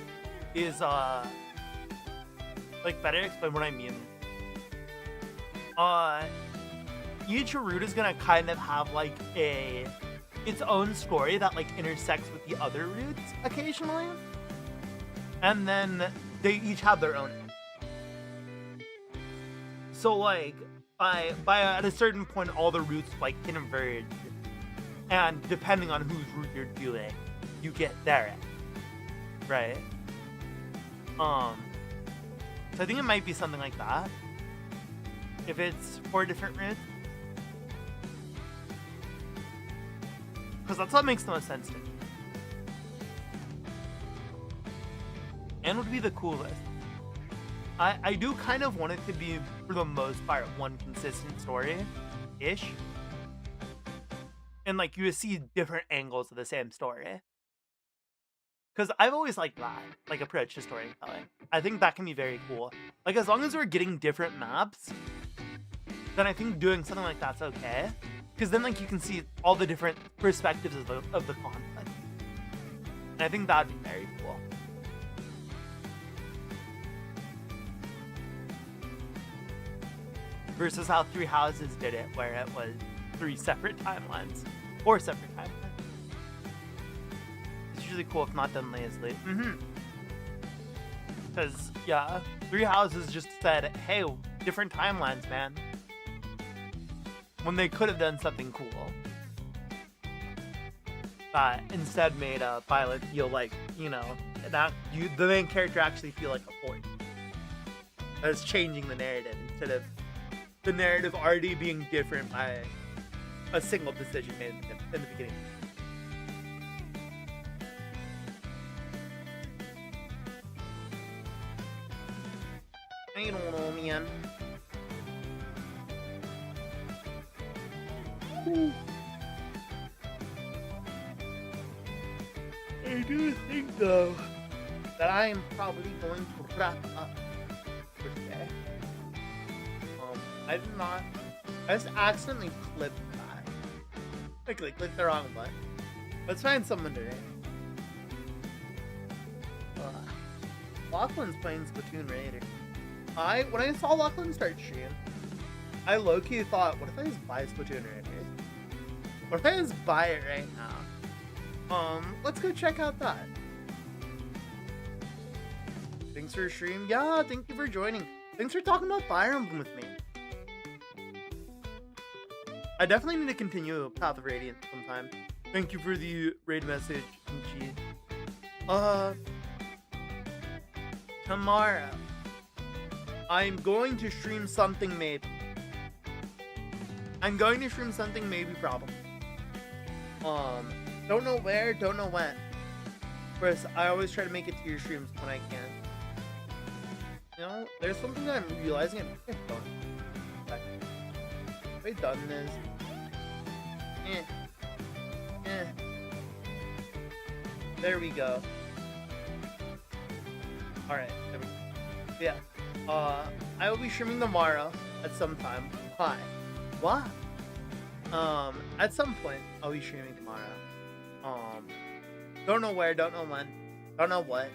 is like, better explain what I mean. Each route is gonna kind of have like its own story that like intersects with the other routes occasionally, and then they each have their own. So like by at a certain point, all the routes like converge, and depending on whose route you're doing, you get there at, right? So I think it might be something like that. If it's 4 different routes. Because that's what makes the most sense to me. end would be the coolest. I do kind of want it to be, for the most part, one consistent story-ish. And, like, you see different angles of the same story. Because I've always liked that, like, approach to storytelling. I think that can be very cool. Like, as long as we're getting different maps, then I think doing something like that's okay. Because then, like, you can see all the different perspectives of the conflict. And I think that'd be very cool. Versus how Three Houses did it, where it was 3 separate timelines. 4 separate timelines. It's usually cool if not done lazily. Because, yeah, Three Houses just said, hey, different timelines, man. When they could have done something cool. That instead made Violet feel like, you know, the main character actually feel like a force. That's changing the narrative instead of the narrative already being different by a single decision made in the beginning. I don't know, man. I do think, though, that I am probably going to wrap up for today. I did not. I just accidentally clipped that. I clicked the wrong button. Let's find someone today. Lachlan's playing Splatoon Raider. When I saw Lachlan start streaming, I low-key thought, what if I just buy Splatoon Raiders? What if I just buy it right now? Let's go check out that. Thanks for stream. Yeah, thank you for joining. Thanks for talking about Fire Emblem with me. I definitely need to continue Path of Radiance sometime. Thank you for the raid message, Ichi. Tomorrow, I'm going to stream something maybe. Probably. Don't know where, don't know when. First, I always try to make it to your streams when I can. You know, there's something that I'm realizing I've done. Have I done this? There we go. Alright, there we go. Yeah. I will be streaming tomorrow at some time. Why? What? At some point, I'll be streaming tomorrow. Don't know where, don't know when, don't know what.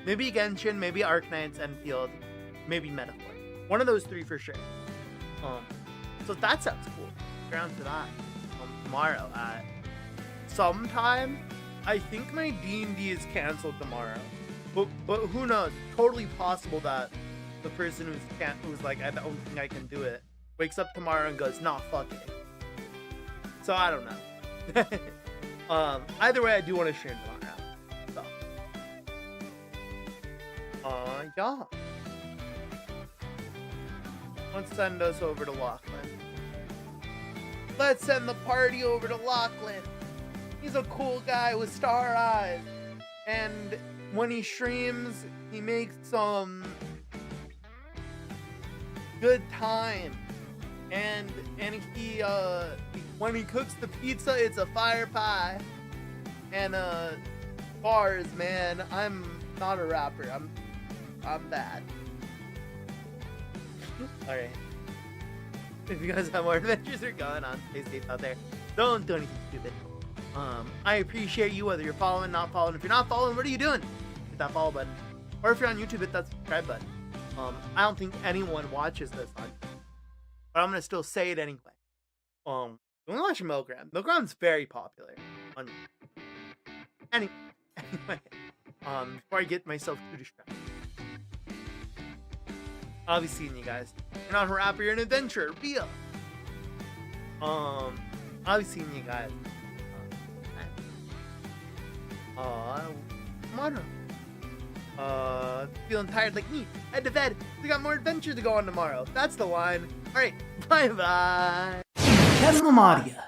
Maybe Genshin, maybe Arknights, Enfield, maybe Metaphor. One of those 3 for sure. So that sounds cool. Ground to that. Tomorrow at sometime. I think my D&D is canceled tomorrow. But who knows? Totally possible that the person who's like, I don't think I can do it, wakes up tomorrow and goes, nah, fuck it. So I don't know. Either way, I do want to stream tomorrow. So. Yeah. Let's send us over to Lachlan. Let's send the party over to Lachlan. He's a cool guy with star eyes. And when he streams, he makes some good time. And he when he cooks the pizza, it's a fire pie. And bars, man. I'm not a rapper. I'm bad. Alright. If you guys have more adventures are going on, stay safe out there. Don't do anything stupid. I appreciate you whether you're following, not following. If you're not following, what are you doing? Hit that follow button. Or if you're on YouTube, hit that subscribe button. I don't think anyone watches this on YouTube, but I'm gonna still say it anyway. You wanna watch Milgram? Milgram's very popular on YouTube. Anyway, before I get myself too distracted. I'll be seeing you guys. You're not a rapper, you're an adventurer. Real. I'll be seeing you guys. Tomorrow. Feeling tired like me. Head to bed. We got more adventures to go on tomorrow. That's the line. Alright, bye bye. Ken Lamadia.